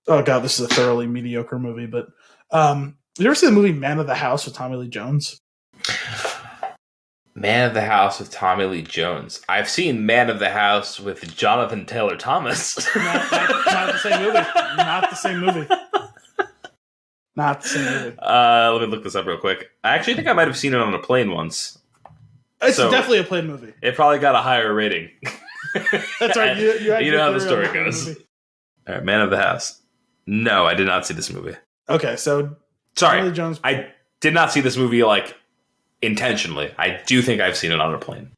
Oh god, this is a thoroughly mediocre movie. But you ever see the movie Man of the House with Tommy Lee Jones? Man of the House with Tommy Lee Jones. I've seen Man of the House with Jonathan Taylor Thomas. Not the same movie. Not the same movie. Not the same movie. Let me look this up real quick. I actually think I might have seen it on a plane once. It's definitely a plane movie. It probably got a higher rating. That's right. You know how the story goes. All right, Man of the House. No, I did not see this movie. Okay, so sorry, Tommy Lee Jones. I did not see this movie like intentionally. I do think I've seen it on a plane.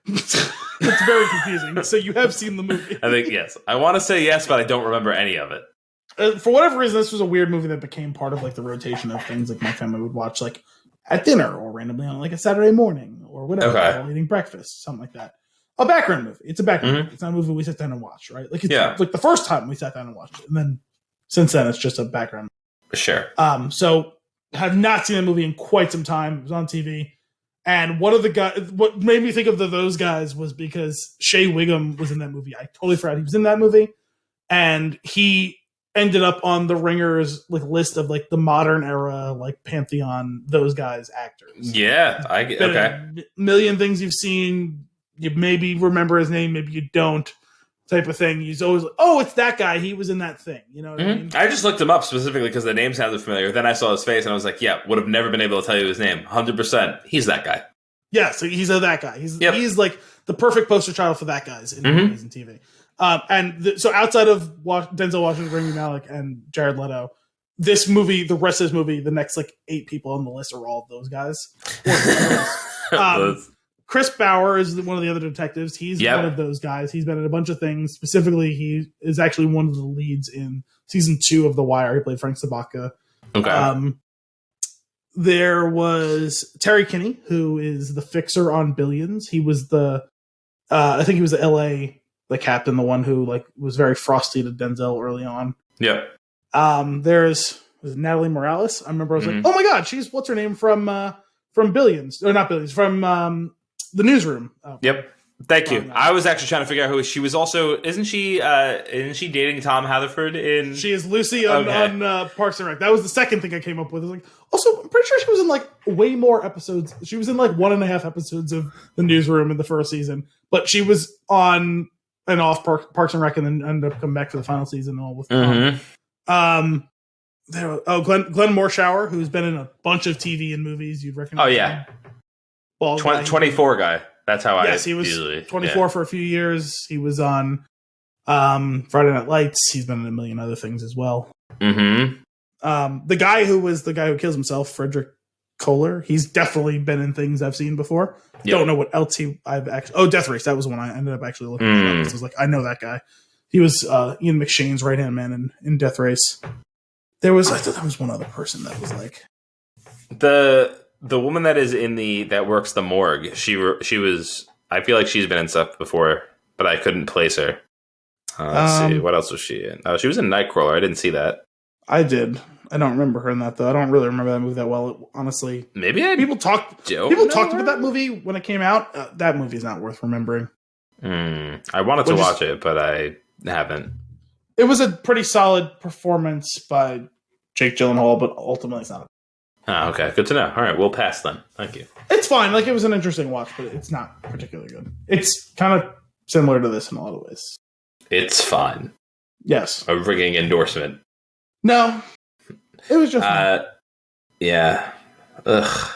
It's very confusing. So you have seen the movie. I think yes. I want to say yes, but I don't remember any of it. For whatever reason, this was a weird movie that became part of like the rotation of things like my family would watch like at dinner or randomly on like a Saturday morning or whatever, while eating breakfast, something like that. A background movie. It's a background movie. It's not a movie we sit down and watch, right? Like it's like the first time we sat down and watched it, and then since then it's just a background movie. Sure. So have not seen a movie in quite some time. It was on TV. And one of the guys, what made me think of those guys was because Shea Wiggum was in that movie. I totally forgot he was in that movie. And he ended up on the Ringer's like list of like the modern era, like Pantheon, those guys actors. Yeah. Okay. A million things you've seen. You maybe remember his name, maybe you don't, type of thing. He's always like, oh, it's that guy. He was in that thing. You know what I mean? I just looked him up specifically because the name sounded familiar. Then I saw his face and I was like, yeah, would have never been able to tell you his name. 100%. He's that guy. Yeah, so he's that guy. He's like the perfect poster child for that guys in movies and TV. So outside of Denzel Washington, Rami Malek, and Jared Leto, this movie, the rest of this movie, the next like 8 people on the list are all of those guys. Chris Bauer is one of the other detectives. He's one of those guys. He's been in a bunch of things. Specifically, he is actually one of the leads in season 2 of The Wire. He played Frank Sabaka. Okay. There was Terry Kinney, who is the fixer on Billions. He was I think he was the captain, the one who like was very frosty to Denzel early on. Yeah. There's Natalie Morales. I remember I was like, oh my God, she's what's her name from Billions, or not Billions, from The Newsroom. Yep. Thank you. I was actually trying to figure out who she was. Also, isn't she dating Tom Haverford in? She is Lucy on Parks and Rec. That was the second thing I came up with. I was like, also, I'm pretty sure she was in like way more episodes. She was in like 1.5 episodes of The Newsroom in the first season, but she was on and off Parks and Rec, and then ended up coming back for the final season and all with Tom. Glenn Morshower, who's been in a bunch of TV and movies. You'd recognize. Oh yeah, 24 guy. That's how he was usually 24 for a few years. He was on Friday Night Lights. He's been in a million other things as well. The guy who kills himself, Frederick Kohler, he's definitely been in things I've seen before. Yep. Don't know what else I've actually. Oh, Death Race. That was one I ended up actually looking at. I was like, I know that guy. He was Ian McShane's right hand man in Death Race. I thought there was one other person that was like the woman that is that works the morgue. She was. I feel like she's been in stuff before, but I couldn't place her. Let's see. What else was she in? She was in Nightcrawler. I didn't see that. I did. I don't remember her in that though. I don't really remember that movie that well. Honestly, people talked about that movie when it came out. That movie is not worth remembering. I wanted to watch it, but I haven't. It was a pretty solid performance by Jake Gyllenhaal, but ultimately it's not. Okay. Good to know. All right, we'll pass then. Thank you. It's fine. Like, it was an interesting watch, but it's not particularly good. It's kind of similar to this in a lot of ways. It's fine. Yes. A ringing endorsement. No. It was just yeah. Ugh.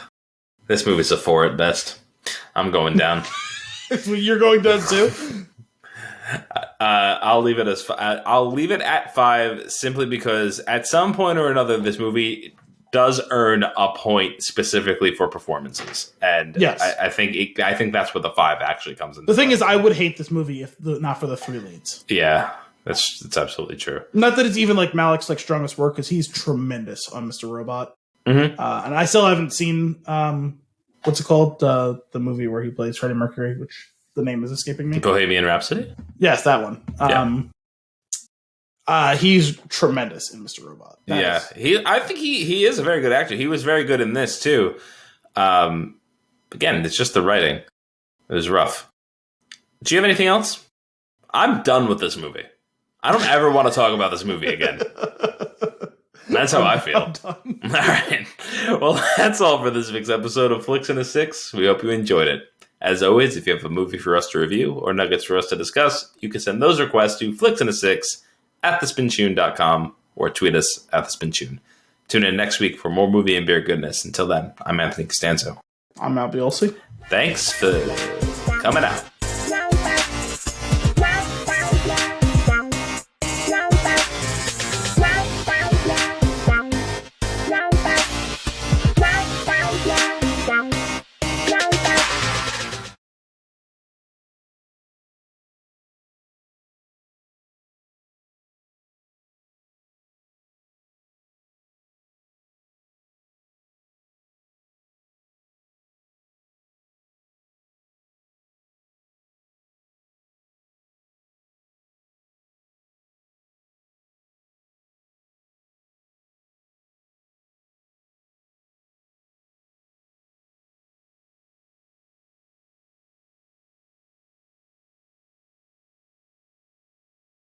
This movie's a 4 at best. I'm going down. You're going down too? I'll leave it at 5 simply because at some point or another this movie does earn a point specifically for performances, and yes. I think that's what the 5 actually comes in. The thing is, I would hate this movie if not for the 3 leads. Yeah, that's absolutely true. Not that it's even like Malik's like strongest work, because he's tremendous on Mr. Robot. And I still haven't seen what's it called, the movie where he plays Freddie Mercury, which the name is escaping me. Bohemian Rhapsody. Yes, that one. He's tremendous in Mr. Robot. I think he is a very good actor. He was very good in this too. Again, it's just the writing. It was rough. Do you have anything else? I'm done with this movie. I don't ever want to talk about this movie again. That's how I feel. All right. Well, that's all for this week's episode of Flix and a Six. We hope you enjoyed it. As always, if you have a movie for us to review or nuggets for us to discuss, you can send those requests to flixandaSix@thespintune.com or tweet us at thespintune. Tune in next week for more movie and beer goodness. Until then, I'm Anthony Costanzo. I'm Al Biolsi. Thanks for coming out.